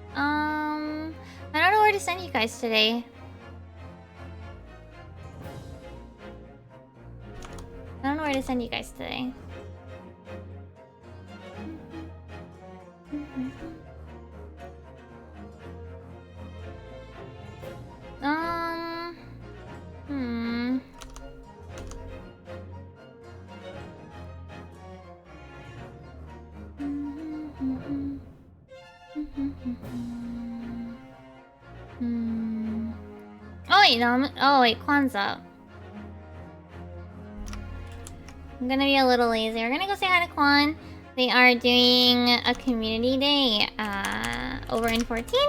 I don't know where to send you guys today. I don't know where to send you guys today. wait, no, oh wait, Kwanzaa. I'm gonna be a little lazy. We're gonna go say hi to Kwan. They are doing a community day over in 14.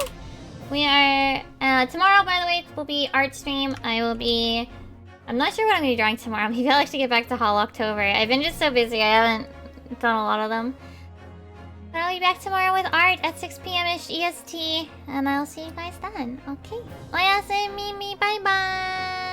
We are tomorrow, by the way, will be art stream. I'm not sure what I'm gonna be drawing tomorrow. Maybe I'll actually get back to Hall October. I've been just so busy, I haven't done a lot of them. But I'll be back tomorrow with art at 6 p.m.-ish EST, and I'll see you guys then. Okay. Oyasumi, bye bye.